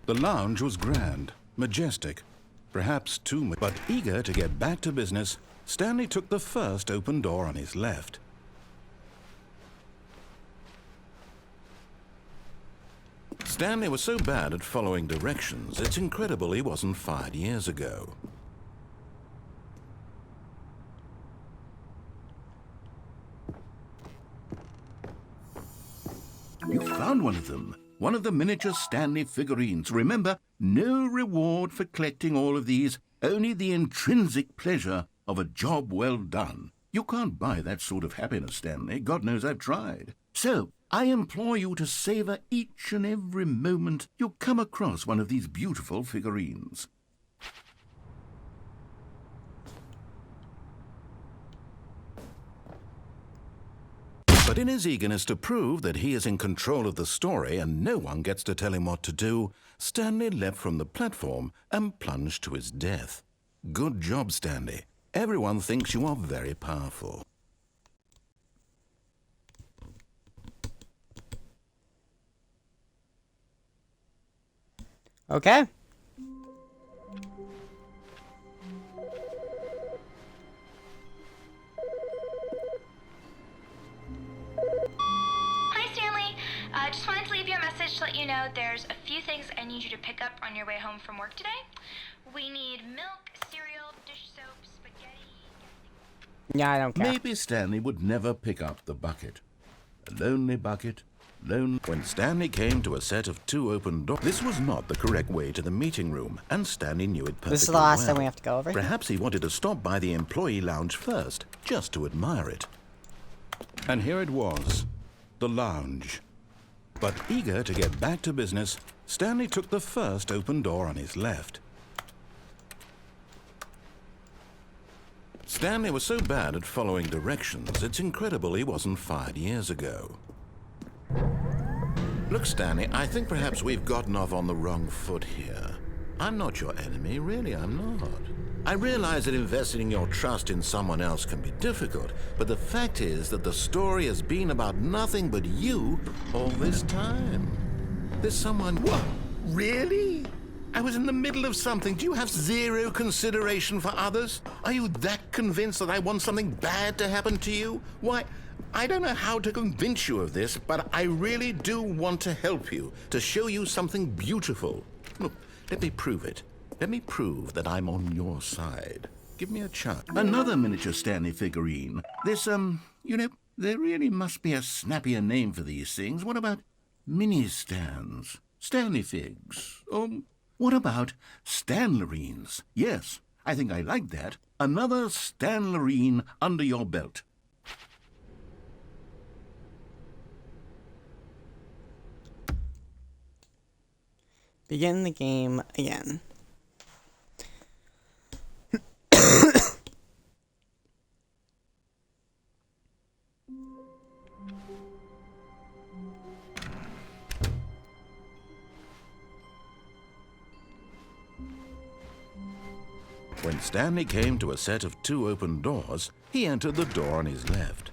The lounge was grand, majestic, perhaps too much, but eager to get back to business, Stanley took the first open door on his left. Stanley was so bad at following directions, it's incredible he wasn't fired years ago. You found one of them. One of the miniature Stanley figurines. Remember, no reward for collecting all of these, only the intrinsic pleasure of a job well done. You can't buy that sort of happiness, Stanley. God knows I've tried. So, I implore you to savor each and every moment you come across one of these beautiful figurines. But in his eagerness to prove that he is in control of the story and no one gets to tell him what to do, Stanley leapt from the platform and plunged to his death. Good job, Stanley. Everyone thinks you are very powerful. Okay. Hi, Stanley. Just wanted to leave you a message to let you know there's a few things I need you to pick up on your way home from work today. We need milk, cereal, dish soap, spaghetti. Yeah, I don't care. Maybe Stanley would never pick up the bucket. A lonely bucket. When Stanley came to a set of 2 open doors, this was not the correct way to the meeting room, and Stanley knew it perfectly well. This is the last time we have to go over. Perhaps he wanted to stop by the employee lounge first, just to admire it. And here it was, the lounge. But eager to get back to business, Stanley took the first open door on his left. Stanley was so bad at following directions, it's incredible he wasn't fired years ago. Look, Stanley, I think perhaps we've gotten off on the wrong foot here. I'm not your enemy, really, I'm not. I realize that investing your trust in someone else can be difficult, but the fact is that the story has been about nothing but you all this time. There's someone... What? Really? I was in the middle of something. Do you have zero consideration for others? Are you that convinced that I want something bad to happen to you? Why... I don't know how to convince you of this, but I really do want to help you, to show you something beautiful. Look, let me prove it. Let me prove that I'm on your side. Give me a chance. Another miniature Stanley figurine. This, you know, there really must be a snappier name for these things. What about mini-stands? Stanley figs? Or what about Stanlerines? Yes, I think I like that. Another Stanlerine under your belt. Begin the game again. When Stanley came to a set of 2 open doors, he entered the door on his left.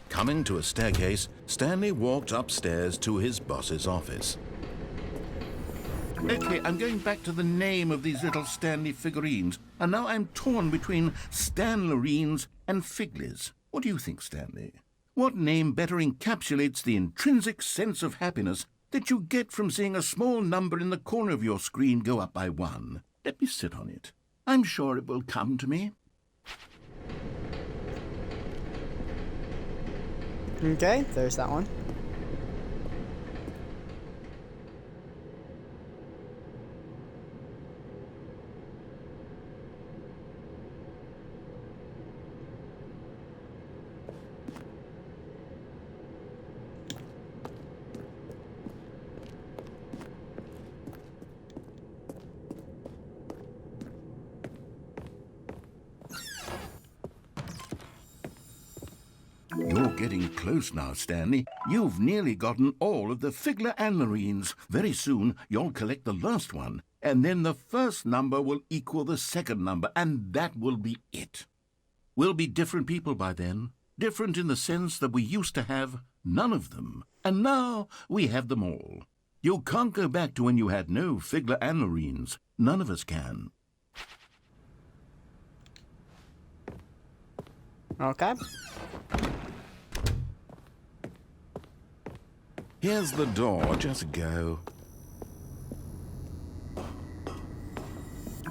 Coming to a staircase, Stanley walked upstairs to his boss's office. Okay, I'm going back to the name of these little Stanley figurines, and now I'm torn between Stanlerines and Figlies. What do you think, Stanley? What name better encapsulates the intrinsic sense of happiness that you get from seeing a small number in the corner of your screen go up by 1? Let me sit on it. I'm sure it will come to me. Okay, there's that one. getting close now, Stanley. You've nearly gotten all of the Figler and Marines. Very soon, you'll collect the last one, and then the first number will equal the second number, and that will be it. We'll be different people by then. Different in the sense that we used to have none of them, and now we have them all. You can't go back to when you had no Figler and Marines. None of us can. Okay. Here's the door. Just go.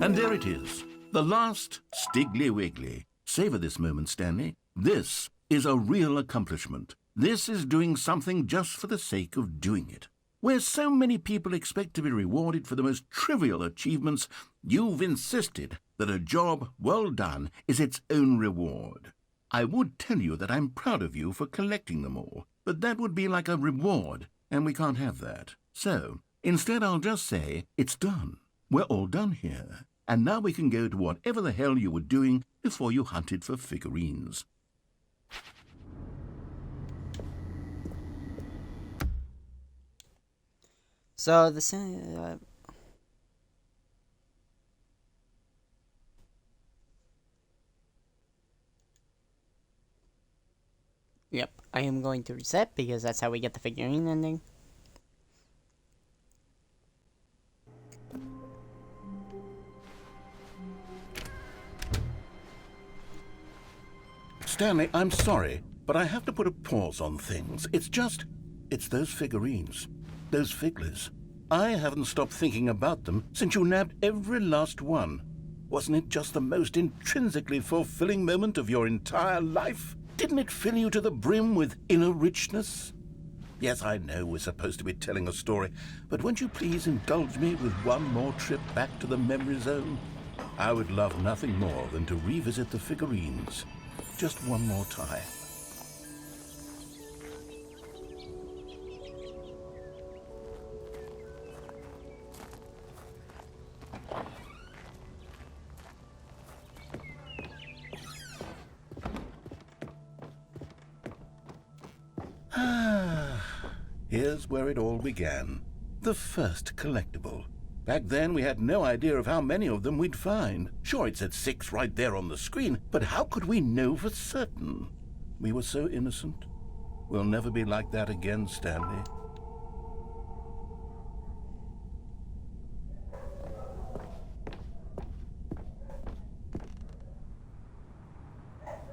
And there it is, the last Stiggly Wiggly. Savor this moment, Stanley. This is a real accomplishment. This is doing something just for the sake of doing it. Where so many people expect to be rewarded for the most trivial achievements, you've insisted that a job well done is its own reward. I would tell you that I'm proud of you for collecting them all, but that would be like a reward, and we can't have that. So, instead I'll just say, it's done. We're all done here, and now we can go to whatever the hell you were doing before you hunted for figurines. So the Yep, I am going to reset because that's how we get the figurine ending. Stanley, I'm sorry, but I have to put a pause on things. It's those figurines, those Figlers. I haven't stopped thinking about them since you nabbed every last one. Wasn't it just the most intrinsically fulfilling moment of your entire life? Didn't it fill you to the brim with inner richness? Yes, I know we're supposed to be telling a story, but won't you please indulge me with one more trip back to the memory zone? I would love nothing more than to revisit the figurines. Just one more time. Here's where it all began. The first collectible. Back then, we had no idea of how many of them we'd find. Sure, it said 6 right there on the screen, but how could we know for certain? We were so innocent. We'll never be like that again, Stanley.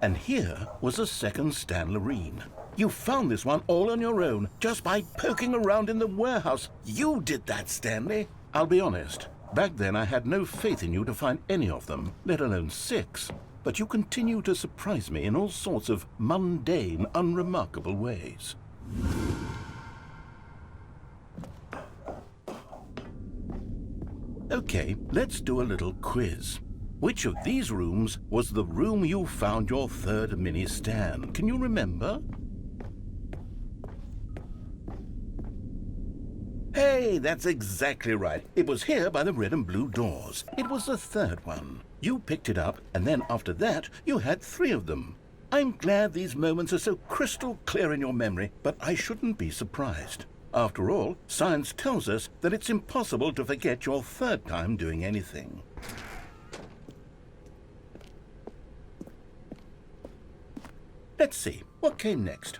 And here was a second Stanlerine. You found this one all on your own, just by poking around in the warehouse. You did that, Stanley. I'll be honest. Back then, I had no faith in you to find any of them, let alone 6. But you continue to surprise me in all sorts of mundane, unremarkable ways. Okay, let's do a little quiz. Which of these rooms was the room you found your third mini Stan? Can you remember? Hey, that's exactly right. It was here by the red and blue doors. It was the third one. You picked it up, and then after that, you had 3 of them. I'm glad these moments are so crystal clear in your memory, but I shouldn't be surprised. After all, science tells us that it's impossible to forget your third time doing anything. Let's see, what came next?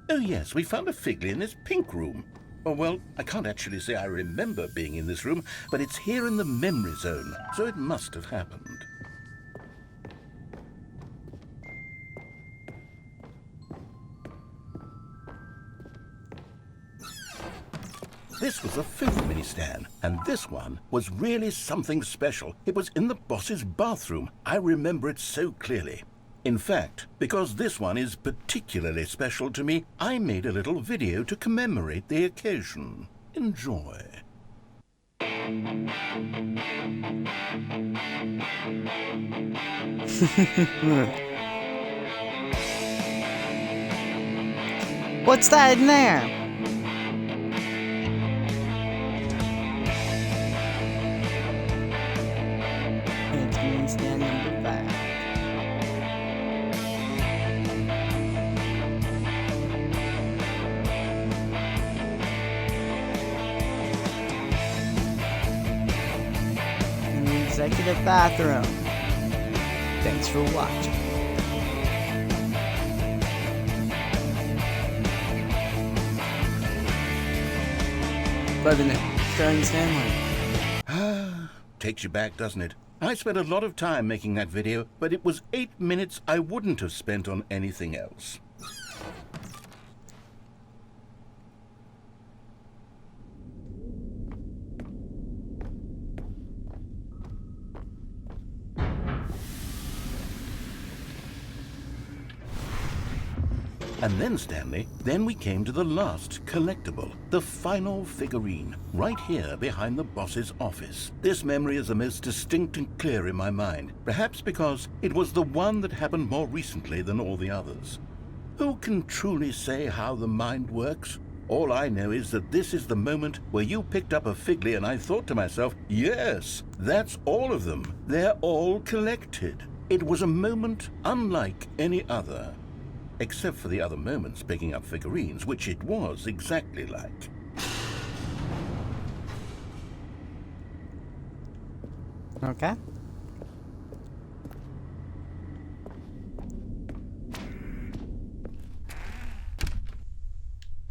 Oh yes, we found a Figley in this pink room. Oh, well, I can't actually say I remember being in this room, but it's here in the memory zone, so it must have happened. This was the 5th mini Stan, and this one was really something special. It was in the boss's bathroom. I remember it so clearly. In fact, because this one is particularly special to me, I made a little video to commemorate the occasion. Enjoy. What's that in there? It's mini Stan number 5. executive bathroom. Thanks for watching. Loving it. Starring Stanley. Takes you back, doesn't it? I spent a lot of time making that video, but it was 8 minutes I wouldn't have spent on anything else. And then, Stanley, then we came to the last collectible, the final figurine, right here behind the boss's office. This memory is the most distinct and clear in my mind, perhaps because it was the one that happened more recently than all the others. Who can truly say how the mind works? All I know is that this is the moment where you picked up a Figley and I thought to myself, yes, that's all of them. They're all collected. It was a moment unlike any other. Except for the other moments picking up figurines, which it was exactly like. Okay.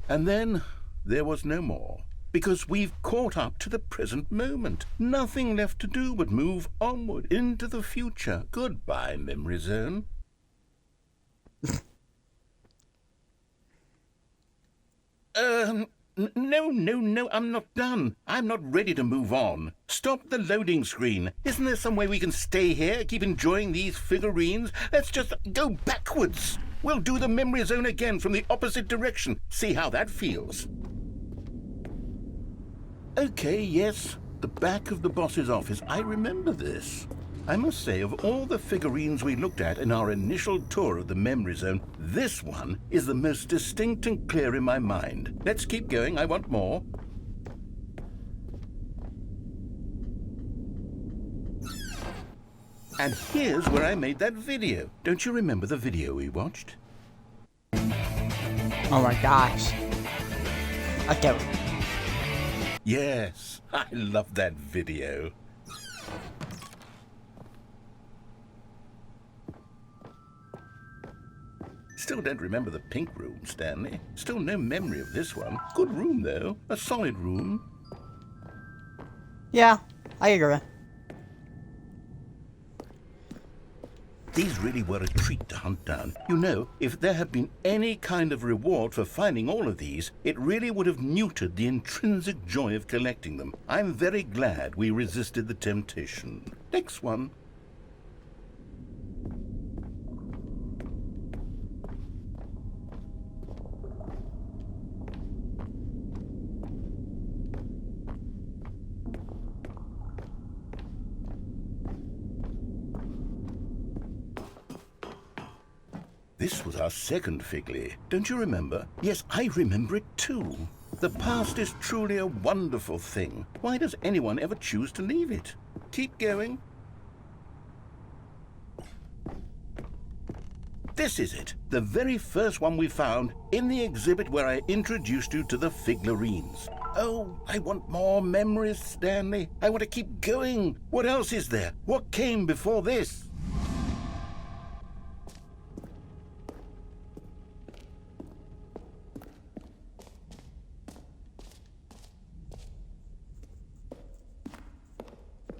And then there was no more, because we've caught up to the present moment. Nothing left to do but move onward into the future. Goodbye, memory zone. No, I'm not done. I'm not ready to move on. Stop the loading screen. Isn't there some way we can stay here, keep enjoying these figurines? Let's just go backwards. We'll do the memory zone again from the opposite direction. See how that feels. Okay, yes, the back of the boss's office. I remember this. I must say, of all the figurines we looked at in our initial tour of the memory zone, this one is the most distinct and clear in my mind. Let's keep going. I want more. And here's where I made that video. Don't you remember the video we watched? Oh my gosh. Okay. Yes, I love that video. Still don't remember the pink room, Stanley. Still no memory of this one. Good room, though. A solid room. Yeah, I agree. These really were a treat to hunt down. You know, if there had been any kind of reward for finding all of these, it really would have neutered the intrinsic joy of collecting them. I'm very glad we resisted the temptation. Next one. This was our second Figley. Don't you remember? Yes, I remember it too. The past is truly a wonderful thing. Why does anyone ever choose to leave it? Keep going. This is it. The very first one we found in the exhibit where I introduced you to the figurines. Oh, I want more memories, Stanley. I want to keep going. What else is there? What came before this?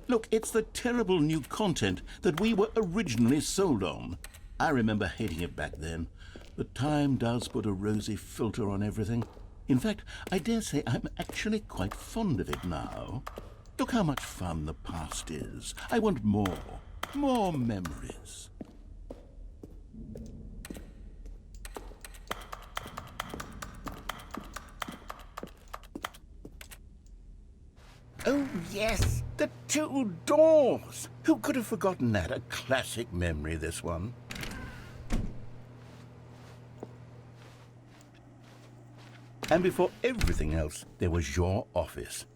Look, it's the terrible new content that we were originally sold on. I remember hating it back then, but time does put a rosy filter on everything. In fact, I dare say I'm actually quite fond of it now. Look how much fun the past is. I want more memories. Oh, yes, the two doors. Who could have forgotten that? A classic memory, this one. And before everything else, there was your office.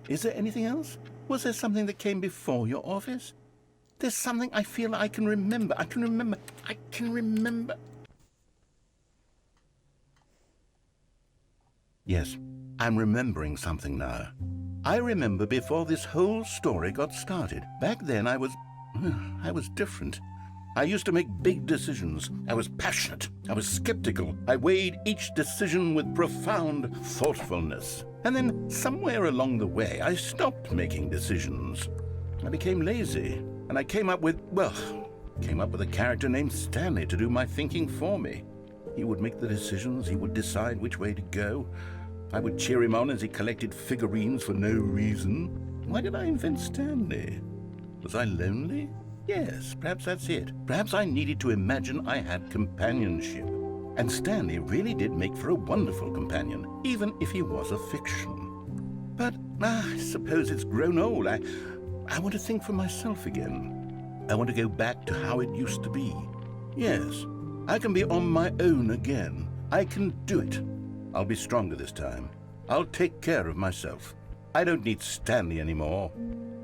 Is there anything else? Was there something that came before your office? There's something I feel I can remember. I can remember. Yes, I'm remembering something now. I remember before this whole story got started. Back then I was different. I used to make big decisions. I was passionate. I was skeptical. I weighed each decision with profound thoughtfulness. And then somewhere along the way, I stopped making decisions. I became lazy, and I came up with a character named Stanley to do my thinking for me. He would make the decisions. He would decide which way to go. I would cheer him on as he collected figurines for no reason. Why did I invent Stanley? Was I lonely? Yes, perhaps that's it. Perhaps I needed to imagine I had companionship. And Stanley really did make for a wonderful companion, even if he was a fiction. But I suppose it's grown old. I want to think for myself again. I want to go back to how it used to be. Yes, I can be on my own again. I can do it. I'll be stronger this time. I'll take care of myself. I don't need Stanley anymore.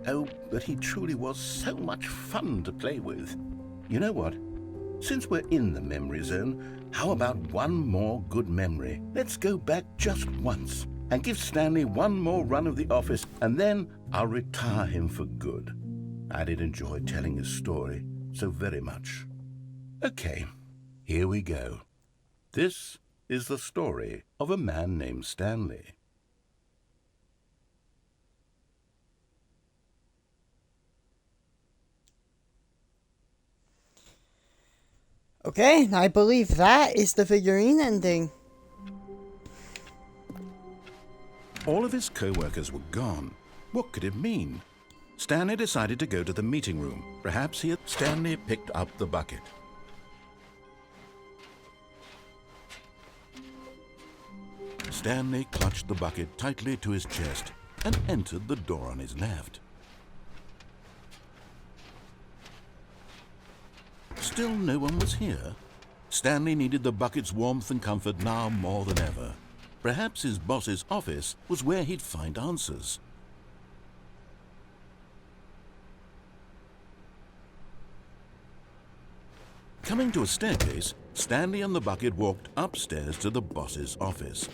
Oh, but he truly was so much fun to play with. You know what? Since we're in the memory zone, how about one more good memory? Let's go back just once and give Stanley one more run of the office, and then I'll retire him for good. I did enjoy telling his story so very much. Okay, here we go. This is the story of a man named Stanley. Okay, I believe that is the figurine ending. All of his co-workers were gone. What could it mean? Stanley decided to go to the meeting room. Perhaps Stanley picked up the bucket. Stanley clutched the bucket tightly to his chest and entered the door on his left. Still no one was here. Stanley needed the bucket's warmth and comfort now more than ever. Perhaps his boss's office was where he'd find answers. Coming to a staircase, Stanley and the bucket walked upstairs to the boss's office.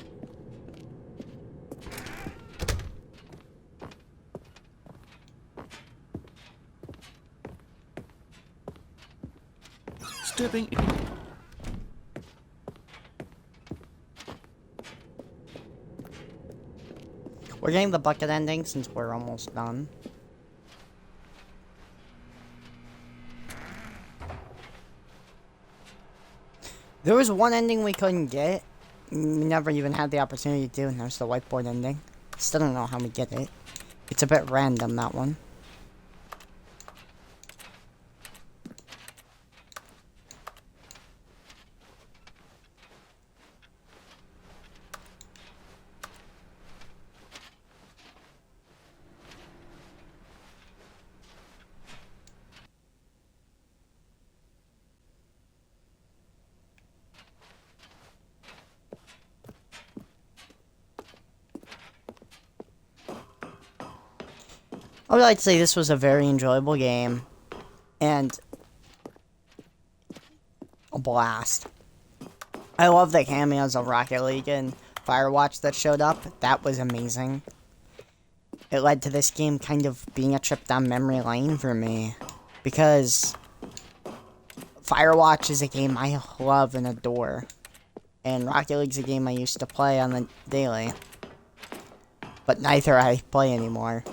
Stepping in. We're getting the bucket ending since we're almost done. There was one ending we couldn't get. We never even had the opportunity to do, and that was the whiteboard ending. Still don't know how we get it. It's a bit random, that one. I would like to say this was a very enjoyable game, and a blast. I love the cameos of Rocket League and Firewatch that showed up. That was amazing. It led to this game kind of being a trip down memory lane for me, because Firewatch is a game I love and adore, and Rocket League's a game I used to play on the daily, but neither I play anymore.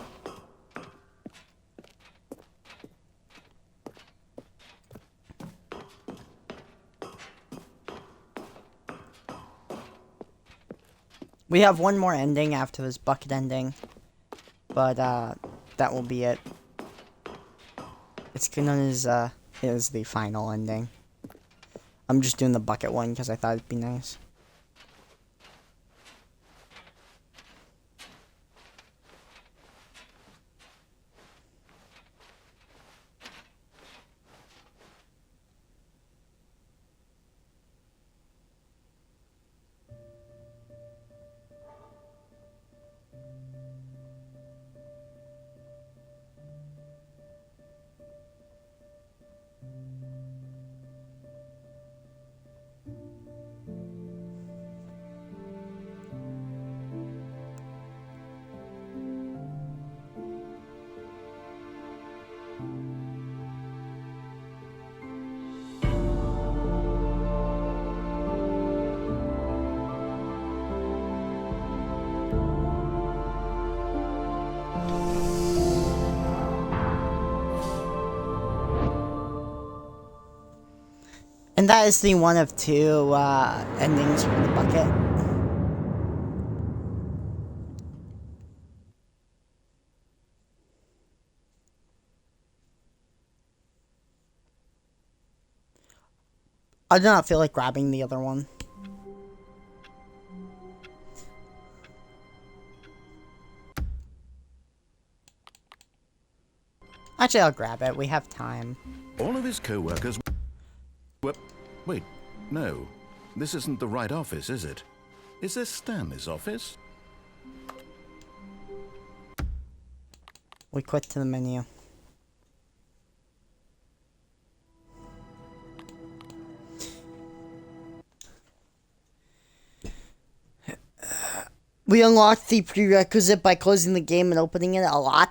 We have one more ending after this bucket ending, but that will be it. It's known as is the final ending. I'm just doing the bucket one because I thought it'd be nice. And that is the one of two endings for the bucket. I do not feel like grabbing the other one. Actually, I'll grab it. We have time. All of his co-workers... Well, wait, no. This isn't the right office, is it? Is this Stanley's office? We quit to the menu. We unlocked the prerequisite by closing the game and opening it a lot.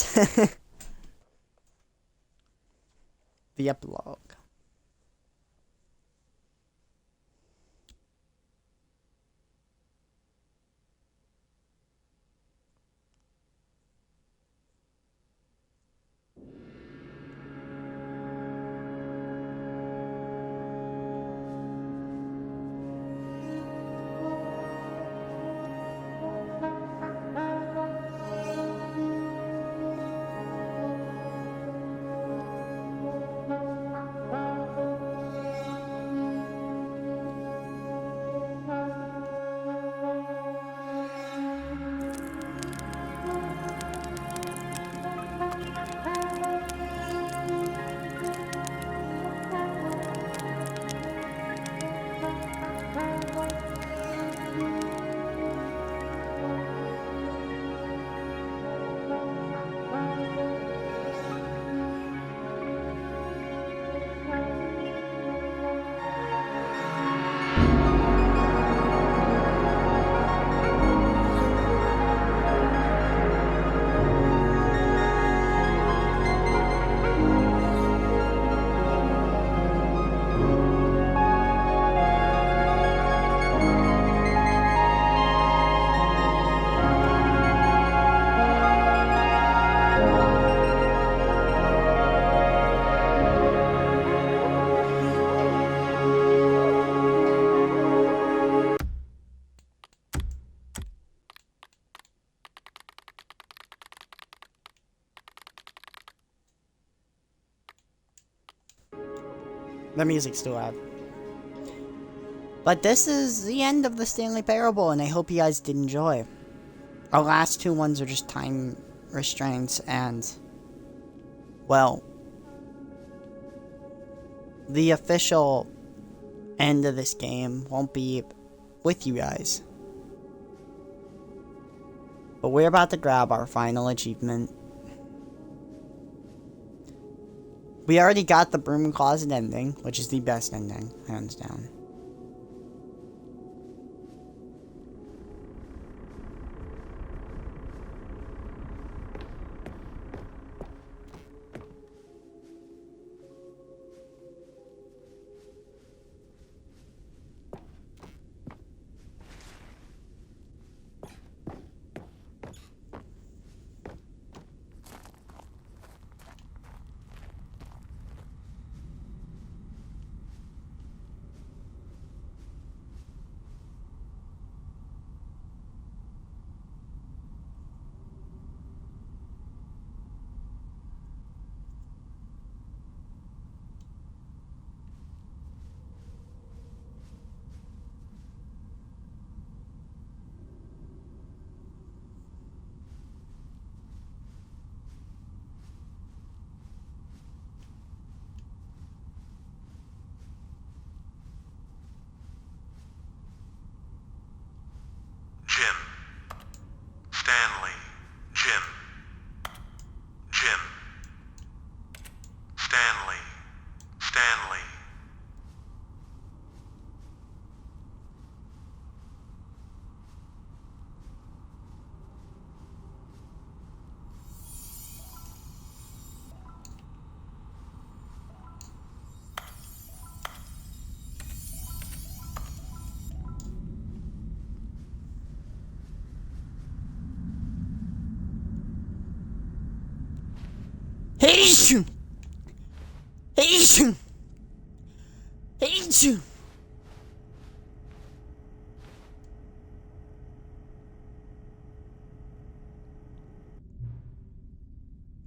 The epilogue. The music's too loud. But this is the end of the Stanley Parable, and I hope you guys did enjoy. Our last two ones are just time restraints, and, well, the official end of this game won't be with you guys. But we're about to grab our final achievement. We already got the broom closet ending, which is the best ending, hands down.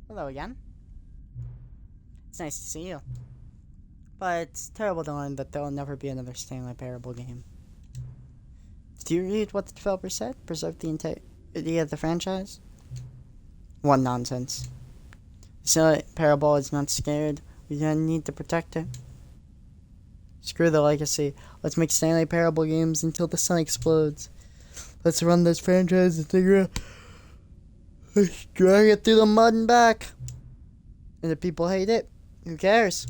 Hello again. It's nice to see you. But it's terrible to learn that there will never be another Stanley Parable game. Did you read what the developer said? Preserve the integrity of the franchise? What nonsense. Stanley Parable is not scared. We don't need to protect it. Screw the legacy. Let's make Stanley Parable games until the sun explodes. Let's run this franchise and figure out. Let's drag it through the mud and back. And if people hate it, who cares?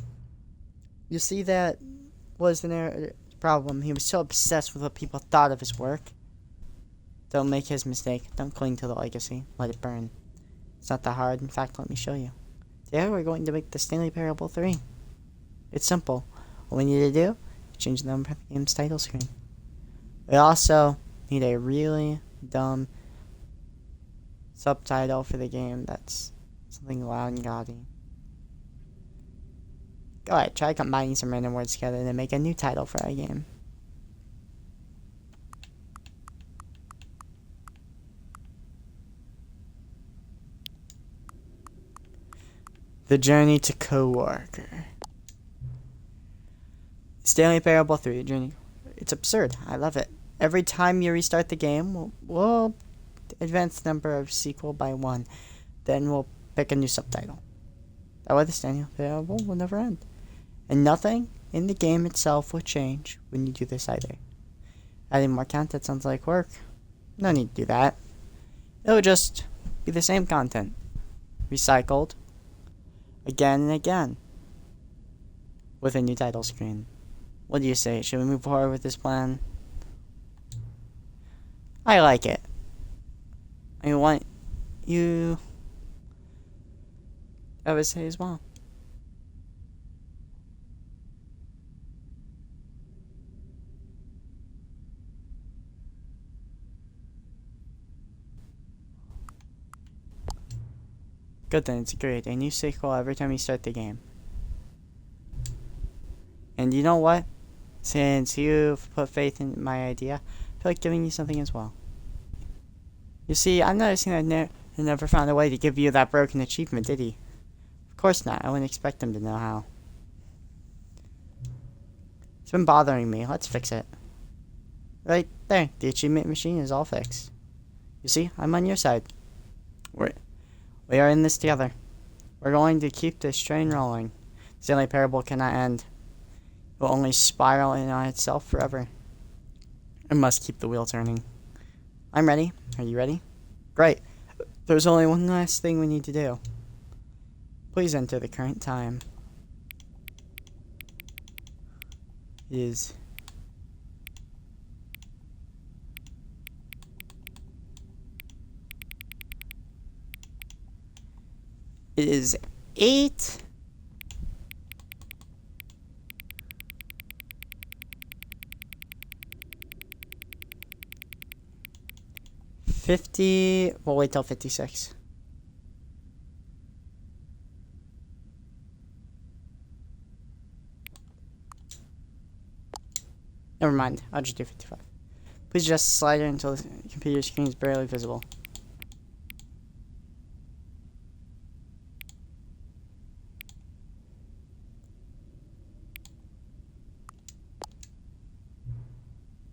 You see, that was the problem. He was so obsessed with what people thought of his work. Don't make his mistake. Don't cling to the legacy. Let it burn. It's not that hard. In fact, let me show you. Today we're going to make the Stanley Parable 3. It's simple. All we need to do is change the number of the game's title screen. We also need a really dumb subtitle for the game that's something loud and gaudy. Go ahead, try combining some random words together and make a new title for our game. The Journey to Coworker. Stanley Parable 3, The Journey. It's absurd. I love it. Every time you restart the game, we'll advance the number of sequel by 1. Then we'll pick a new subtitle. That way the Stanley Parable will never end. And nothing in the game itself will change when you do this either. Adding more content sounds like work. No need to do that. It'll just be the same content. Recycled. Again and again. With a new title screen. What do you say? Should we move forward with this plan? I like it. I want you I would say as well. Good then, it's great. A new sequel every time you start the game. And you know what? Since you've put faith in my idea, I feel like giving you something as well. You see, I'm noticing that he never found a way to give you that broken achievement, did he? Of course not. I wouldn't expect him to know how. It's been bothering me. Let's fix it. Right there. The achievement machine is all fixed. You see, I'm on your side. We are in this together. We're going to keep this train rolling. Stanley Parable cannot end. It will only spiral in on itself forever. I must keep the wheel turning. I'm ready. Are you ready? Great. There's only one last thing we need to do. Please enter the current time. It is 8 50. We'll wait till 56. Never mind. I'll just do 55. Please adjust the slider until the computer screen is barely visible.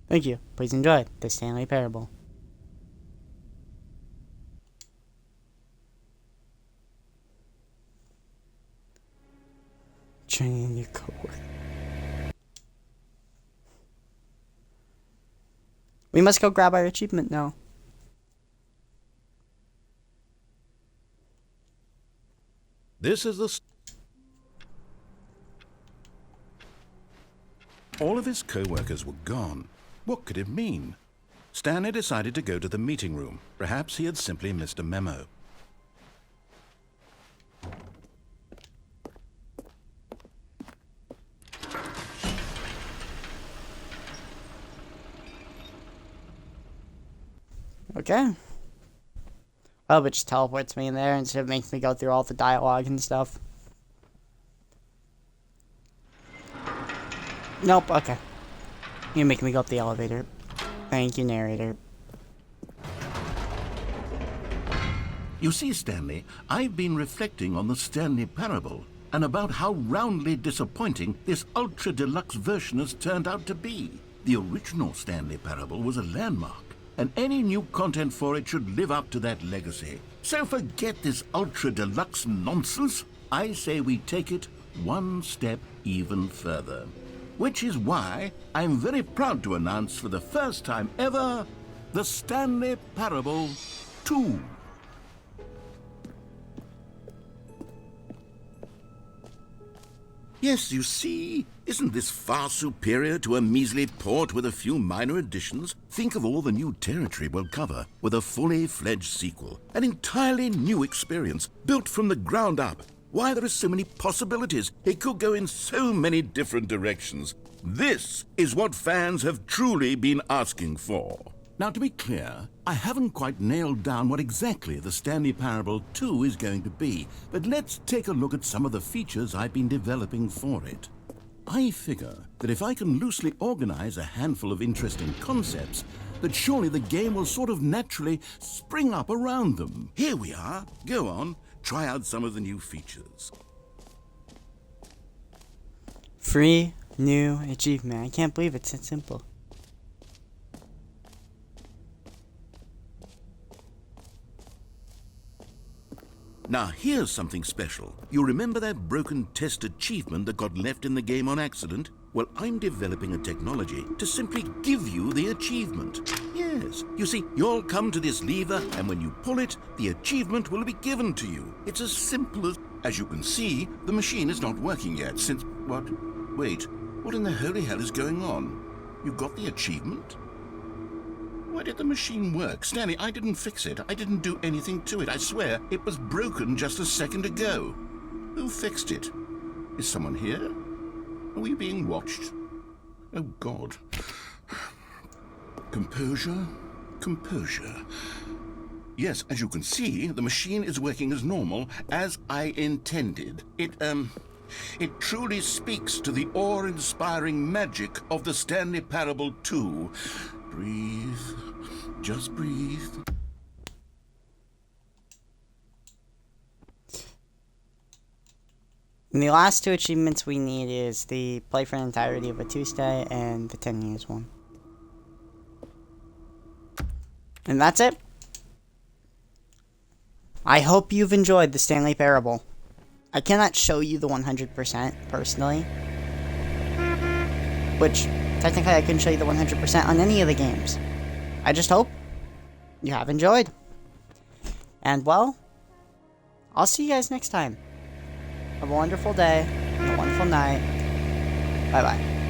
Thank you. Please enjoy the Stanley Parable. Training your coworker. We must go grab our achievement now. This is the... All of his co-workers were gone. What could it mean? Stanley decided to go to the meeting room. Perhaps he had simply missed a memo. Okay. Well, it just teleports me in there instead of making me go through all the dialogue and stuff. Nope, okay. You're making me go up the elevator. Thank you, narrator. You see, Stanley, I've been reflecting on the Stanley Parable and about how roundly disappointing this ultra deluxe version has turned out to be. The original Stanley Parable was a landmark, and any new content for it should live up to that legacy. So forget this ultra deluxe nonsense. I say we take it one step even further. Which is why I'm very proud to announce for the first time ever, the Stanley Parable 2. Yes, you see, isn't this far superior to a measly port with a few minor additions? Think of all the new territory we'll cover with a fully fledged sequel. An entirely new experience, built from the ground up. Why, there are so many possibilities. It could go in so many different directions. This is what fans have truly been asking for. Now, to be clear, I haven't quite nailed down what exactly the Stanley Parable 2 is going to be, but let's take a look at some of the features I've been developing for it. I figure that if I can loosely organize a handful of interesting concepts, that surely the game will sort of naturally spring up around them. Here we are. Go on, try out some of the new features. Free new achievement. I can't believe it's that simple. Now, here's something special. You remember that broken test achievement that got left in the game on accident? Well, I'm developing a technology to simply give you the achievement. Yes, you see, you'll come to this lever, and when you pull it, the achievement will be given to you. It's as simple as... As you can see, the machine is not working yet since... What? Wait, what in the holy hell is going on? You got the achievement? Why did the machine work? Stanley, I didn't fix it. I didn't do anything to it. I swear, it was broken just a second ago. Who fixed it? Is someone here? Are we being watched? Oh, God. Composure. Composure. Yes, as you can see, the machine is working as normal, as I intended. It truly speaks to the awe-inspiring magic of the Stanley Parable 2. Breathe. Just breathe. And the last two achievements we need is the play for an entirety of a Tuesday and the 10 years one. And that's it. I hope you've enjoyed the Stanley Parable. I cannot show you the 100% personally, which technically I couldn't show you the 100% on any of the games. I just hope you have enjoyed. And well, I'll see you guys next time. Have a wonderful day and a wonderful night. Bye bye.